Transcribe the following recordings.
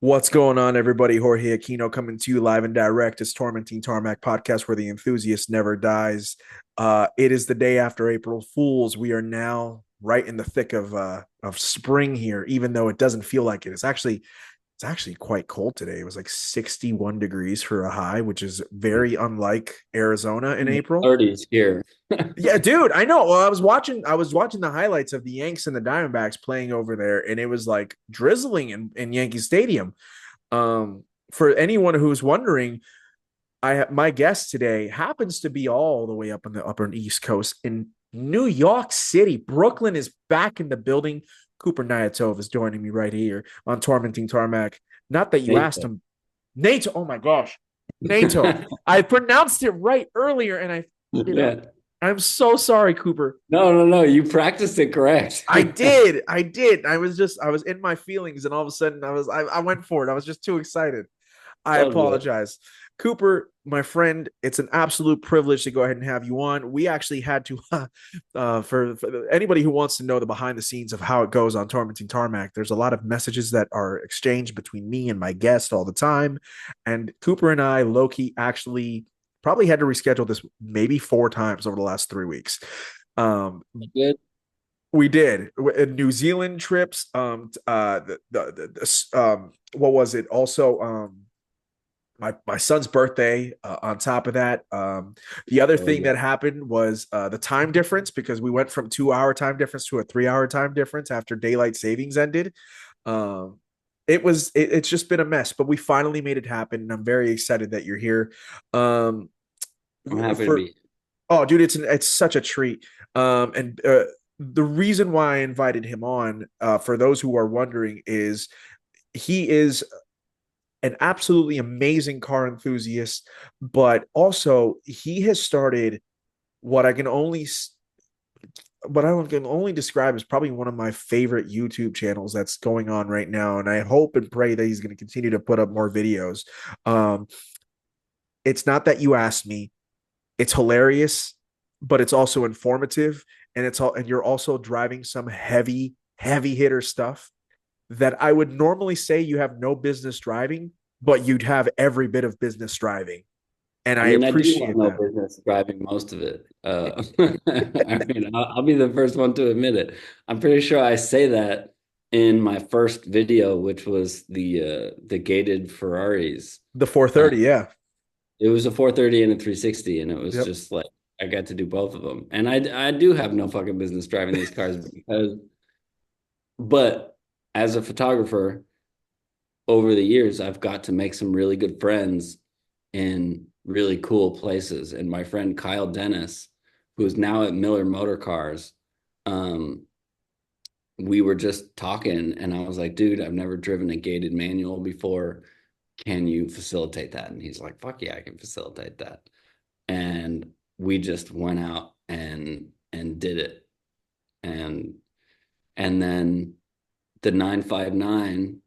What's going on, everybody? Jorge Aquino coming to you live and direct. It's Tormenting Tarmac podcast where the enthusiast never dies. It is the day after April Fools. We are now right in the thick of spring here, even though it doesn't feel like it. It's actually quite cold today. It was like 61 degrees for a high, which is very unlike Arizona in In the April. 30s here. Yeah, dude, I know. Well, I was watching the highlights of the Yanks and the Diamondbacks playing over there, and it was like drizzling in Yankee Stadium. For anyone who's wondering, my guest today happens to be all the way up on the upper and East Coast in New York City. Brooklyn is back in the building. Cooper Naitove is joining me right here on Tormenting Tarmac. Not that you asked NATO. him. Nato, oh my gosh. Nato. I pronounced it right earlier and I fucked it up. Yeah. I'm so sorry, Cooper. No, no, no. You practiced it correct. I did. I did. I was in my feelings and all of a sudden I went for it. I was just too excited. I All good. apologize. Cooper, my friend, it's an absolute privilege to go ahead and have you on. We actually had to, for anybody who wants to know the behind the scenes of how it goes on Tormenting Tarmac, there's a lot of messages that are exchanged between me and my guest all the time. And Cooper and I, Loki, actually probably had to reschedule this maybe 4 times over the last 3 weeks. Um, Good. we did New Zealand trips. What was it? Also, my son's birthday. On top of that, the other Oh, thing yeah. that happened was the time difference because we went from 2 hour time difference to a 3 hour time difference after daylight savings ended. Um, it's just been a mess, but we finally made it happen, and I'm very excited that you're here. Um, I'm happy to for be. Oh, dude, it's such a treat. And the reason why I invited him on, for those who are wondering, is he is an absolutely amazing car enthusiast, but also he has started what I can only what I can only describe as probably one of my favorite YouTube channels that's going on right now, and I hope and pray that he's going to continue to put up more videos. Um, it's not that you asked me; it's hilarious, but it's also informative, and you're also driving some heavy hitter stuff that I would normally say you have no business driving, but you'd have every bit of business driving. And I I mean, I do have appreciate no that. business driving most of it. I mean, I'll be the first one to admit it. I'm pretty sure I say that in my first video, which was the gated Ferraris. The Uh, 430, yeah. it was a 430 and a 360, and it was Yep. just like I got to do both of them. And I do have no fucking business driving these cars because but as a photographer, over the years, I've got to make some really good friends in really cool places. And my friend Kyle Dennis, who's now at Miller Motor Cars, um, we were just talking, and I was like, dude, I've never driven a gated manual before. Can you facilitate that? And he's like, fuck yeah, I can facilitate that. And we just went out and did it. And and then the 959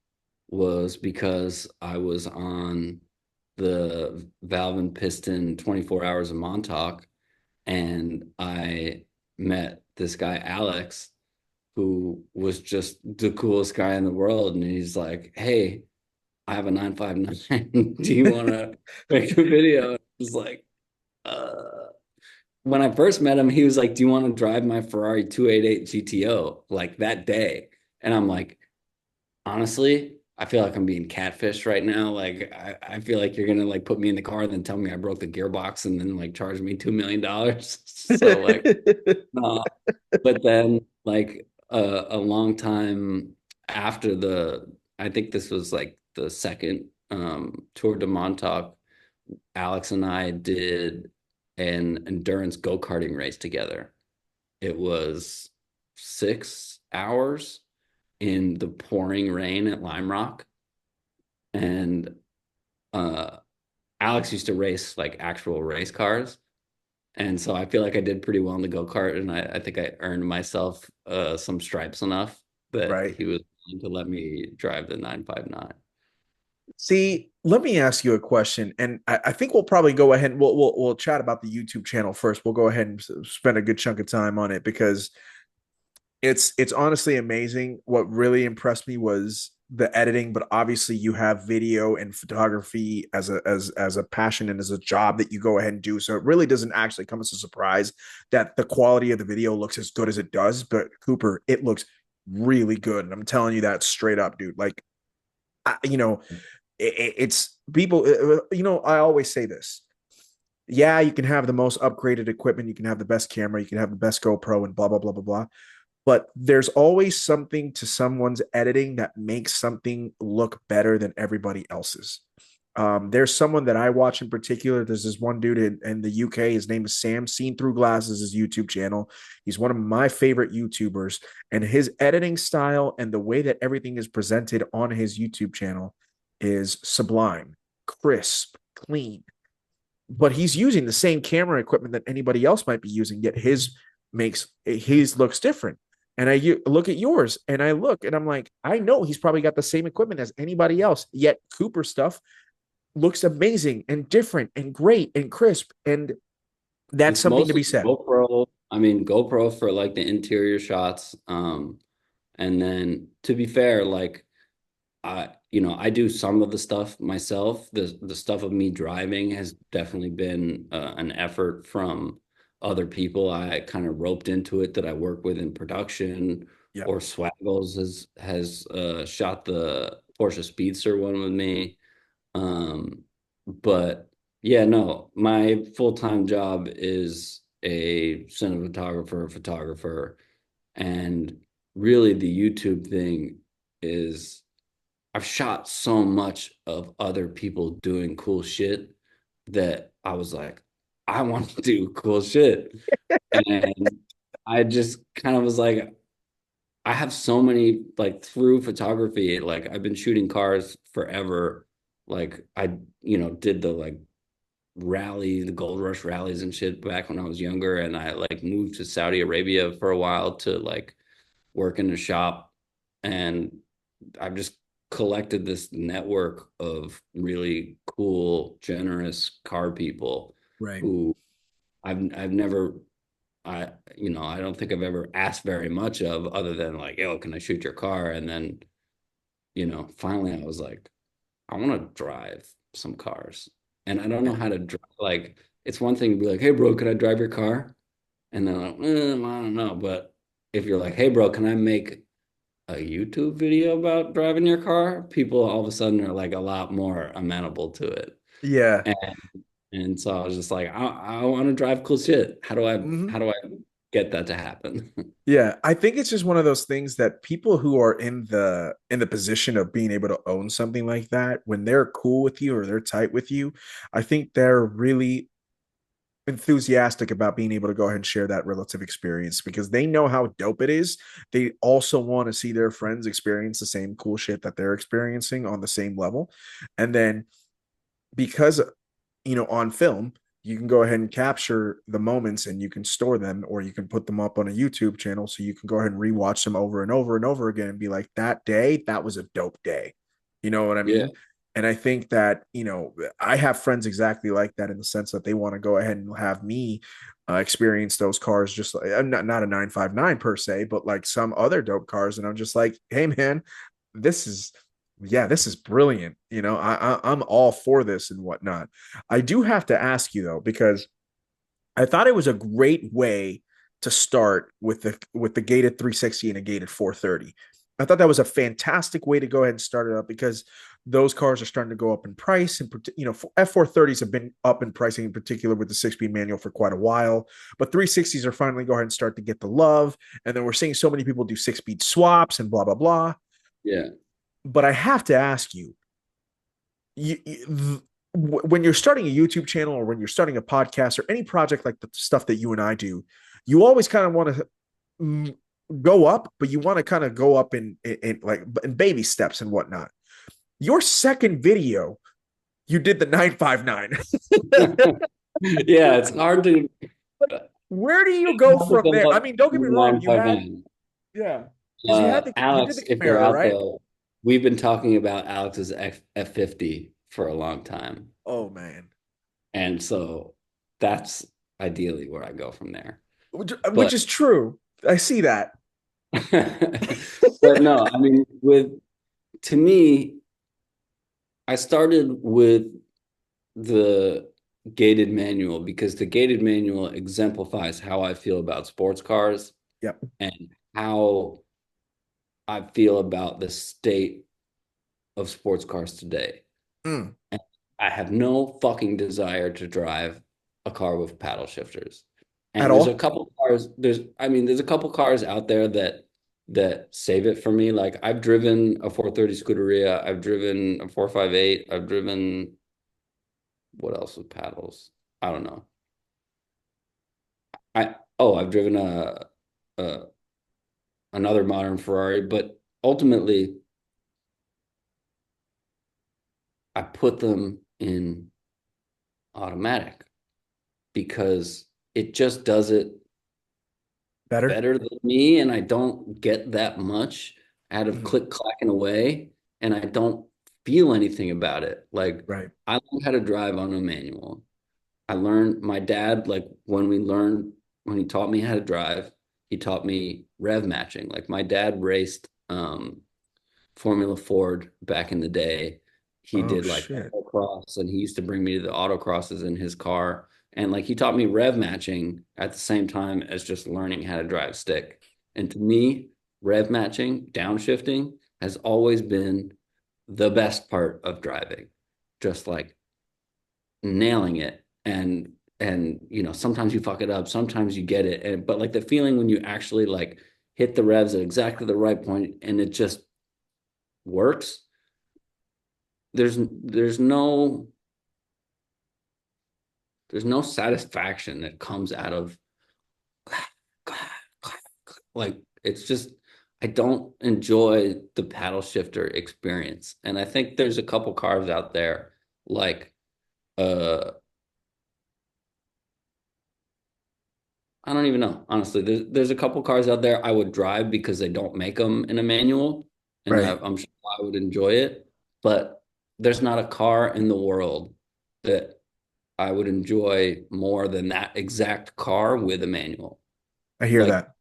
was because I was on the Valve and Piston 24 Hours of Montauk, and I met this guy, Alex, who was just the coolest guy in the world. And he's like, hey, I have a 959. Do you want to make a video? I was like, uh, when I first met him, he was like, do you want to drive my Ferrari 288 GTO like that day? And I'm like, honestly, I feel like I'm being catfished right now. Like I feel like you're gonna like put me in the car and then tell me I broke the gearbox and then like charge me $2 million. So like no. But then like a long time after I think this was like the second Tour de Montauk, Alex and I did an endurance go-karting race together. It was 6 hours in the pouring rain at Lime Rock. And uh, Alex used to race like actual race cars. And so I feel like I did pretty well in the go-kart. And I think I earned myself some stripes enough that Right. he was willing to let me drive the 959. See, let me ask you a question, and I think we'll probably go ahead and we'll chat about the YouTube channel first. We'll go ahead and spend a good chunk of time on it because It's honestly amazing. What really impressed me was the editing, but obviously you have video and photography as a passion and as a job that you go ahead and do. So it really doesn't actually come as a surprise that the quality of the video looks as good as it does. But Cooper, it looks really good, and I'm telling you that straight up, dude. Like, it's people. I always say this. Yeah, you can have the most upgraded equipment, you can have the best camera, you can have the best GoPro, and blah blah blah blah blah, but there's always something to someone's editing that makes something look better than everybody else's. There's someone that I watch in particular. There's this one dude in the UK. His name is Sam. Seen Through Glasses, his YouTube channel. He's one of my favorite YouTubers, and his editing style and the way that everything is presented on his YouTube channel is sublime, crisp, clean. But he's using the same camera equipment that anybody else might be using, yet his looks different. And look at yours, and I look, and I'm like, I know he's probably got the same equipment as anybody else. Yet Cooper stuff looks amazing and different and great and crisp, and that's It's something to mostly be said. GoPro. I mean, GoPro for like the interior shots. And then to be fair, like I do some of the stuff myself. The stuff of me driving has definitely been an effort from other people. I kind of roped into it that I work with in production, Yeah, or Swaggles has shot the Porsche Speedster one with me. But yeah, no, my full-time job is a cinematographer, photographer, and really the YouTube thing is I've shot so much of other people doing cool shit that I was like, I want to do cool shit. And I just kind of was like, I have so many, like, through photography, like I've been shooting cars forever. Like did the like rally, the gold rush rallies and shit back when I was younger. And I like moved to Saudi Arabia for a while to like work in a shop. And I've just collected this network of really cool, generous car people right. who I've never I don't think I've ever asked very much of, other than like, yo, can I shoot your car? And then, finally I was like, I want to drive some cars. And I don't know Yeah, how to drive. Like, it's one thing to be like, hey bro, can I drive your car? And then like, I don't know. But if you're like, hey bro, can I make a YouTube video about driving your car, people all of a sudden are like a lot more amenable to it. yeah. And and so I was just like, I want to drive cool shit. Mm-hmm. How do I get that to happen? Yeah, I think it's just one of those things that people who are in the position of being able to own something like that, when they're cool with you or they're tight with you, I think they're really enthusiastic about being able to go ahead and share that relative experience because they know how dope it is. They also want to see their friends experience the same cool shit that they're experiencing on the same level. And then because on film, you can go ahead and capture the moments and you can store them or you can put them up on a YouTube channel so you can go ahead and rewatch them over and over and over again and be like, that day, that was a dope day. You know what I Yeah, mean? And I think that, I have friends exactly like that in the sense that they want to go ahead and have me experience those cars just like not a 959 per se, but like some other dope cars. And I'm just like, hey, man, this is this is brilliant. I'm all for this and whatnot. I do have to ask you though, because I thought it was a great way to start with the gated 360 and a gated 430. I thought that was a fantastic way to go ahead and start it up because those cars are starting to go up in price, and F430s have been up in pricing in particular with the 6-speed manual for quite a while, but 360s are finally going ahead and start to get the love, and then we're seeing so many people do 6-speed swaps and blah blah blah. yeah. But I have to ask you, when you're starting a YouTube channel or when you're starting a podcast or any project like the stuff that you and I do, you always kind of want to go up, but you want to kind of go up in like in baby steps and whatnot. Your second video, you did the 959. Yeah, it's hard to Where do you go from go there? I up mean, don't get me wrong, you had 959. yeah, because you did Alex, the if you're Camaro, out right? there, we've been talking about Alex's F50 for a long time. Oh man, And so that's ideally where I go from there. which But is true. I see that. But no, I mean, to me, I started with the gated manual because the gated manual exemplifies how I feel about sports cars Yep. and how I feel about the state of sports cars today. Mm. And I have no fucking desire to drive a car with paddle shifters. At And there's a all? couple cars, there's a couple cars out there that save it for me. Like I've driven a 430 Scuderia, I've driven a 458, I've driven what else with paddles? I don't know. I've driven a another modern Ferrari, but ultimately I put them in automatic because it just does it Better? better than me, and I don't get that much out of Mhm. click clacking away, and I don't feel anything about it. Like Right. I learned how to drive on a manual. I learned my dad, like when he taught me how to drive, he taught me rev matching. Like my dad raced Formula Ford back in the day. He Oh did like shit. autocross and he used to bring me to the autocrosses in his car. And like he taught me rev matching at the same time as just learning how to drive stick. And to me, rev matching, downshifting has always been the best part of driving. Just like nailing it and sometimes you fuck it up, sometimes you get it. And but like the feeling when you actually like hit the revs at exactly the right point and it just works, there's no satisfaction that comes out of like it's just I don't enjoy the paddle shifter experience. And I think there's a couple cars out there like uh I don't even know, honestly. There's a couple cars out there I would drive because they don't make them in a manual, and Right. I'm sure I would enjoy it. But there's not a car in the world that I would enjoy more than that exact car with a manual. I hear Like that.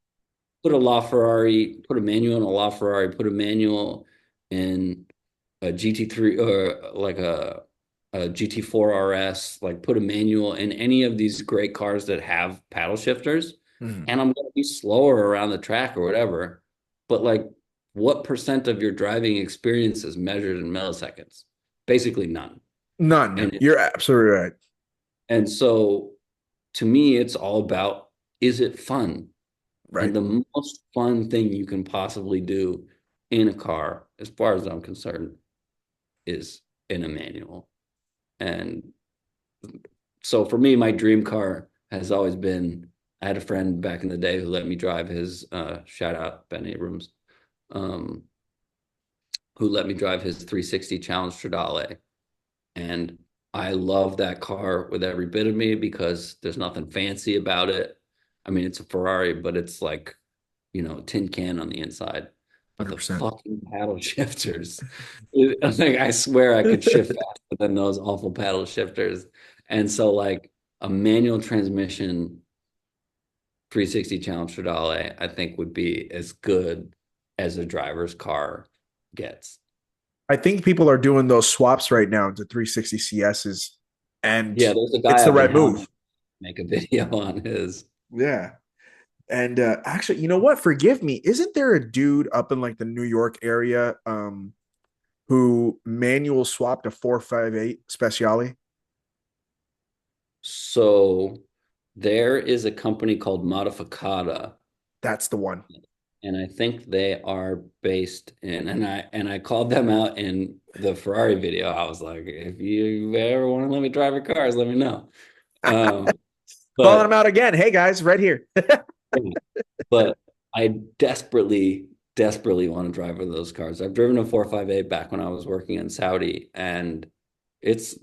put a LaFerrari, put a manual in a LaFerrari, put a manual in a GT3 or like a GT4 RS, like put a manual in any of these great cars that have paddle shifters, Mhm. and I'm going to be slower around the track or whatever. But like, what percent of your driving experience is measured in milliseconds? Basically none. None. And You're absolutely right. so to me, it's all about is it fun? Right. And the most fun thing you can possibly do in a car, as far as I'm concerned, is in a manual. And so for me, my dream car has always been I had a friend back in the day who let me drive his shout out Ben Abrams, um, who let me drive his 360 Challenge Stradale. And I love that car with every bit of me because there's nothing fancy about it. I mean, it's a Ferrari, but it's like, tin can on the inside. But the 100%. fucking paddle shifters, like I swear I could shift faster than those awful paddle shifters. And so, like a manual transmission 360 Challenge Stradale, I think would be as good as a driver's car gets. I think people are doing those swaps right now into 360 CSs, and Yeah, there's a it's guy the I've been right hounding move. to make a video on his. Yeah. And actually, you know what? Forgive me. Isn't there a dude up in like the New York area who manual swapped a 458 Speciale? So there is a company called Modificata, That's the one. and I think they are based in, and I called them out in the Ferrari video. I was like, if you ever want to let me drive your cars, let me know. Um, Calling him but out again. Hey guys, right here. but I desperately, desperately want to drive one of those cars. I've driven a 458 back when I was working in Saudi, and it's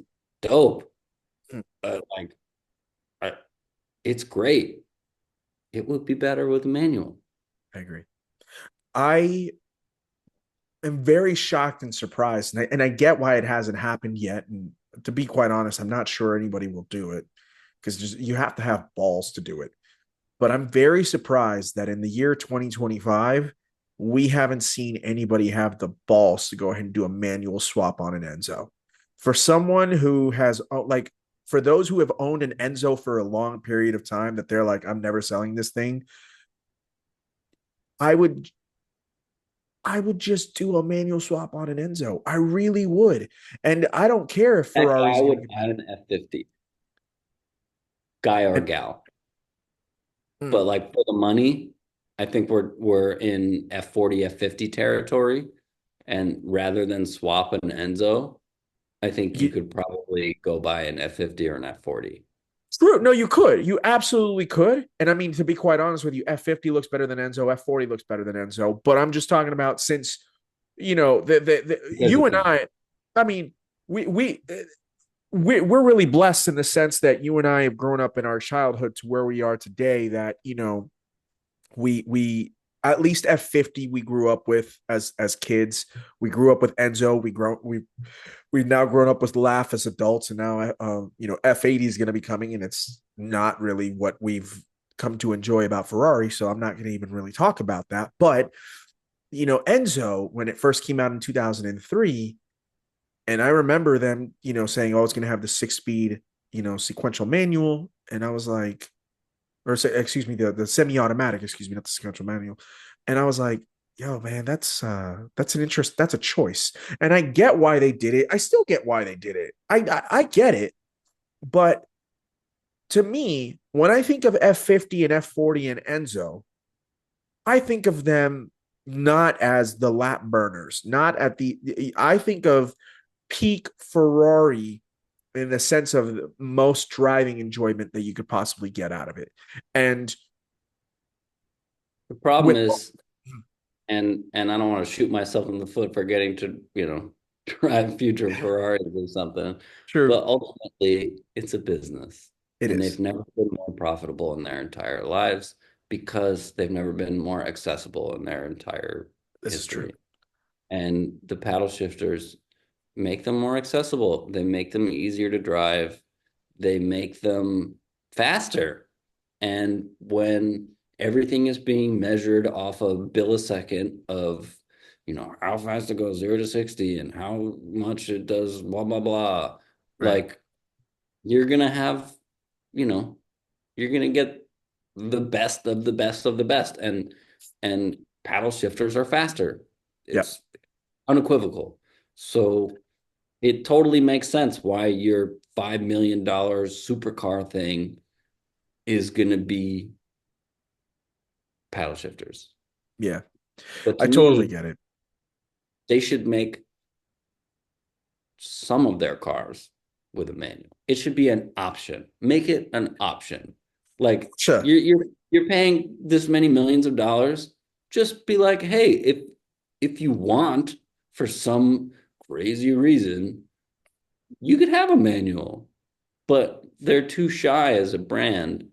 dope. Like, I, it's great. It would be better with a manual. I agree. I am very shocked and surprised, and I get why it hasn't happened yet. And to be quite honest, I'm not sure anybody will do it because you have to have balls to do it. But I'm very surprised that in the year 2025, we haven't seen anybody have the balls to go ahead and do a manual swap on an Enzo. For someone who has like for those who have owned an Enzo for a long period of time that they're like, I'm never selling this thing, I would I would just do a manual swap on an Enzo. I really would. And I don't care if Heck, Ferrari's I going would to give add me an F50, guy or and gal. But mm, like for the money, I think we're in F40, F50 territory. And rather than swap an Enzo, I think you you, could probably go buy an F50 or an F40. true. No, you could. You absolutely could. And I mean, to be quite honest with you, F50 looks better than Enzo. F40 looks better than Enzo. But I'm just talking about since, Because you of and money. I mean, we're really blessed in the sense that you and I have grown up in our childhood to where we are today. That we at least F50 we grew up with as kids. We grew up with Enzo. We've now grown up with Laugh as adults, and now F80 is going to be coming, and it's not really what we've come to enjoy about Ferrari. So I'm not going to even really talk about that. But Enzo, when it first came out in 2003, and I remember them, saying, "Oh, it's going to have the 6 speed, sequential manual," and I was like, or excuse me, the semi-automatic, excuse me, not the sequential manual. And I was like, yo, man, that's an interest, that's a choice. And I get why they did it. I still get why they did it. I get it. But to me, when I think of F50 and F40 and Enzo, I think of them not as the lap burners, not at I think of peak Ferrari in the sense of the most driving enjoyment that you could possibly get out of it. And The problem with is, and I don't want to shoot myself in the foot for getting to, drive future Ferraris or something, True. but ultimately it's a business It and is. they've never been more profitable in their entire lives because they've never been more accessible in their entire This is true. history. And the paddle shifters make them more accessible. They make them easier to drive. They make them faster. And when everything is being measured off a millisecond of, how fast it goes 0 to 60 and how much it does, blah, blah, blah, Right. like you're going to have, you know, you're going to get the best of the best of the best. And paddle shifters are faster. Yep. It's unequivocal. So it totally makes sense why your $5 million supercar thing is going to be paddle shifters. Yeah. But I to totally me, get it. they should make some of their cars with a manual. It should be an option. Make it an option. Like Sure. you're paying this many millions of dollars. Just be like, hey, if you want for some crazy reason, you could have a manual. But they're too shy as a brand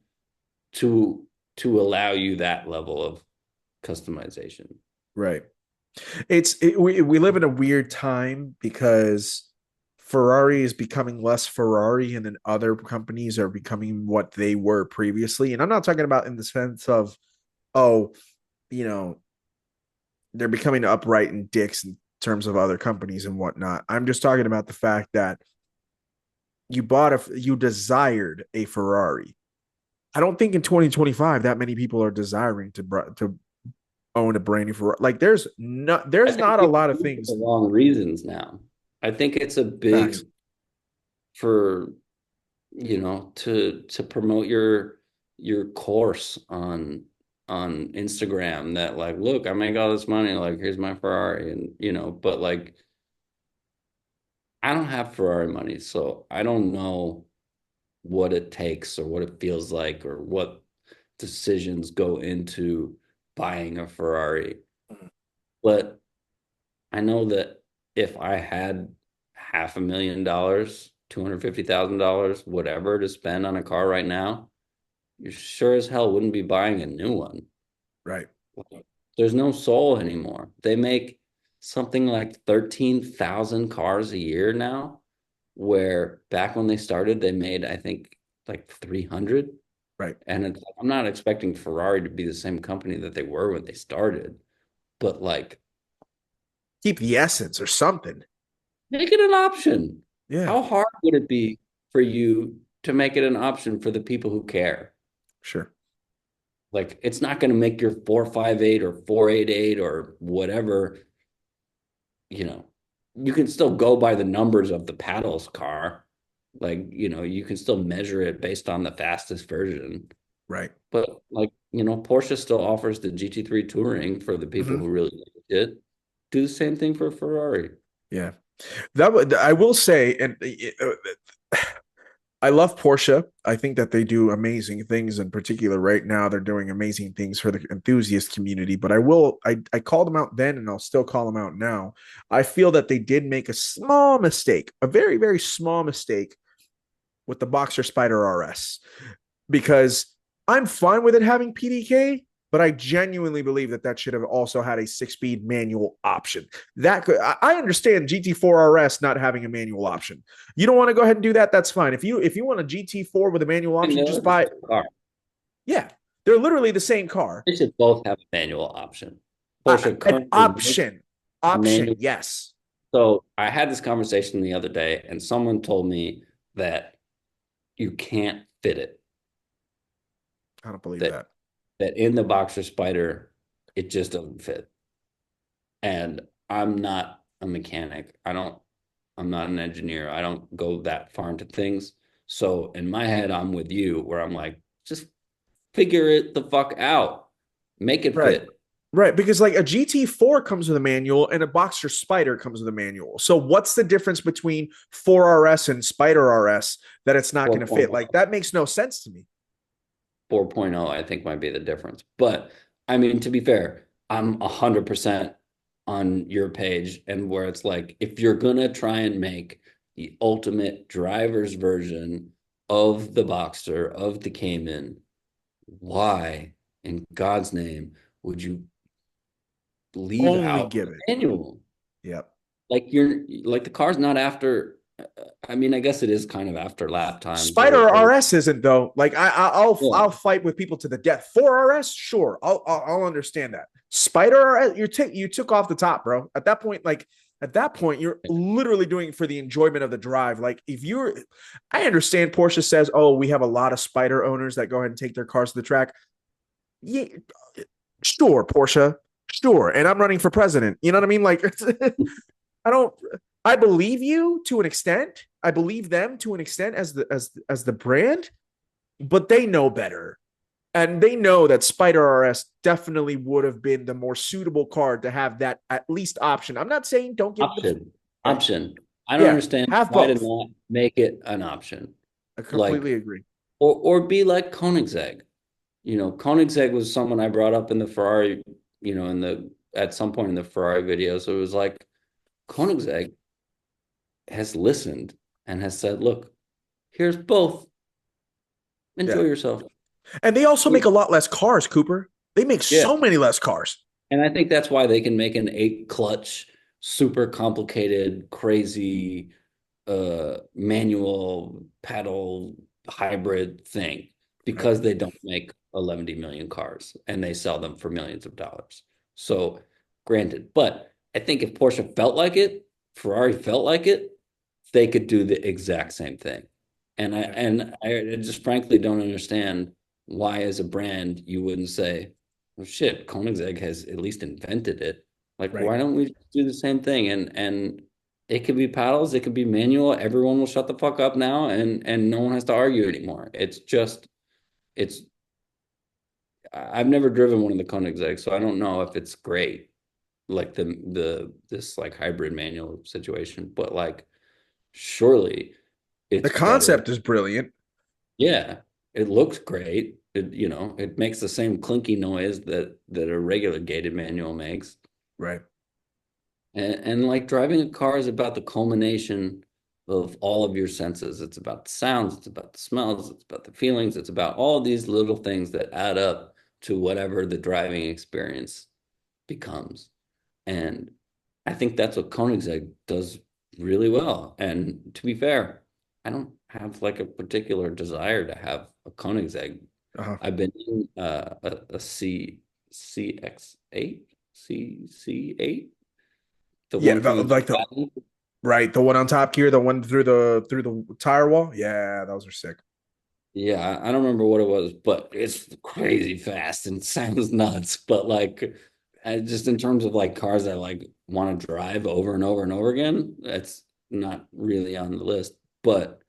to allow you that level of customization. Right. We live in a weird time because Ferrari is becoming less Ferrari and then other companies are becoming what they were previously. And I'm not talking about in the sense of, oh, you know, they're becoming upright and dicks in terms of other companies and whatnot. I'm just talking about the fact that you desired a Ferrari. I don't think in 2025 that many people are desiring to own a brand new Ferrari. Like I there's think not a people lot of do for things. the wrong reasons now. I think it's a Facts. big for to promote your course on Instagram that like look I make all this money like here's my Ferrari and but like I don't have Ferrari money so I don't know what it takes or what it feels like or what decisions go into buying a Ferrari. But I know that if I had $500,000, $250,000, whatever to spend on a car right now, you sure as hell wouldn't be buying a new one. Right. There's no soul anymore. They make something like 13,000 cars a year now, where back when they started, they made, I think, like 300. Right. And I'm not expecting Ferrari to be the same company that they were when they started, but like Keep the essence or something. make it an option. Yeah, How hard would it be for you to make it an option for the people who care? sure. Like it's not going to make your 458 or 488 or whatever, you know. You can still go by the numbers of the paddles car. Like, you can still measure it based on the fastest version. Right. But like, Porsche still offers the GT3 Touring for the people Hmm. who really like it. Do the same thing for Ferrari. Yeah. That would, I will say, and I love Porsche. I think that they do amazing things. In particular, right now, they're doing amazing things for the enthusiast community. But I called them out then, and I'll still call them out now. I feel that they did make a small mistake, a very, very small mistake with the Boxer Spider RS, because I'm fine with it having PDK, but I genuinely believe that that should have also had a 6-speed manual option. That could, I understand GT4 RS not having a manual option. You don't want to go ahead and do that. That's fine. If you want a GT4 with a manual And option, they're just the buy. same car. Yeah, they're literally the same car. They should both have a manual option. Porsche An currently makes a option. manual. Yes, So I had this conversation the other day, and someone told me that you can't fit it. I don't believe That that. that in the Boxer Spider, it just doesn't fit. And I'm not a mechanic. I'm not an engineer. I don't go that far into things. So in my head, I'm with you where I'm like, just figure it the fuck out. Make it Right. fit. Right, because like a GT4 comes with a manual and a Boxer Spider comes with a manual. So what's the difference between 4RS and Spider RS that it's not going to fit? 4.0, Like that makes no sense to me. 4.0, I think might be the difference. But I mean, to be fair, I'm 100% on your page and where it's like, if you're gonna try and make the ultimate driver's version of the Boxster, of the Cayman, why in God's name would you leave Only out give the it. manual? Yep. Like you're like the car's not after. I mean, I guess it is kind of after lap times Spider or RS isn't though. Like I'll yeah. fight with people to the death. 4RS, sure, I'll understand that. Spider RS, you took off the top, bro. At that point, you're literally doing it for the enjoyment of the drive. Like if you're, I understand Porsche says, oh, we have a lot of Spider owners that go ahead and take their cars to the track. Yeah, sure, Porsche, sure. And I'm running for president. You know what I mean? Like I don't. I believe you to an extent. I believe them to an extent as the brand, but they know better, and they know that Spider RS definitely would have been the more suitable card to have that at least option. I'm not saying don't give the Option. right. Option. I don't Yeah, understand have why to both. not make it an option. I Like, completely agree. or be like Koenigsegg. Koenigsegg was someone I brought up in the Ferrari, in the at some point in the Ferrari video. So it was like Koenigsegg has listened and has said, look, here's both. Enjoy Yeah, yourself. and they also make a lot less cars, Cooper. They make Yeah. so many less cars. And I think that's why they can make an eight clutch, super complicated, crazy manual pedal hybrid thing Right. because they don't make 11 million cars and they sell them for millions of dollars. So, granted, but I think if Porsche felt like it, Ferrari felt like it, they could do the exact same thing. Yeah. And I just frankly don't understand why, as a brand, you wouldn't say, "Well, shit, Koenigsegg has at least invented it. Like, Right. why don't we do the same thing?" And it could be paddles, it could be manual. Everyone will shut the fuck up now, and no one has to argue anymore. It's just, it's. I've never driven one of the Koenigsegg, so I don't know if it's great, like the this like hybrid manual situation. But like, surely The it's better. concept is brilliant. Yeah, it looks great. It makes the same clinky noise that a regular gated manual makes. Right. And like driving a car is about the culmination of all of your senses. It's about the sounds, it's about the smells, it's about the feelings, it's about all these little things that add up to whatever the driving experience becomes. And I think that's what Koenigsegg does really well. And to be fair, I don't have like a particular desire to have a Koenigsegg. Uh-huh. I've been in a CX8, C8, the Yeah, one from the like the 2000. right, the one on Top Gear, the one through the tire wall. Yeah, those are sick. Yeah, I don't remember what it was, but it's crazy fast and sounds nuts. But like, just in terms of like cars I like want to drive over and over and over again, that's not really on the list. But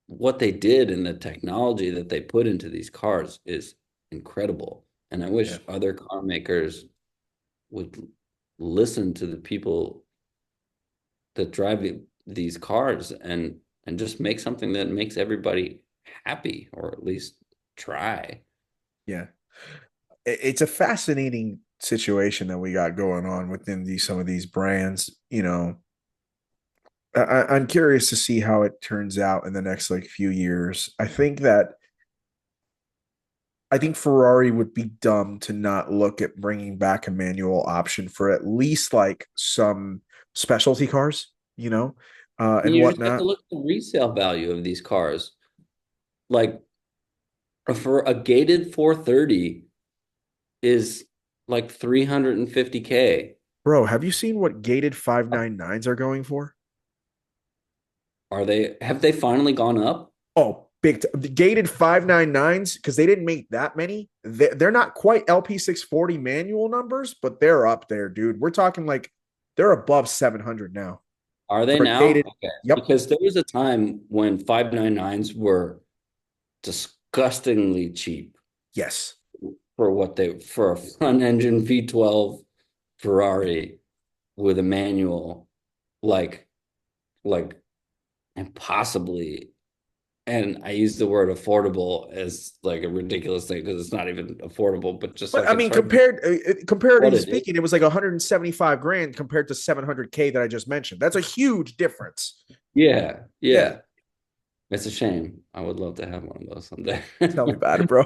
what they did and the technology that they put into these cars is incredible. And I Yeah, wish other car makers would listen to the people that drive these cars and just make something that makes everybody happy, or at least try. yeah. It's a fascinating situation that we got going on within these some of these brands. I'm curious to see how it turns out in the next like few years. I think Ferrari would be dumb to not look at bringing back a manual option for at least like some specialty cars, and You just have to whatnot. look at the resale value of these cars. Like for a gated 430 is like 350K. Bro, have you seen what gated 599s are going for? Have they finally gone up? Oh, the gated 599s, because they didn't make that many. They're not quite LP640 manual numbers, but they're up there, dude. We're talking like they're above 700 now Are they for a now? gated. Okay. Yep. Because there was a time when 599s were disgustingly cheap Yes. for for a front engine V12 Ferrari with a manual, like like impossibly, and I use the word affordable as like a ridiculous thing because it's not even affordable, but just But like I in mean, terms of what comparatively it is. speaking, it was like 175 grand compared to 700K that I just mentioned. That's a huge difference. Yeah, Yeah. yeah. It's a shame. I would love to have one of those someday. Tell me about it, bro.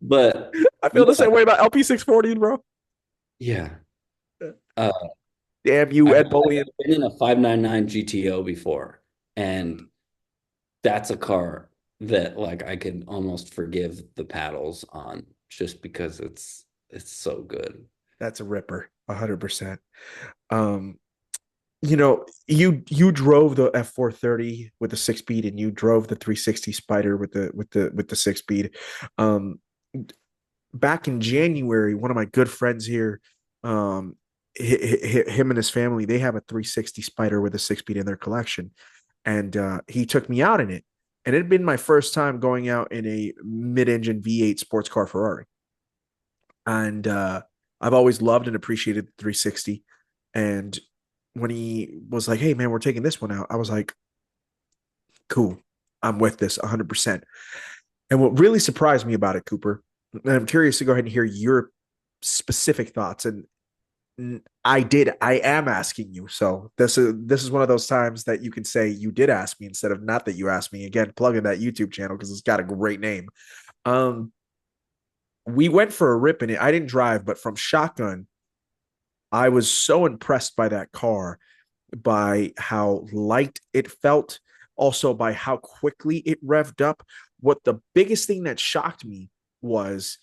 But I feel the yeah, same way about LP640s, bro. yeah. Uh, Damn you, Ed Bullion. I've been in a 599 GTO before, and that's a car that like I can almost forgive the paddles on just because it's so good. That's a ripper, 100%. Um, you drove the F430 with the 6 speed, and you drove the 360 Spider with the 6 speed. Um, Back in January, one of my good friends here, him and his family, they have a 360 Spider with a 6 speed in their collection, and he took me out in it, and it had been my first time going out in a mid-engine V8 sports car Ferrari, and I've always loved and appreciated the 360, and when he was like, "Hey man, we're taking this one out," I was like, "Cool, I'm with this 100%." And what really surprised me about it, Cooper, and I'm curious to go ahead and hear your specific thoughts. And I am asking you. So this is one of those times that you can say you did ask me instead of not that you asked me. Again, plug in that YouTube channel because it's got a great name. Um, we went for a rip in it. I didn't drive, but from shotgun, I was so impressed by that car, by how light it felt, also by how quickly it revved up. What the biggest thing that shocked me was,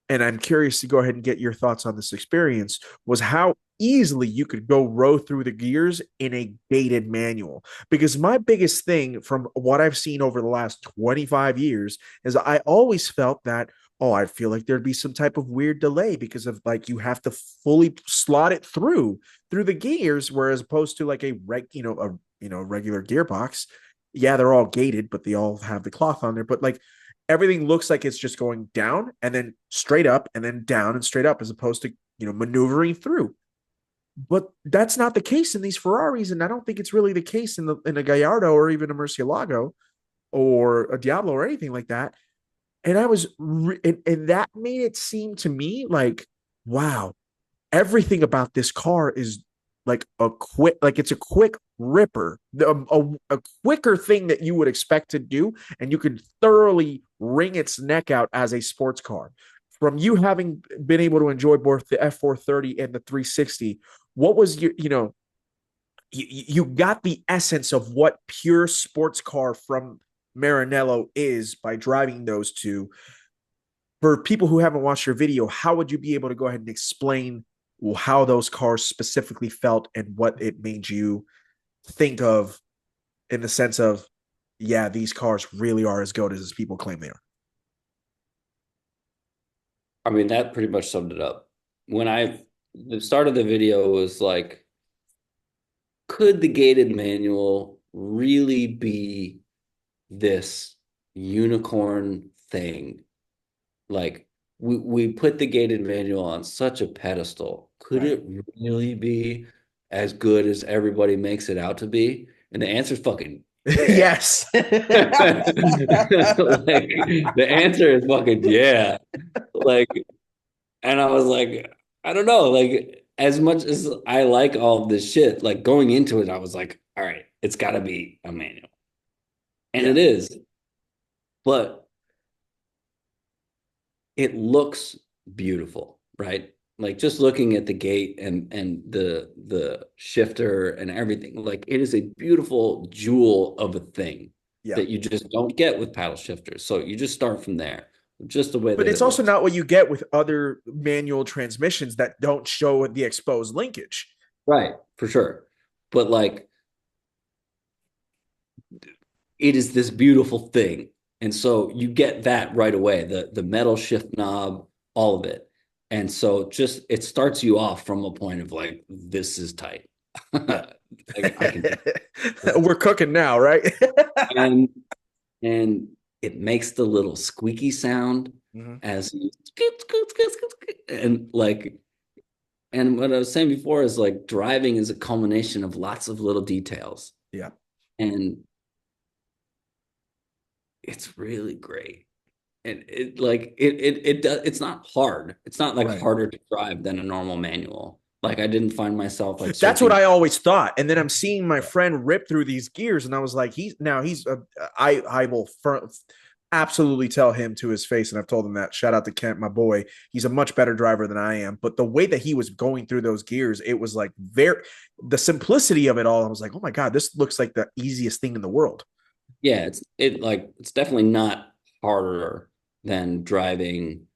and I'm curious to go ahead and get your thoughts on this experience, was how easily you could go row through the gears in a gated manual. Because my biggest thing from what I've seen over the last 25 years is I always felt that, oh, I feel like there'd be some type of weird delay because of like you have to fully slot it through the gears, whereas opposed to like regular gearbox. Yeah, they're all gated, but they all have the cloth on there. But like everything looks like it's just going down and then straight up and then down and straight up as opposed to maneuvering through. But that's not the case in these Ferraris, and I don't think it's really the case in a Gallardo or even a Murcielago or a Diablo or anything like that. And and that made it seem to me like, wow, everything about this car is like it's a quick ripper, a quicker thing that you would expect to do, and you could thoroughly wring its neck out as a sports car. From you having been able to enjoy both the F430 and the 360, what was you got the essence of what pure sports car from Maranello is by driving those two for people who haven't watched your video, how would you be able to go ahead and explain how those cars specifically felt and what it made you think of in the sense of, yeah, these cars really are as good as people claim they are? I mean, that pretty much summed it up. When the start of the video was like, could the gated manual really be this unicorn thing? Like, we put the gated manual on such a pedestal. Could Right. it really be as good as everybody makes it out to be? And the answer is fucking yeah. Yes. Like the answer is fucking yeah. Like, and I was like, I don't know, like as much as I like all of this shit, like going into it, I was like, all right, it's gotta be a manual. And Yeah. it is, but it looks beautiful, right? Like just looking at the gate and the shifter and everything, like it is a beautiful jewel of a thing Yeah. that you just don't get with paddle shifters. So you just start from there, just the way But that it's it also looks. not what you get with other manual transmissions that don't show the exposed linkage. Right, for sure. But like it is this beautiful thing. And so you get that right away, the metal shift knob, all of it. And so just it starts you off from a point of like, this is tight. Yeah. I can do this. We're cooking now, right? And and it makes the little squeaky sound Mhm. as you and like and what I was saying before is like driving is a culmination of lots of little details. Yeah. And it's really great. And it like it does it's not hard. It's not like Right. harder to drive than a normal manual. Like I didn't find myself like That's what searching. I always thought. And then I'm seeing my friend rip through these gears, and I was like, I will absolutely tell him to his face, and I've told him that. Shout out to Kent, my boy. He's a much better driver than I am. But the way that he was going through those gears, it was like the simplicity of it all. I was like, oh my god, this looks like the easiest thing in the world. Yeah, it's definitely not harder than driving.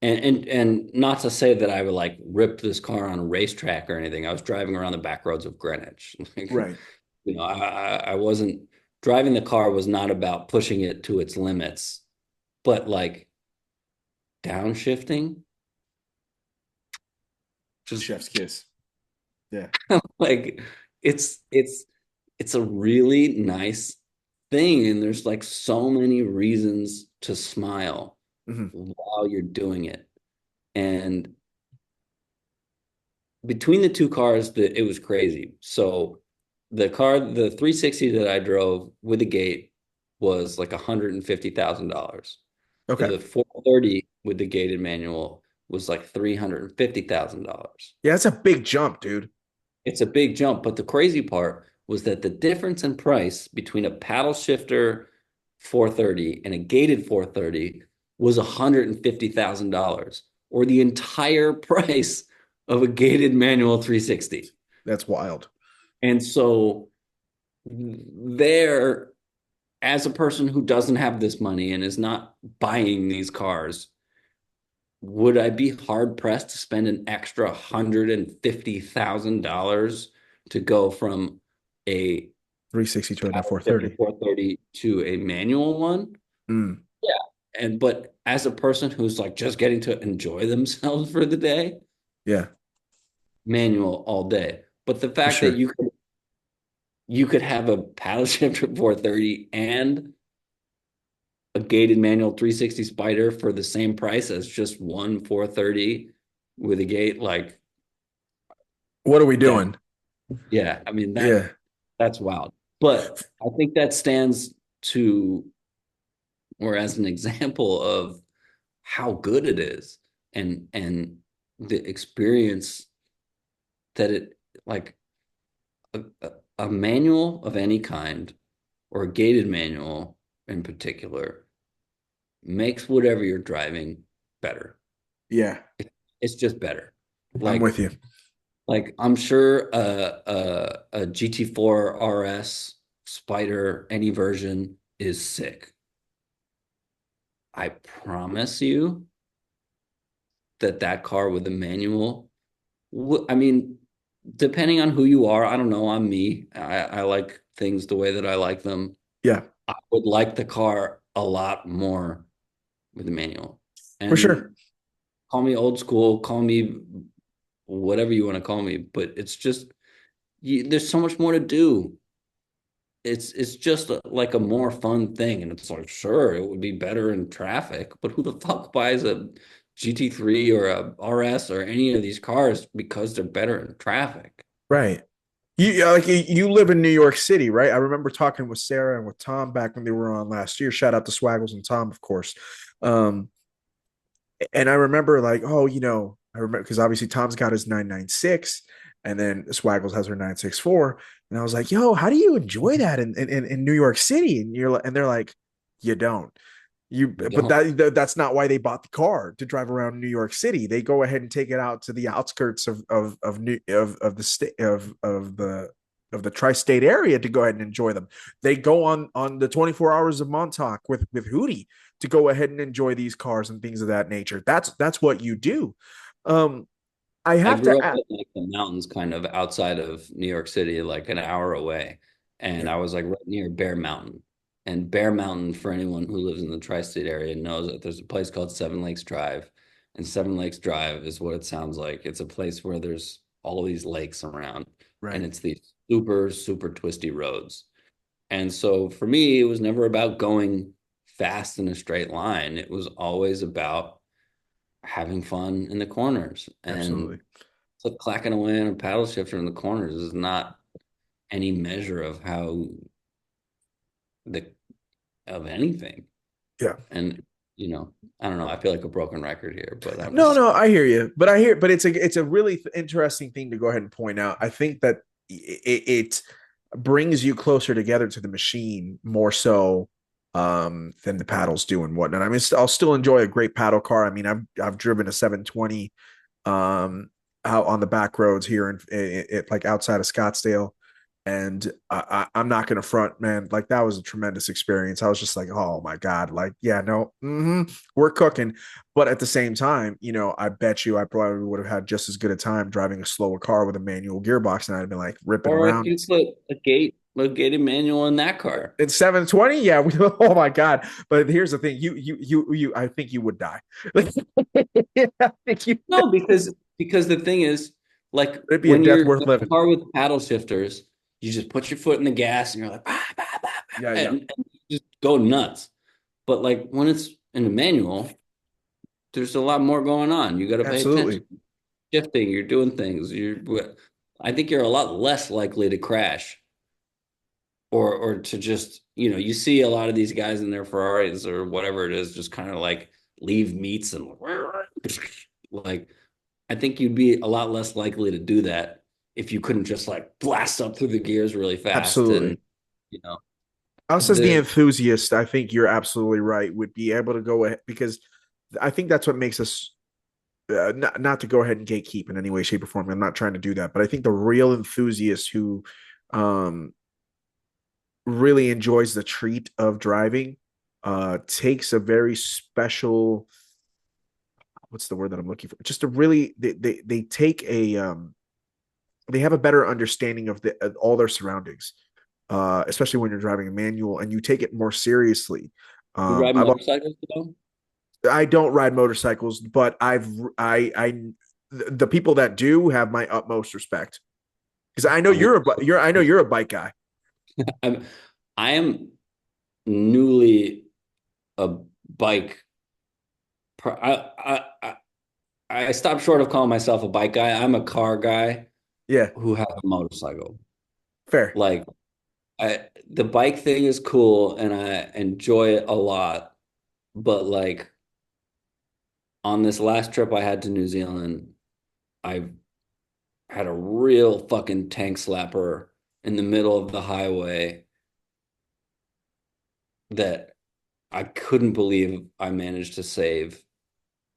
And not to say that I would like rip this car on a racetrack or anything. I was driving around the back roads of Greenwich. Like, Right. I wasn't driving the car was not about pushing it to its limits, but like downshifting, just Chef's kiss. Yeah. like it's it's a really nice thing, and there's like so many reasons to smile Mm-hmm. while you're doing it. And between the two cars, that it was crazy. So the 360 that I drove with the gate was like $150,000. Okay. The 430 with the gated manual was like $350,000. Yeah, that's a big jump, dude. It's a big jump, but the crazy part was that the difference in price between a paddle shifter 430 and a gated 430 was $150,000, or the entire price of a gated manual 360. That's wild. And so there, as a person who doesn't have this money and is not buying these cars, would I be hard pressed to spend an extra $150,000 to go from a 360 to a paddle 430. 5430 to a manual one? Mm, Yeah. And but as a person who's like just getting to enjoy themselves for the day, yeah, manual all day. But the for fact that sure. you could have a paddle shifter 430 and a gated manual 360 Spider for the same price as just one 430 with a gate, like What are we that. doing? Yeah, I mean Yeah. that's wild. But I think that stands to or as an example of how good it is, and the experience that it like a manual of any kind or a gated manual in particular makes whatever you're driving better. Yeah. It's just better. I'm with Like you. I'm sure a GT4 RS Spider any version is sick. I promise you, that that car with a manual, I mean, depending on who you are, I don't know, I'm me. I like things the way that I like them. Yeah, I would like the car a lot more with a manual. for sure. And call me old school, call me whatever you want to call me, but it's just there's so much more to do. It's just like a more fun thing, and it's like sure it would be better in traffic, but who the fuck buys a GT3 or a RS or any of these cars because they're better in traffic? Right. You live in New York City, right? I remember talking with Sarah and with Tom back when they were on last year. Shout out to Swaggles and Tom, of course. Um, and I remember like, oh, I remember because obviously Tom's got his 996 and then Swaggles has her 964. And I was like, yo, how do you enjoy that in New York City? And they're like, you don't. You But don't. that's not why they bought the car to drive around New York City. They go ahead and take it out to the outskirts of the state of the tri-state area to go ahead and enjoy them. They go on the 24 hours of Montauk with Hootie to go ahead and enjoy these cars and things of that nature. That's what you do. Um, I I have grew to up ask, in like the mountains, kind of outside of New York City, like an hour away, and yeah, I was like right near Bear Mountain. And Bear Mountain, for anyone who lives in the tri-state area, knows that there's a place called Seven Lakes Drive, and Seven Lakes Drive is what it sounds like. It's a place where there's all these lakes around, and right, it's these super, super twisty roads. And so for me, it was never about going fast in a straight line. It was always about having fun in the corners. absolutely. And so clacking away on a paddle shifter in the corners is not any measure of how the of anything. Yeah. And I don't know. I feel like a broken record here, but I'm No, just no, I hear you, but it's a really interesting thing to go ahead and point out. I think that it brings you closer together to the machine more so than the paddles do and whatnot. I mean, I'll still enjoy a great paddle car. I mean, I've driven a 720 um out on the back roads here in like outside of Scottsdale. And I'm not gonna front, man. Like that was a tremendous experience. I was just like, oh my god, like yeah, no, we're cooking. But at the same time, I bet you I probably would have had just as good a time driving a slower car with a manual gearbox, and I'd have been like ripping or if around. you put a gated manual in that car. In 720, yeah. Oh my god! But here's the thing: you. I think you would die. I think you. No, because the thing is, like It'd be a when death you're worth in a living. car with paddle shifters, you just put your foot in the gas and you're like, Yeah, yeah, and you just go nuts. But like when it's in a manual, there's a lot more going on. You got to pay attention, absolutely, shifting, you're doing things. I think you're a lot less likely to crash or to just, you see a lot of these guys in their Ferraris or whatever it is, just kind of like leave meets and like, I think you'd be a lot less likely to do that if you couldn't just like blast up through the gears really fast and, absolutely. you know, Us as the the enthusiast, I think you're absolutely right. Would be able to go ahead because I think that's what makes us not to go ahead and gatekeep in any way, shape, or form. I'm not trying to do that, but I think the real enthusiast who um, really enjoys the treat of driving takes a very special. What's the word that I'm looking for? Just a really they take a they have a better understanding of all their surroundings, especially when you're driving a manual and you take it more seriously. you ride I've motorcycles though? I don't ride motorcycles, but I the people that do have my utmost respect because I know I'm I know you're a bike guy. I'm I am newly a bike. I stopped short of calling myself a bike guy. I'm a car guy Yeah, who has a motorcycle. fair. Like the bike thing is cool and I enjoy it a lot. But like on this last trip I had to New Zealand, I had a real fucking tank slapper in the middle of the highway that I couldn't believe I managed to save.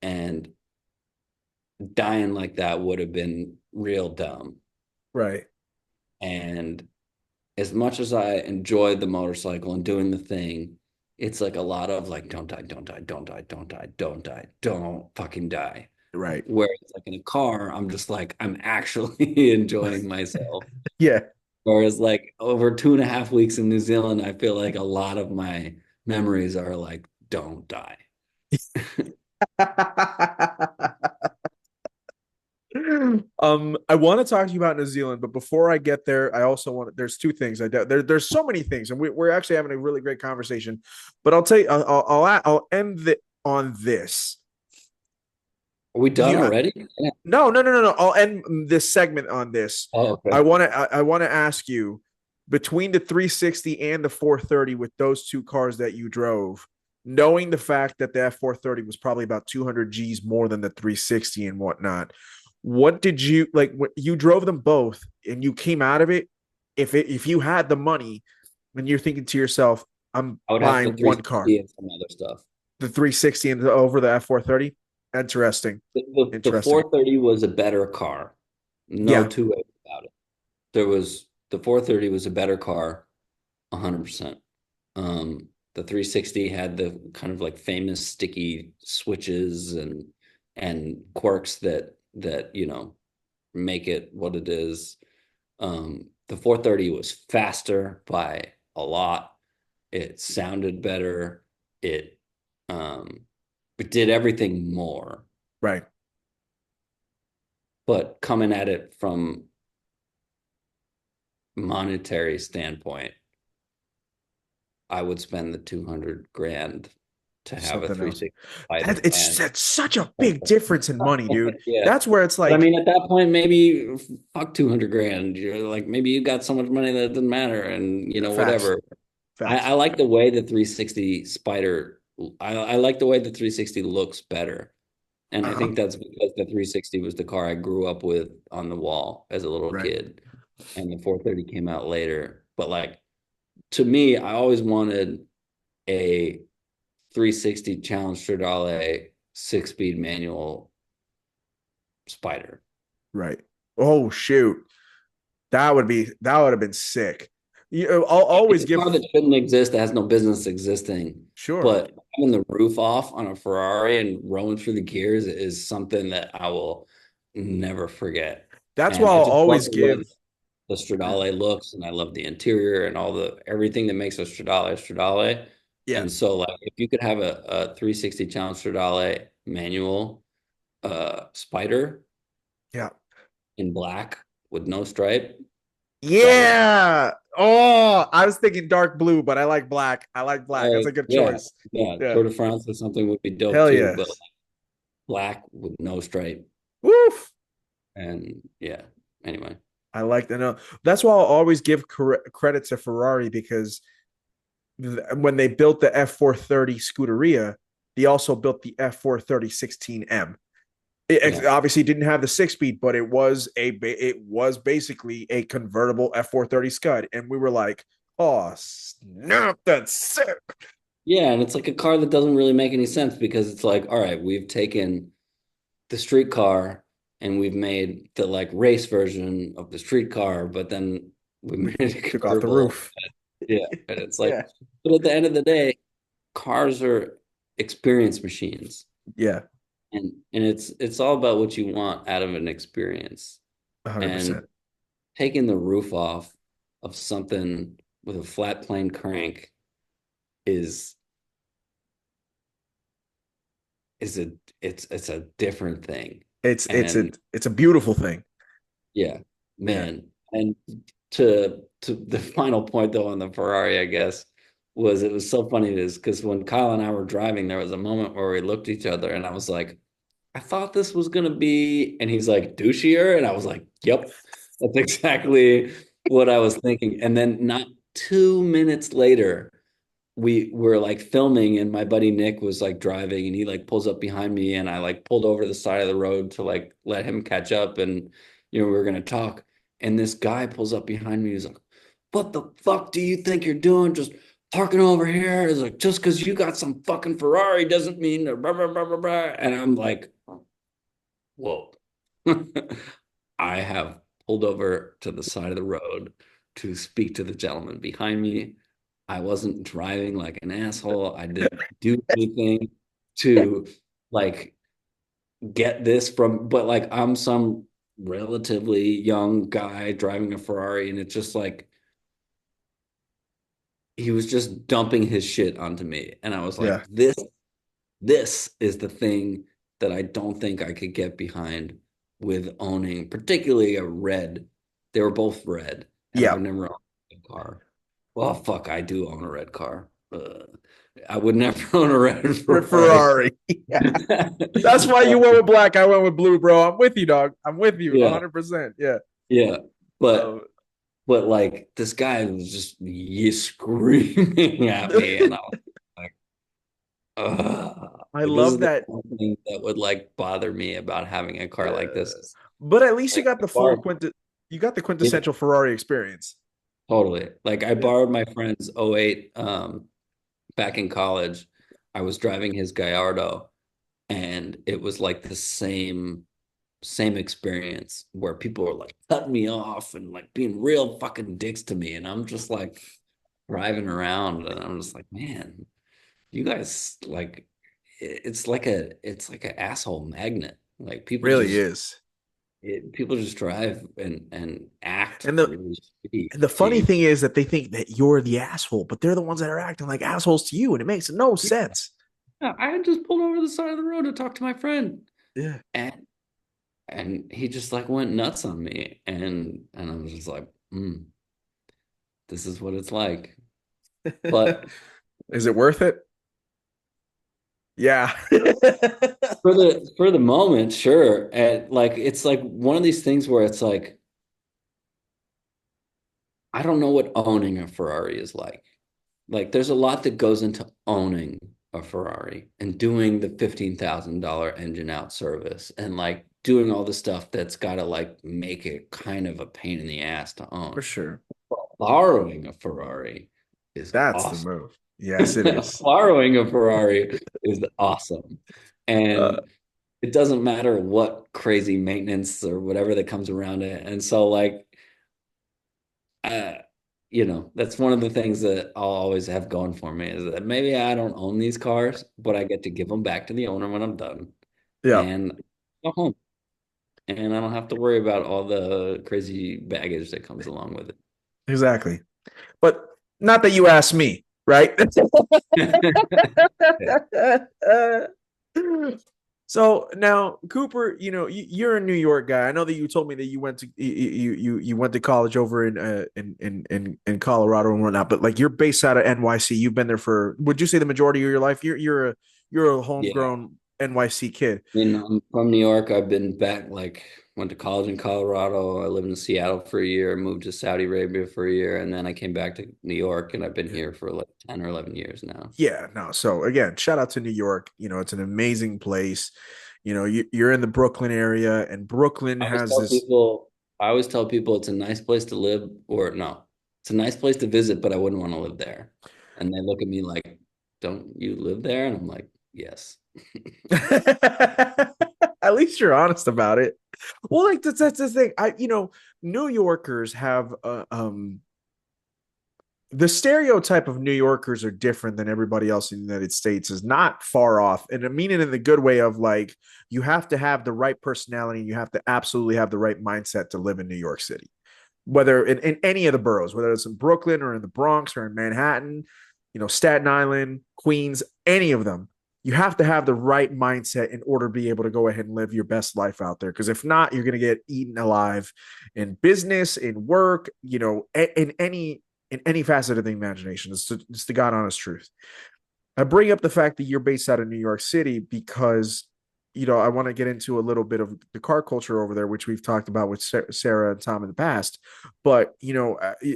And dying like that would have been real dumb. Right. And as much as I enjoyed the motorcycle and doing the thing, it's like a lot of like, don't die, don't die, don't die, don't die, don't die, don't fucking die. Right. Whereas like in a car, I'm just like I'm actually enjoying myself. Yeah. Whereas like over 2.5 weeks in New Zealand, I feel like a lot of my memories are like, don't die. I want to talk to you about New Zealand, but before I get there, I also want there's two things. There's so many things, and we're actually having a really great conversation. But I'll tell you, I'll end on this. Are we done You already? Yeah. no. I'll end this segment on this. Oh, I okay. want to I want to ask you between the 360 and the 430 with those two cars that you drove, knowing the fact that the F430 was probably about 200 G's more than the 360 and whatnot. What did you like when you drove them both and you came out of it? If you had the money and you're thinking to yourself, I'm I would have the buying one car, 360 and some other stuff. the 360 and over the F430. Interesting. The Interesting. 430 was a better car. No Yeah. two ways about it. The 430 was a better car, 100%. The 360 had the kind of like famous sticky switches and quirks that make it what it is. The 430 was faster by a lot. It sounded better. It um, it did everything more. Right. But coming at it from monetary standpoint, I would spend the 200 grand to have a Something else. 360 Spider. And That's such a big difference in money, dude. yeah, That's where it's but I like mean, at that point, maybe fuck 200 grand. You're like, maybe you got so much money that it doesn't matter, and facts, whatever. I facts. like the way the 360 Spider. I like the way the 360 looks better, and I Uh-huh. think that's because the 360 was the car I grew up with on the wall as a little Right. kid, and the 430 came out later. But like to me, I always wanted a 360 Challenge Stradale 6-speed manual Spider. Right. Oh shoot. That would have been sick. I'll It's always a car give that shouldn't exist, that has no business existing. sure. But having the roof off on a Ferrari and rolling through the gears is something that I will never forget. That's why And I'll I just love always the way give the Stradale looks, and I love the interior and all the everything that makes a Stradale a Stradale. yeah. And so, like, if you could have a 360 Challenge Stradale manual Spider Yeah. in black with no stripe, that would Yeah. Oh, I was thinking dark blue, but I like black. I like black. That's a good yeah, choice. yeah. Yeah. Tour de France or something would be dope Hell too, but yes. black with no stripe. Woof. And yeah, anyway. I like that. No, that's why I'll always give credit to Ferrari because when they built the F430 Scuderia, they also built the F430 16M. It Yeah. obviously didn't have the 6-speed, but it was basically a convertible F430 Scud, and we were like, "Oh snap, that's sick!" Yeah, and it's like a car that doesn't really make any sense because it's like, all right, we've taken the street car and we've made the like race version of the street car, but then we made it Took off the convertible. roof. Yeah. And it's like, Yeah, but at the end of the day, cars are experience machines. yeah, And it's all about what you want out of an experience. 100%. And taking the roof off of something with a flat plane crank is is a it's a different thing. And It's a beautiful thing. yeah, Yeah, man. And to the final point though on the Ferrari, I guess, was it was so funny is because when Kyle and I were driving, there was a moment where we looked at each other and I was like, I thought this was gonna be, and he's like, douchier, and I was like, yep, that's exactly what I was thinking. And then not 2 minutes later, we were like filming, and my buddy Nick was like driving, and he like pulls up behind me, and I like pulled over to the side of the road to like let him catch up, and we were gonna talk, and this guy pulls up behind me. He's like, "What the fuck do you think you're doing? Just parking over here?" It's like just because you got some fucking Ferrari doesn't mean blah, blah, blah, blah, blah. And I'm like, whoa. I have pulled over to the side of the road to speak to the gentleman behind me. I wasn't driving like an asshole. I didn't do anything to like get this from, but like I'm some relatively young guy driving a Ferrari, and it's just like he was just dumping his shit onto me. And I was like, Yeah. this is the thing that I don't think I could get behind with owning, particularly a red. They were both red, and Yeah. I've never owned a red car. Well, fuck, I do own a red car. I would never own a red Ferrari. Ferrari. Yeah. That's why you went with black. I went with blue, bro. I'm with you, dog. I'm with you Yeah, 100%. Yeah. yeah. But Um, but like this guy was just screaming at me, and I was like, I this is love the that. one thing that would like bother me about having a car like Uh, this. but at least you Like got I the full borrowed, quint. You got the yeah, quintessential Ferrari experience. totally. Like I Yeah. borrowed my friend's '08 back in college. I was driving his Gallardo, and it was like the same experience where people were like cutting me off and like being real fucking dicks to me, and I'm just like driving around, and I'm just like, man, you guys like it's like an asshole magnet. Like Really is. people just drive and act And the really shitty and the to funny you. thing is that they think that you're the asshole, but they're the ones that are acting like assholes to you, and it makes no sense. Yeah, I had just pulled over the side of the road to talk to my friend, Yeah. and he just like went nuts on me, and I was just like, this is what it's like. But Is it worth it? Yeah. for the moment, sure. And like it's like one of these things where it's like I don't know what owning a Ferrari is like. Like there's a lot that goes into owning a Ferrari and doing the $15,000 engine out service and like doing all the stuff that's got to like make it kind of a pain in the ass to For own. sure. Borrowing a Ferrari is That's the awesome. move. Yes, it is. Borrowing a Ferrari is awesome. Uh, And it doesn't matter what crazy maintenance or whatever that comes around it. And so like uh, that's one of the things that I'll always have going for me is that maybe I don't own these cars, but I get to give them back to the owner when I'm done yeah, and go home. And I don't have to worry about all the crazy baggage that comes along with exactly. But not that you asked me, right? it. So now, Cooper, you're a New York guy. I know that you told me that you went to you went to college over in Colorado and whatnot, but like you're based out of NYC. You've been there for, would you say, the majority of your life? You're a Yeah. homegrown NYC kid. I mean, I'm from New York. I've been back, like, went to college in Colorado. I lived in Seattle for a year, moved to Saudi Arabia for a year, and then I came back to New York, and I've been here for like 10 or 11 years now. Yeah, no. So again, shout out to New York. It's an amazing place. You're in the Brooklyn area, and Brooklyn I always has tell this. people, I always tell people it's a nice place to live, or no, it's a nice place to visit, but I wouldn't want to live there. And they look at me like, don't you live there? And I'm like, yes. At least you're honest about it. Well, like that's the thing. New Yorkers have the stereotype of New Yorkers are different than everybody else in the United States is not far off. And I mean it in the good way of like you have to have the right personality and you have to absolutely have the right mindset to live in New York City. Whether in any of the boroughs, whether it's in Brooklyn or in the Bronx or in Manhattan, Staten Island, Queens, any of them, you have to have the right mindset in order to be able to go ahead and live your best life out there. Because if not, you're going to get eaten alive in business, in work, in any facet of the imagination. It's the God honest truth. I bring up the fact that you're based out of New York City because I want to get into a little bit of the car culture over there, which we've talked about with Sarah and Tom in the past. But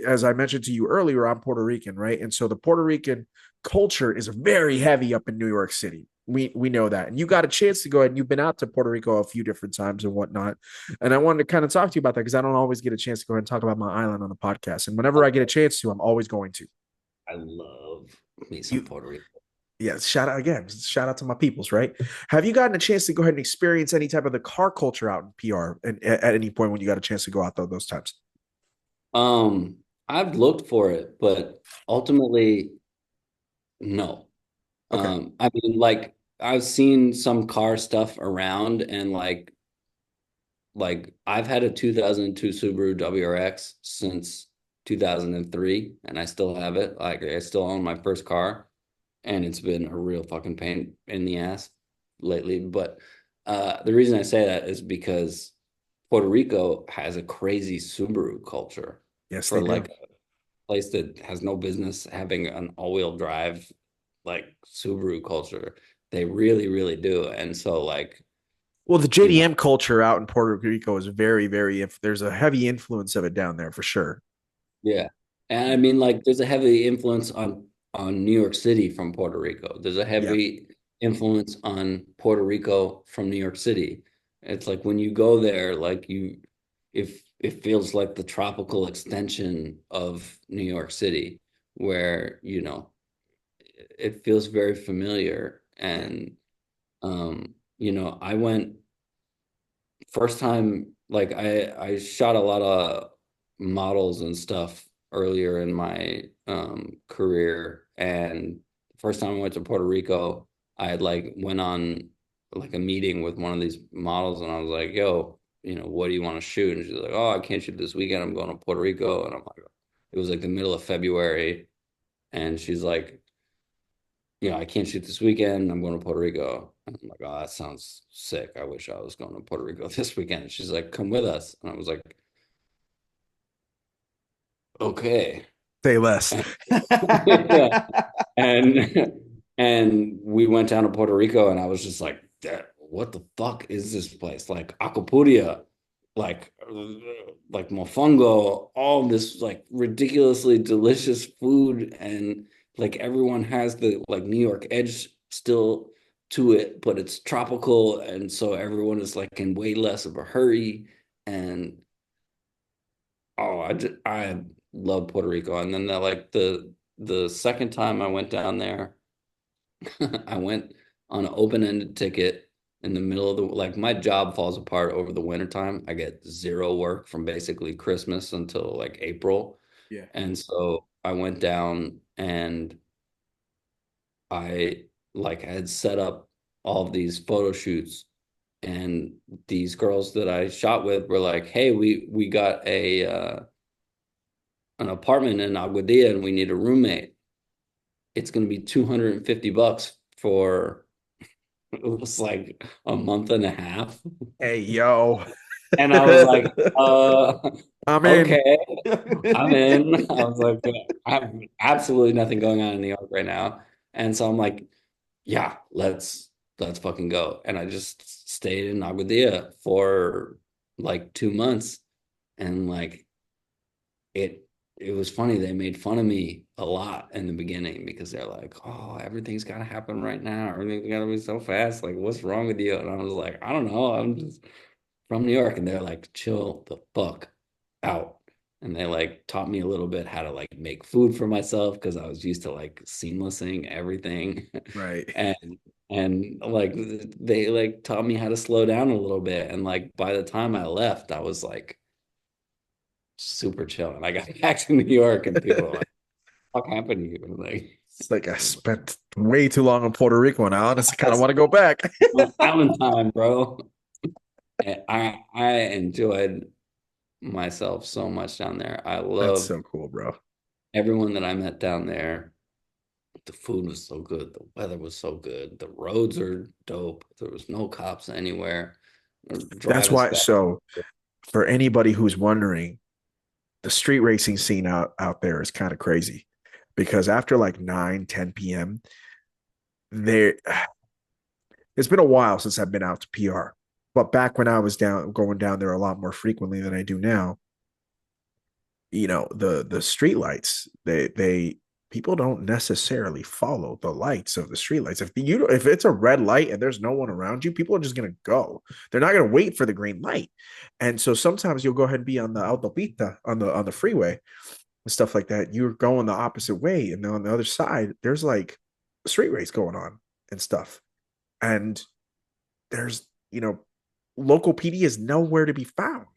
as I mentioned to you earlier, I'm Puerto Rican, right? And so the Puerto Rican culture is very heavy up in New York City. We know that, and you got a chance to go ahead, and you've been out to Puerto Rico a few different times and whatnot. And I wanted to kind of talk to you about that because I don't always get a chance to go ahead and talk about my island on the podcast. And whenever I get a chance to, I'm always going to. I love me some You Puerto Rico. Yeah, shout out again. Shout out to my peoples, right? Have you gotten a chance to go ahead and experience any type of the car culture out in PR and at any point when you got a chance to go out those times? Um, I've looked for it, but ultimately, no. Okay. I mean, like I've seen some car stuff around, and I've had a 2002 Subaru WRX since 2003, and I still have it. Like I still own my first car, and it's been a real fucking pain in the ass lately. But the reason I say that is because Puerto Rico has a crazy Subaru culture Yes, for they like do. a place that has no business having an all-wheel drive like Subaru culture. They really, really do. And so Well, the you know, JDM culture out in Puerto Rico is very, very. There's a heavy influence of it down there for sure. yeah. And I mean, like, there's a heavy influence on New York City from Puerto Rico. There's a Yeah, heavy influence on Puerto Rico from New York City. It's like when you go there, if it feels like the tropical extension of New York City, where, it feels very familiar. yeah. And I went first time, like I shot a lot of models and stuff earlier in my career, and first time I went to Puerto Rico, I had went on like a meeting with one of these models, and I was like, yo, what do you want to shoot? And she's like, oh, I can't shoot this weekend, I'm going to Puerto Rico. And I'm like, it was like the middle of February, and she's like, I can't shoot this weekend. I'm going to Puerto Rico. And I'm like, oh, that sounds sick. I wish I was going to Puerto Rico this weekend. She's like, come with us. And I was like, okay. Say less. And, yeah. And and we went down to Puerto Rico, and I was just like, what the fuck is this place? Like Acapulco, like mofongo, all this like ridiculously delicious food, and like everyone has the like New York edge still to it, but it's tropical, and so everyone is like in way less of a hurry. And I love Puerto Rico. And then the second time I went down there, I went on an open-ended ticket in the middle of the like my job falls apart over the winter time. I get zero work from basically Christmas until like April. Yeah. And so I went down, and I had set up all of these photo shoots, and these girls that I shot with were like, "Hey, we got a an apartment in Aguadilla, and we need a roommate. It's going to be $250 for it was like a month and a half." Hey, yo. And I was like, I'm in. okay, I'm in. I was like, I have absolutely nothing going on in New York right now. And so I'm like, yeah, let's fucking go. And I just stayed in Aguadilla for like 2 months, and it was funny. They made fun of me a lot in the beginning because they're like, "Oh, everything's got to happen right now. Everything's got to be so fast. Like, what's wrong with you?" And I was like, "I don't know. I'm just from New York." And they're like, "Chill the fuck out." And they like taught me a little bit how to like make food for myself because I was used to like seamlessing everything. Right. and and like they like taught me how to slow down a little bit. And like by the time I left, I was like super chill. And I got back to New York, and people were like, "What happened to you?" Like, It's like I spent way too long in Puerto Rico, and I honestly kind of want to go back. island time, bro. And I enjoyed myself so much down there. I That's loved so cool, bro. everyone that I met down there. The food was so good. The weather was so good. The roads are dope. There was no cops anywhere. That's Driving as why. fast. So, for anybody who's wondering, the street racing scene out there is kind of crazy because after like 9, 10 p.m., there it's been a while since I've been out to PR. But back when I was going down there a lot more frequently than I do now, the street lights, they people don't necessarily follow the lights of the street lights. If it's a red light and there's no one around you, people are just gonna go. They're not gonna wait for the green light. And so sometimes you'll go ahead and be on the autopista on the freeway and stuff like that. You're going the opposite way, and then on the other side, there's like a street race going on and stuff. And there's local PD is nowhere to be found.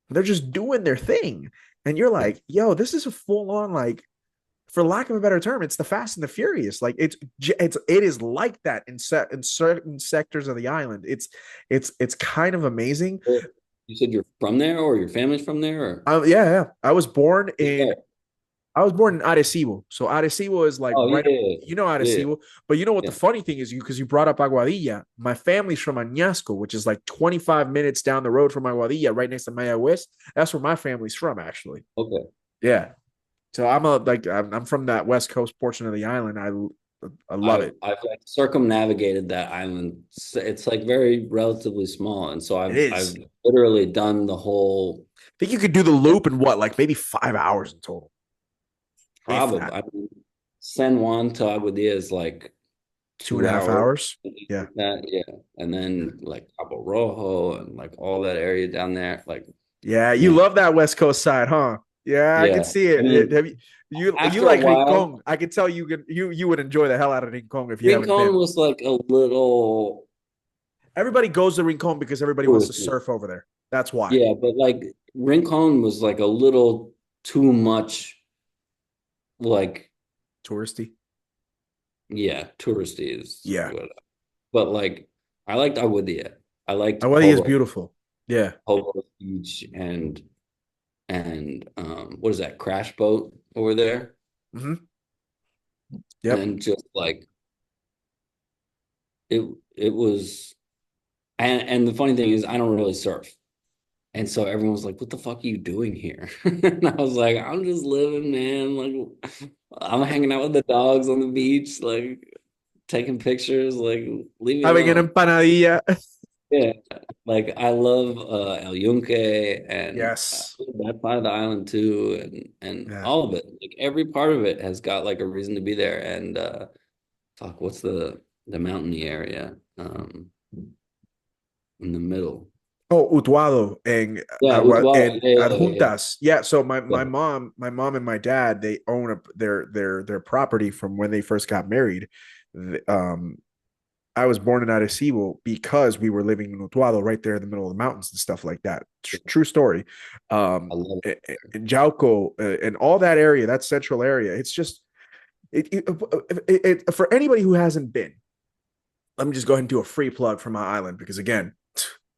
They're just doing their thing. And you're like, yo, this is a full on like for lack of a better term, it's the Fast and the Furious. Like it is like that in certain sectors of the island. It's kind of amazing. You said you're from there, or your family's from there, or Yeah, yeah. yeah. I was born in Arecibo. So Arecibo is like Oh right, yeah, you know yeah, Arecibo, but you know what the yeah. funny thing is, because you brought up Aguadilla. My family's from Añasco, which is like 25 minutes down the road from Aguadilla, right next to Mayagüez. That's where my family's from, actually. Okay. Yeah. So I'm from that west coast portion of the island. I love I've it. I've like circumnavigated that island. It's like very relatively small, and so It I've is. literally done the whole. I think you could do the loop in what, like maybe 5 hours in total, if Probably, that. I mean, San Juan to Aguadilla is like Two and a two half hours, hours. something Yeah. like that, yeah. And then like Cabo Rojo and like all that area down there, like Yeah, you man, love that West Coast side, huh? Yeah, I can yeah. see I it. mean, Have you after a like while, Rincon? I can tell you would enjoy the hell out of Rincon if you haven't Rincon been. was like a little Everybody goes to Rincon because everybody wants to touristy. surf over there. That's why. Yeah, but like Rincon was like a little too much, like Touristy. yeah, touristy is Yeah. what. But like, I liked Aguadilla. I liked Aguadilla is beautiful. Yeah. Hobo Beach, and what is that crash boat over there? Hmm. Yep. And just like it, it was. And the funny thing is, I don't really surf. And so everyone was like, "What the fuck are you doing here?" And I was like, "I'm just living, man. Like, I'm hanging out with the dogs on the beach, like taking pictures. Like, leave me Having an alone." empanadilla. Yeah, like I love El Yunque and Yes. that part of the island too, and Yeah. all of it. Like every part of it has got like a reason to be there. And fuck, what's the mountainy area in the middle? Oh, Utuado Yeah, Utuado. and Yeah, yeah, yeah, Adjuntas. Yeah. So yeah. my mom and my dad, they own their property from when they first got married. Um, I was born in Arecibo because we were living in Utuado, right there in the middle of the mountains and stuff like that. True story. I love it. Jauco and all that area, that central area. It's just for anybody who hasn't been. Let me just go ahead and do a free plug for my island because again,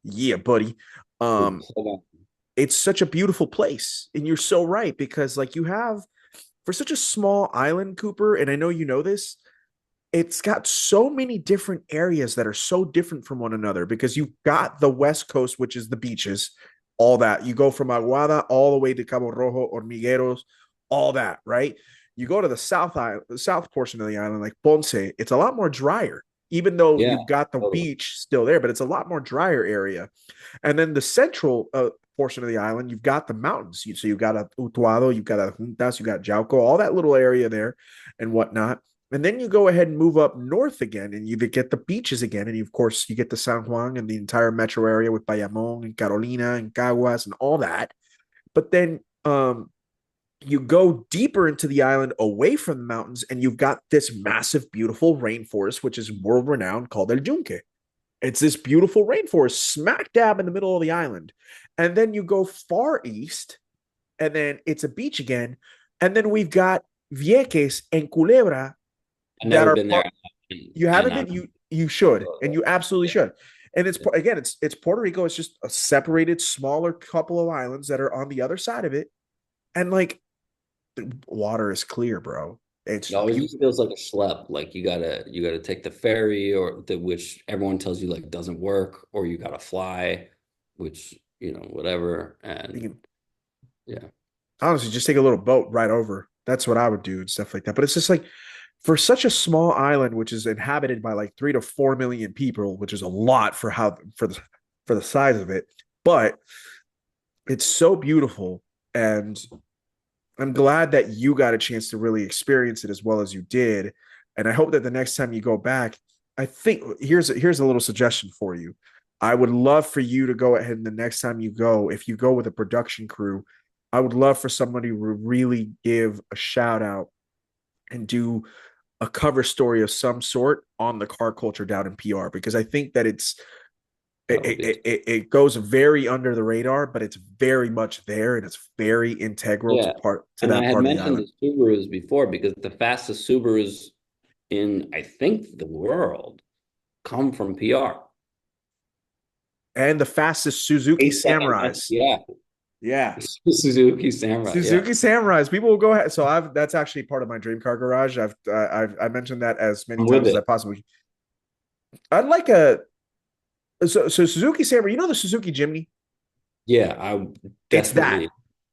yeah, buddy. Um, it's such a beautiful place, and you're so right because like you have for such a small island, Cooper, and I know you know this, it's got so many different areas that are so different from one another because you've got the West Coast, which is the beaches, all that. You go from Aguada all the way to Cabo Rojo, Hormigueros, all that, right? You go to the south island, the south portion of the island, like Ponce, it's a lot more drier, even though Yeah, you've got the totally. beach still there, but it's a lot more drier area. And then the central portion of the island, you've got the mountains. So you've got a Utuado, you've got a Juntas, you've got Jauco, all that little area there and whatnot. And then you go ahead and move up north again, and you get the beaches again, and of course you get the San Juan and the entire metro area with Bayamon and Carolina and Caguas and all that. But then you go deeper into the island away from the mountains, and you've got this massive, beautiful rainforest, which is world renowned, called El Yunque. It's this beautiful rainforest smack dab in the middle of the island. And then you go far east, and then it's a beach again. And then we've got Vieques and Culebra I've that never are been there, part. You and haven't I'm been, you should, and you absolutely yeah, should. And it's yeah. again, it's Puerto Rico. It's just a separated, smaller couple of islands that are on the other side of it, and like the water is clear, bro. It's It always just beautiful. feels like a schlep. Like you gotta take the ferry, or the which everyone tells you like doesn't work, or you gotta fly, which whatever. You And can yeah, honestly just take a little boat right over. That's what I would do and stuff like that. But it's just like for such a small island, which is inhabited by like 3 to 4 million people, which is a lot for for the size of it. But it's so beautiful, and I'm glad that you got a chance to really experience it as well as you did. And I hope that the next time you go back, I think here's a little suggestion for you. I would love for you to go ahead and the next time you go, if you go with a production crew, I would love for somebody to really give a shout out and do a cover story of some sort on the car culture down in PR because I think that It, That would be it goes very under the radar, but it's very much there, and it's very integral yeah. to And I that had part of the mentioned island. the Subarus before because the fastest Subarus in I think the world come from PR. And the fastest Suzuki 8 second Samurais. SPF. Yeah. Suzuki Samurai. Yeah. Suzuki Samurais. People will go ahead. So that's actually part of my dream car garage. I mentioned that as many I'm with times as I it. possibly. I'd like a so Suzuki Samurai. You know the Suzuki Jimny? Yeah, I It's that. desperately,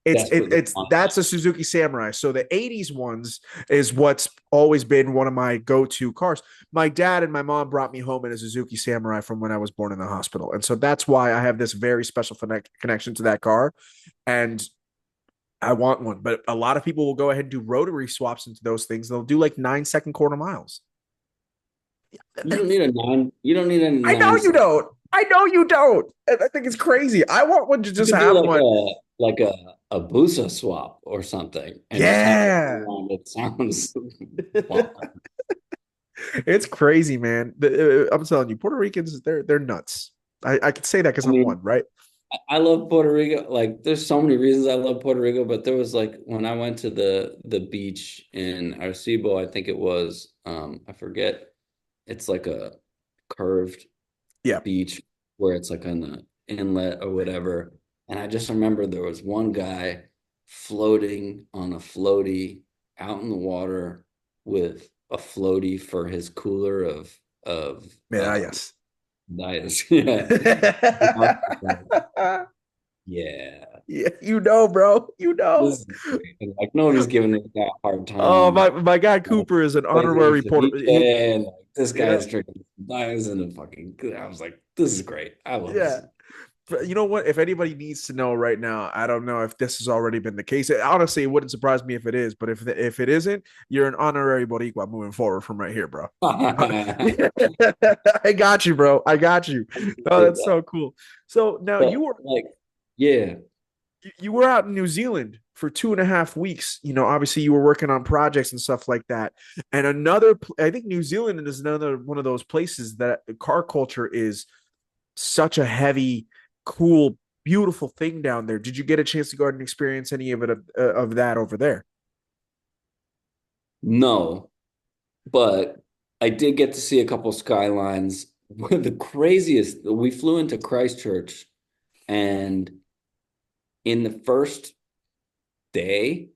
desperately It's want that. that's a Suzuki Samurai. So the 80s ones is what's always been one of my go-to cars. My dad and my mom brought me home in a Suzuki Samurai from when I was born in the hospital. And so that's why I have this very special connection to that car. And I want one. But a lot of people will go ahead and do rotary swaps into those things. They'll do like 9 second quarter miles. You don't need a nine. You don't need a I know nine you second. don't. I know you don't. And I think it's crazy. I want one to You just could do have one. like a Busa swap or something, and just have it Yeah. around. It sounds fun. It's crazy, man. I'm telling you, Puerto Ricans, they're nuts. I can say that because I I'm mean, one, right? I love Puerto Rico. Like, there's so many reasons I love Puerto Rico, but there was like when I went to the beach in Arecibo, I think it was, I forget. It's like a curved Yeah. beach where it's like on the inlet or whatever. And I just remember there was one guy floating on a floaty out in the water with a floaty for his cooler of Medallas. diets. Yeah. Yeah. Yeah, you know, bro. You This know. is great. And like nobody's giving this guy a hard Oh, time. my guy Like, Cooper is an crazy honorary Puerto. ceviche and like this Yeah, guy's drinking diets and a fucking I was like, this is great. I love yeah. this. But you know what? If anybody needs to know right now, I don't know if this has already been the case. Honestly, it wouldn't surprise me if it is. But if it isn't, you're an honorary Boricua moving forward from right here, bro. I I got you, bro. I got you. Oh, appreciate that's that. so cool. So now But like, yeah, you were out in New Zealand for 2.5 weeks. Obviously you were working on projects and stuff like that. And I think New Zealand is another one of those places that car culture is such a heavy, cool, beautiful thing down there. Did you get a chance to go out and experience any of that over there? no, but I did get to see a couple skylines. The craziest, we flew into Christchurch, and in the first day,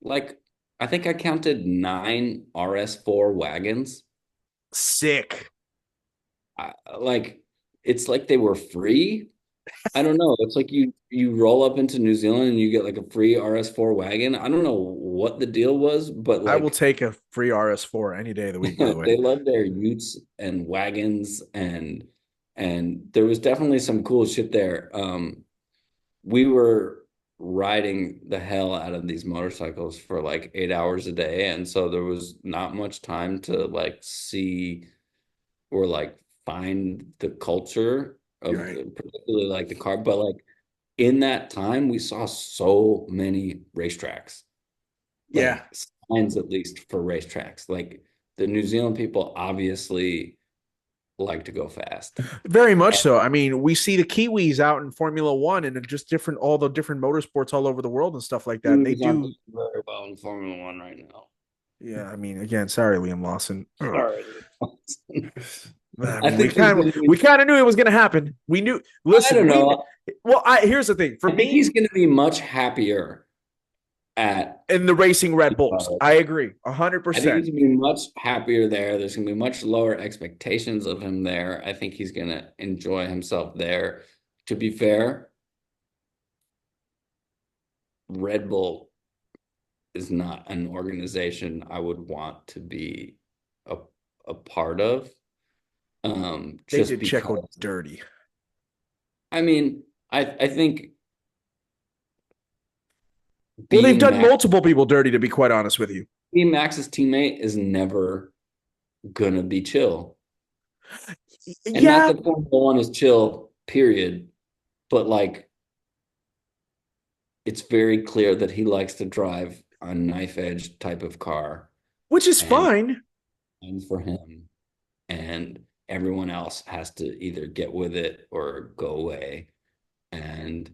like I think I counted 9 RS4 wagons. Sick. Like it's like they were free. I don't know. It's like you roll up into New Zealand and you get like a free RS4 wagon. I don't know what the deal was, but I will like take a free RS4 any day of the week, by the way. they love their utes and wagons and there was definitely some cool shit there. We were riding the hell out of these motorcycles for like 8 hours a day, and so there was not much time to like see or like find the culture You're of right. particularly like the car, but like in that time we saw so many racetracks, Yeah. like signs at least for racetracks. Like the New Zealand people obviously like to go fast. Very much And so. I mean, we see the Kiwis out in Formula One and just all the different motorsports all over the world and stuff like that. And they Kiwis aren't do. doing very well in Formula One right now. Yeah. I mean, again, sorry, Liam Lawson. Sorry. I I mean, we think he's kind of gonna we be, kind of knew it was going to happen. We knew. I Listen, don't know. well, here's the thing for I think me he's gonna be much happier at in the racing Red Bulls. uh, I agree, a hundred I think percent. he's gonna be much happier there. There's gonna be much lower expectations of him there. I think he's gonna enjoy himself there. To be fair, Red Bull is not an organization I would want to be a, a part of. They Just did Checo because dirty. I mean, I think Well, they've being done Max multiple people dirty, to be quite honest with you. being Max's teammate is never gonna be chill. And not Yeah, that Formula One is chill, period, but like it's very clear that he likes to drive a knife edge type of car which is and fine. for him. And everyone else has to either get with it or go away. And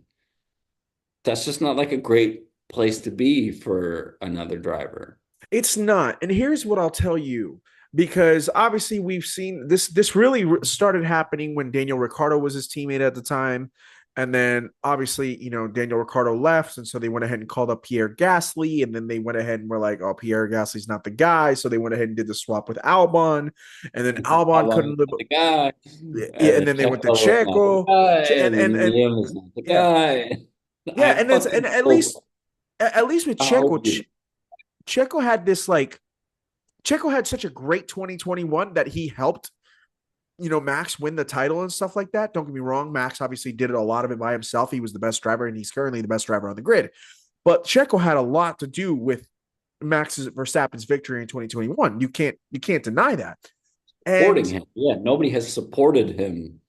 that's just not like a great place to be for another driver. It's not. And here's what I'll tell you, because obviously we've seen this. This really started happening when Daniel Ricciardo was his teammate at the time. And then obviously, Daniel Ricciardo left. And so they went ahead and called up Pierre Gasly. And then they went ahead and were like, oh, Pierre Gasly's not the guy. So they went ahead and did the swap with Albon. And then Albon Albon's couldn't live. not the guy, Yeah, and and then then they went to Checo was not the Checo. guy, And, and then and Liam is not the yeah. guy. Yeah. I And it's and fucking at hope. least at least with I hope Checo, you. Checo had this like Checo had such a great 2021 that he helped, Max win the title and stuff like that. Don't get me wrong. Max obviously did a lot of it by himself. He was the best driver and he's currently the best driver on the grid. But Checo had a lot to do with Max's Verstappen's victory in 2021. You can't deny that. Supporting And him. Yeah, nobody has supported him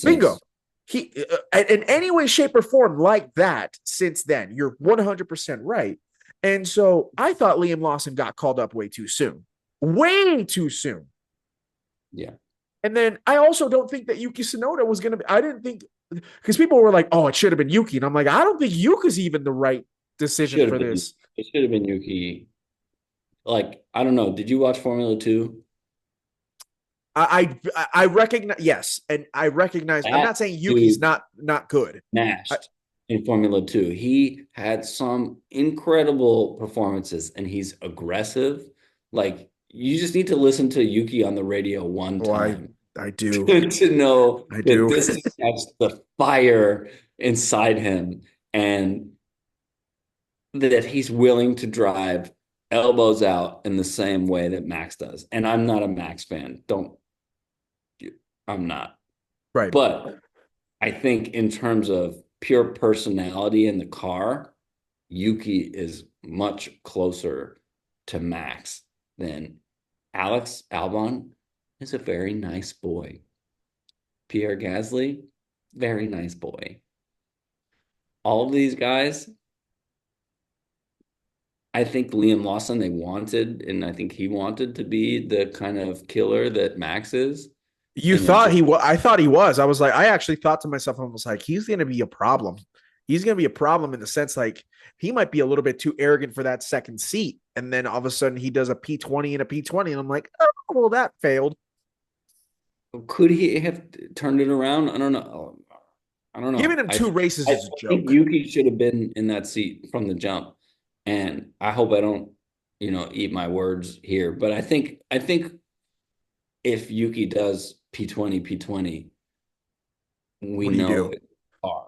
bingo. since. He in any way, shape, or form like that since then. You're 100% right. And so I thought Liam Lawson got called up way too soon. Way too soon. Yeah, And then I also don't think that Yuki Tsunoda was going to be, I didn't think, because people were like, oh, it should have been Yuki. And I'm like, I don't think Yuki's even the right decision should have for been. this. It should have been Yuki. Like, I don't know. Did you watch Formula Two? I recognize, yes. And I recognize, I'm That not saying Yuki's dude not good. I, smashed in Formula Two. He had some incredible performances, and he's aggressive. Like, you just need to listen to Yuki on the radio one oh, I, time I do. to know I that do. this has the fire inside him, and that he's willing to drive elbows out in the same way that Max does. And I'm not a Max fan. Don't, I'm not. Right. But I think in terms of pure personality in the car, Yuki is much closer to Max than Alex Albon is a very nice boy. Pierre Gasly, very nice boy. All of these guys, I think Liam Lawson, they wanted, and I think he wanted to be the kind of killer that Max is. You And it thought just, he was, I thought he was. I was like, I actually thought to myself, I was like, he's going to be a problem. He's going to be a problem in the sense like he might be a little bit too arrogant for that second seat. And then all of a sudden he does a P20 and a P20. And I'm like, oh, well, that failed. could he have turned it around? I don't know. I don't Giving know. him two races I is a think joke. Yuki should have been in that seat from the jump. And I hope I don't, eat my words here. But I think if Yuki does P20, we What do you know do? it's car.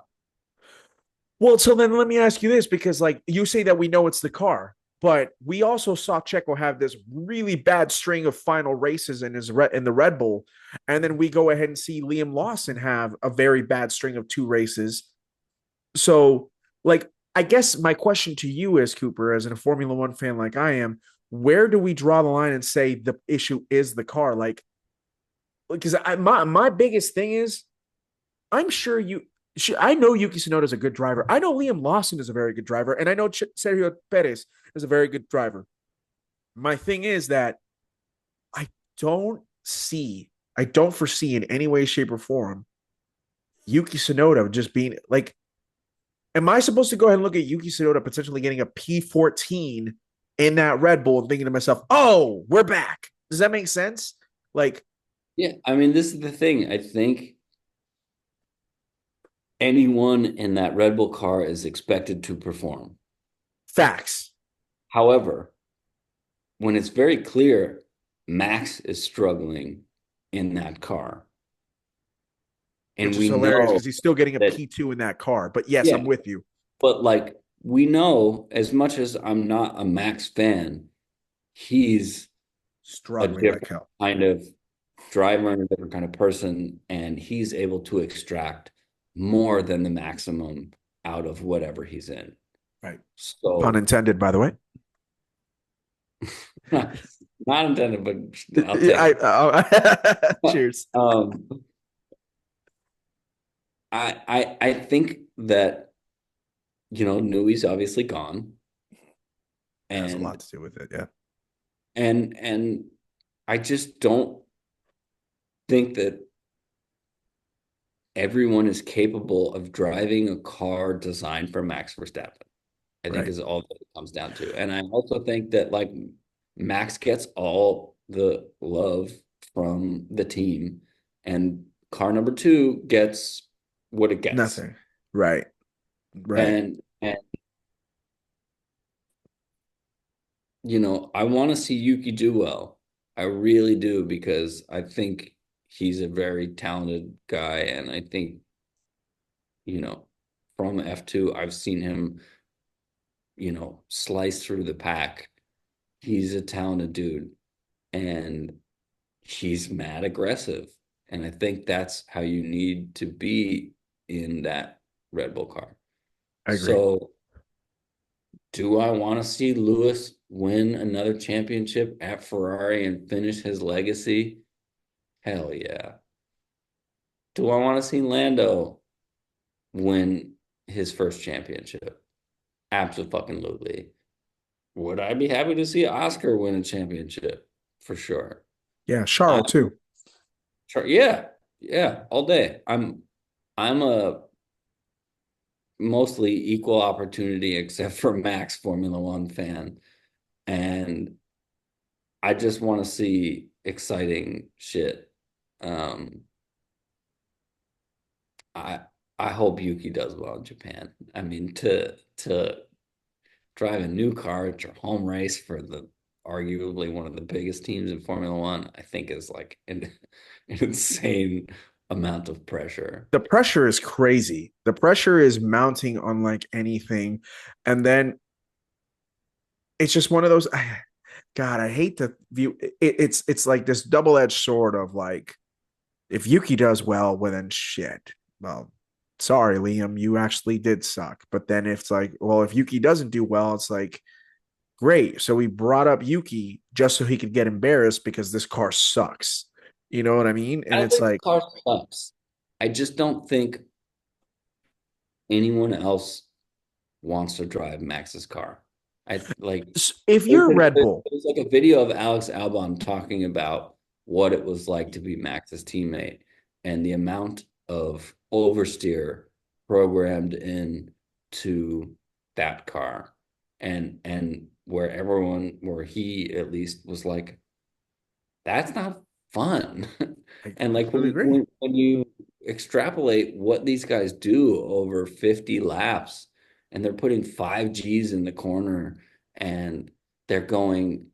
Well, so then let me ask you this because, like, you say that we know it's the car, but we also saw Checo have this really bad string of final races in the Red Bull, and then we go ahead and see Liam Lawson have a very bad string of two races. So, like, I guess my question to you is, Cooper, as a Formula One fan like I am, where do we draw the line and say the issue is the car? Like, because my biggest thing is I'm sure I know Yuki Tsunoda is a good driver. I know Liam Lawson is a very good driver, and I know Sergio Perez is a very good driver. My thing is that I don't I don't foresee in any way, shape, or form Yuki Tsunoda just being like. Am I supposed to go ahead and look at Yuki Tsunoda potentially getting a P14 in that Red Bull and thinking to myself, "Oh, we're back"? Does that make sense? Like Yeah, I mean, this is the thing. I think anyone in that Red Bull car is expected to perform. facts, However, when it's very clear Max is struggling in that car, and which is we hilarious know because he's still getting a that, P2 in that car. But yes, yeah, I'm with you. but like we know, as much as I'm not a Max fan, he's a Struggling like different hell. kind of driver and a different kind of person, and he's able to extract more than the maximum out of whatever he's in. Right. Pun So, intended, by the way. not intended, but I'll take it. Cheers. Um, I think that Newey's obviously gone, That has a lot and to do with it. Yeah. and I just don't think that everyone is capable of driving a car designed for Max Verstappen. I think Right. is all that it comes down to. And I also think that like Max gets all the love from the team, and car number two gets what it gets. Nothing. Right. Right. And I want to see Yuki do well. I really do because I think he's a very talented guy, and I think you know from F2 I've seen him slice through the pack. He's a talented dude, and he's mad aggressive. And I think that's how you need to be in that Red Bull car. I agree. So, do I want to see Lewis win another championship at Ferrari and finish his legacy? Hell yeah. Do I want to see Lando win his first championship? Absolutely. Would I be happy to see Oscar win a championship? For sure. Yeah. I Charles too. Sure. Yeah. Yeah. All day. I'm a mostly equal opportunity except for Max Formula One fan. And I just want to see exciting shit. Um, I I hope Yuki does well in Japan. I mean, to drive a new car at your home race for the arguably one of the biggest teams in Formula One, I think is like an insane amount of pressure. The pressure is crazy. The pressure is mounting on like anything. And then it's just one of those God, I hate to view it's like this double-edged sword of like if Yuki does well then shit. Well, sorry, Liam, you actually did suck. But then it's like, well, if Yuki doesn't do well, it's like, great. So we brought up Yuki just so he could get embarrassed because this car sucks. You know what I mean? I And don't it's think the like, car sucks. I just don't think anyone else wants to drive Max's car. I like if you're Red Bull, there's like a video of Alex Albon talking about what it was like to be Max's teammate and the amount of oversteer programmed in to that car, and where he at least was like, that's not fun. I And like completely agree. when you extrapolate what these guys do over 50 laps, and they're putting 5 Gs in the corner, and they're going,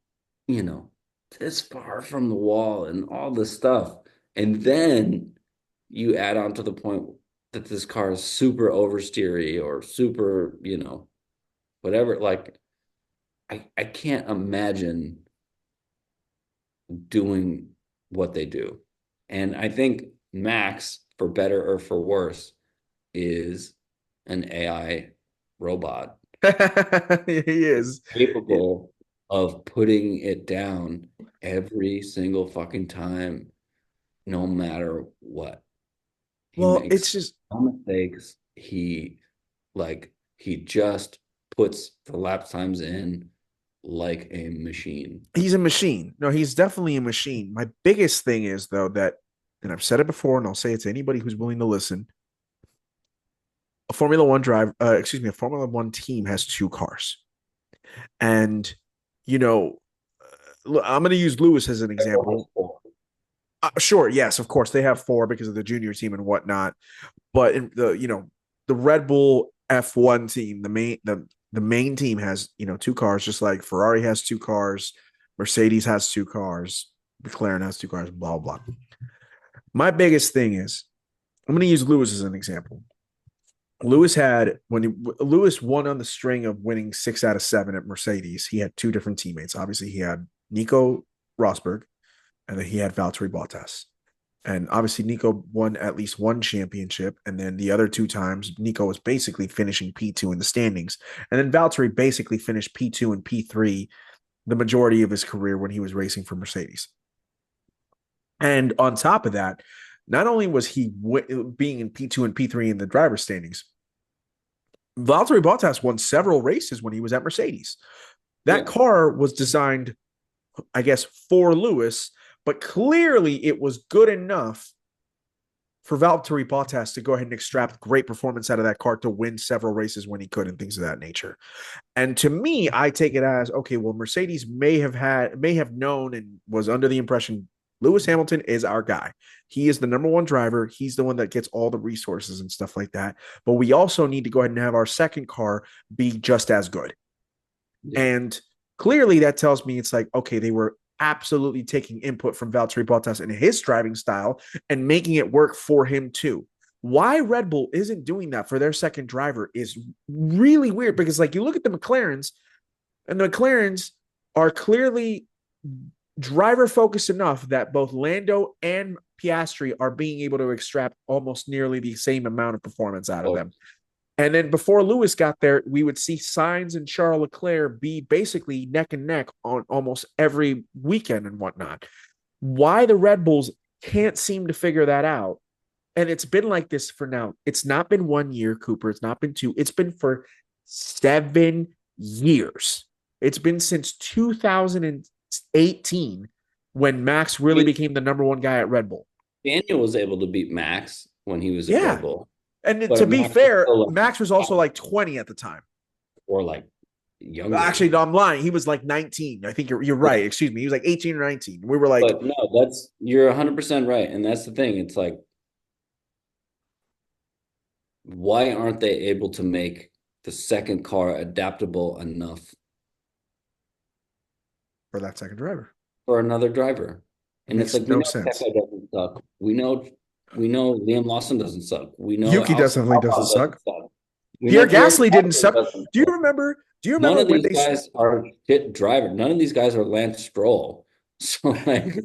you know, this far from the wall and all this stuff. And then you add on to the point that this car is super oversteery or super, whatever. Like I can't imagine doing what they do. And I think Max, for better or for worse, is an AI robot He is. capable of putting it down every single fucking time, no matter what. He Well, makes it's just no mistakes. He just puts the lap times in like a machine. he's a machine. No, he's definitely a machine. My biggest thing is though that, and I've said it before, and I'll say it to anybody who's willing to listen. A Formula One a Formula One team has two cars, and you know, I'm going to use Lewis as an example. Sure, yes, of course they have four because of the junior team and whatnot. But in the Red Bull F1 team, the main team has two cars, just like Ferrari has two cars, Mercedes has two cars, McLaren has two cars, blah blah. My biggest thing is I'm going to use Lewis as an example. Lewis won on the string of winning 6 out of 7 at Mercedes. He had two different teammates. Obviously, he had Nico Rosberg, and then he had Valtteri Bottas. And obviously, Nico won at least one championship. And then the other two times, Nico was basically finishing P2 in the standings. And then Valtteri basically finished P2 and P3 the majority of his career when he was racing for Mercedes. And on top of that, not only was he being in P2 and P3 in the driver's standings, Valtteri Bottas won several races when he was at Mercedes. That Yeah. car was designed, I guess, for Lewis, but clearly it was good enough for Valtteri Bottas to go ahead and extract great performance out of that car to win several races when he could and things of that nature. And to me, I take it as okay, well, Mercedes may have known and was under the impression Lewis Hamilton is our guy. He is the number one driver. He's the one that gets all the resources and stuff like that. But we also need to go ahead and have our second car be just as good. Yeah. And clearly that tells me it's like, okay, they were absolutely taking input from Valtteri Bottas and his driving style and making it work for him too. Why Red Bull isn't doing that for their second driver is really weird because, like, you look at the McLarens, and the McLarens are clearly driver focused enough that both Lando and Piastri are being able to extract almost nearly the same amount of performance out of Oh, them. And then before Lewis got there, we would see Sainz and Charles Leclerc be basically neck and neck on almost every weekend and whatnot. Why the Red Bulls can't seem to figure that out. And it's been like this for now. It's not been 1 year, Cooper. It's not been two. It's been for 7 years. It's been since 2018 when Max I really mean, became the number one guy at Red Bull. Daniel was able to beat Max when he was at Red Yeah. Bull, And to but be Max was fair, still Max was also like 20 at the time. or like younger. Actually, no, I'm lying. He was like 19. I think you're Yeah. right. Excuse me. He was like 18 or 19. We were like, But no, you're 100% right. And that's the thing. It's like, why aren't they able to make the second car adaptable enough for that second driver. for another driver? It And it's makes like we no know sense. Pecco doesn't suck. We know Liam Lawson doesn't suck. We know Yuki Alpha definitely doesn't Albon suck. doesn't suck. We know Pierre Pierre Gasly didn't Gasly suck. doesn't Do you suck. remember? Do you None remember of when these they? guys are shit driver. None of these guys are Lance Stroll. So like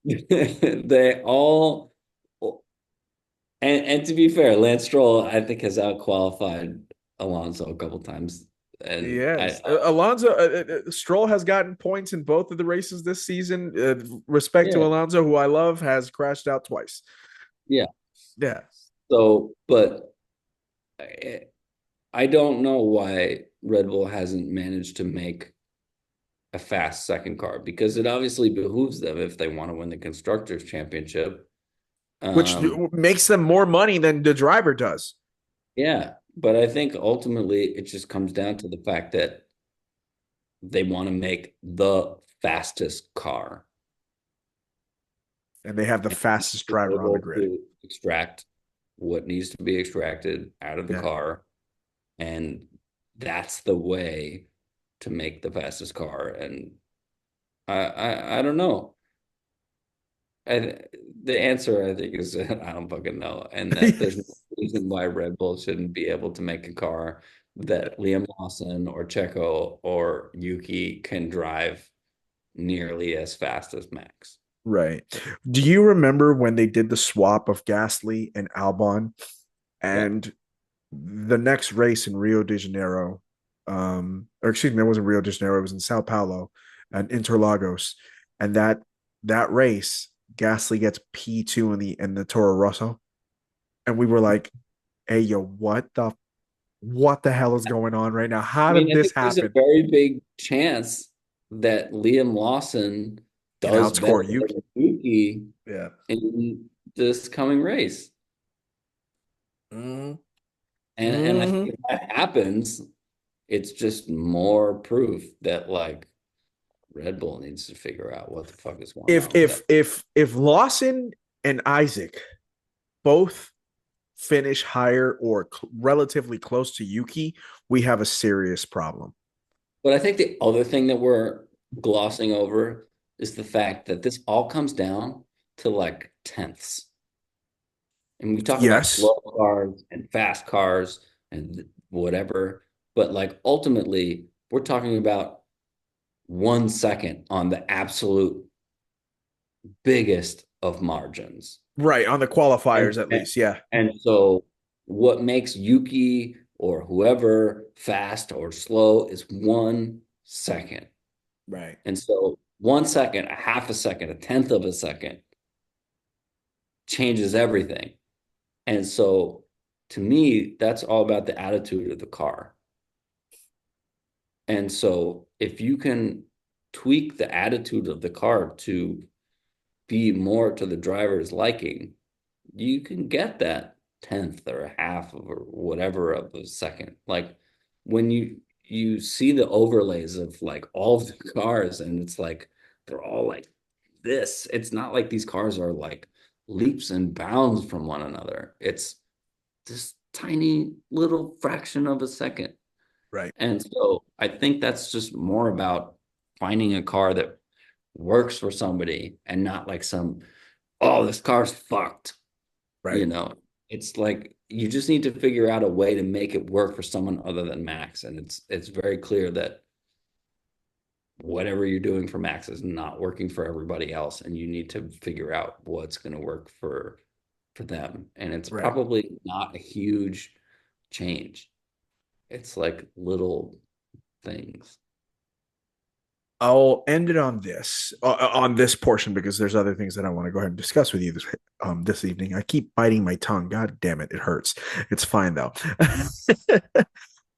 they all and to be fair, Lance Stroll I think has outqualified Alonso a couple times. And Yes, Alonso Stroll has gotten points in both of the races this season. Respect to yeah, Alonso, who I love, has crashed out twice. yeah. Yeah, So, but I, I don't know why Red Bull hasn't managed to make a fast second car because it obviously behooves them if they want to win the constructors championship. which Um, makes them more money than the driver does, yeah, but I think ultimately it just comes down to the fact that they want to make the fastest car and they have the and fastest be driver on the able grid. to extract what needs to be extracted out of the Yeah, car. And that's the way to make the fastest car. And I don't know. I, the answer, I think, is I don't fucking know, and that there's no reason why Red Bull shouldn't be able to make a car that Liam Lawson or Checo or Yuki can drive nearly as fast as Max. right. Do you remember when they did the swap of Gasly and Albon, Yeah, and the next race in Rio de Janeiro, or excuse me, it wasn't Rio de Janeiro, it was in Sao Paulo and Interlagos. And that race, Gasly gets P2 in the Toro Rosso. And we were like, hey yo, what the hell is going on right now? I How mean, did I this think there's a happen? very big chance that Liam Lawson Can does better outscore Yuki. than Yuki Yeah. in this coming race. Mm-hmm. And I think Mm-hmm. if that happens, it's just more proof that like Red Bull needs to figure out what the fuck is going If on with that. if if if Lawson and Isaac both finish higher or relatively close to Yuki, we have a serious problem. But I think the other thing that we're glossing over is the fact that this all comes down to like tenths. And we talk about Yes. slow cars and fast cars and whatever, but like ultimately, we're talking about 1 second on the absolute biggest of margins. Right. On the And, qualifiers, at and least. Yeah. and so what makes Yuki or whoever fast or slow is 1 second. Right. And so 1 second, a half a second, a tenth of a second changes everything. And so to me, that's all about the attitude of the car. And so if you can tweak the attitude of the car to be more to the driver's liking, you can get that tenth or a half of or whatever of a second. Like when you see the overlays of like all of the cars, and it's like they're all like this. It's not like these cars are like leaps and bounds from one another. It's this tiny little fraction of a second. Right. And so I think that's just more about finding a car that works for somebody and not like some, oh, this car's fucked. Right. You know, it's like you just need to figure out a way to make it work for someone other than Max. And it's very clear that whatever you're doing for Max is not working for everybody else. And you need to figure out what's going to work for them. And it's Right. probably not a huge change. It's like little things. I'll end it on this portion, because there's other things that I want to go ahead and discuss with you this evening. I keep biting my tongue. God damn it, it hurts. It's fine though. I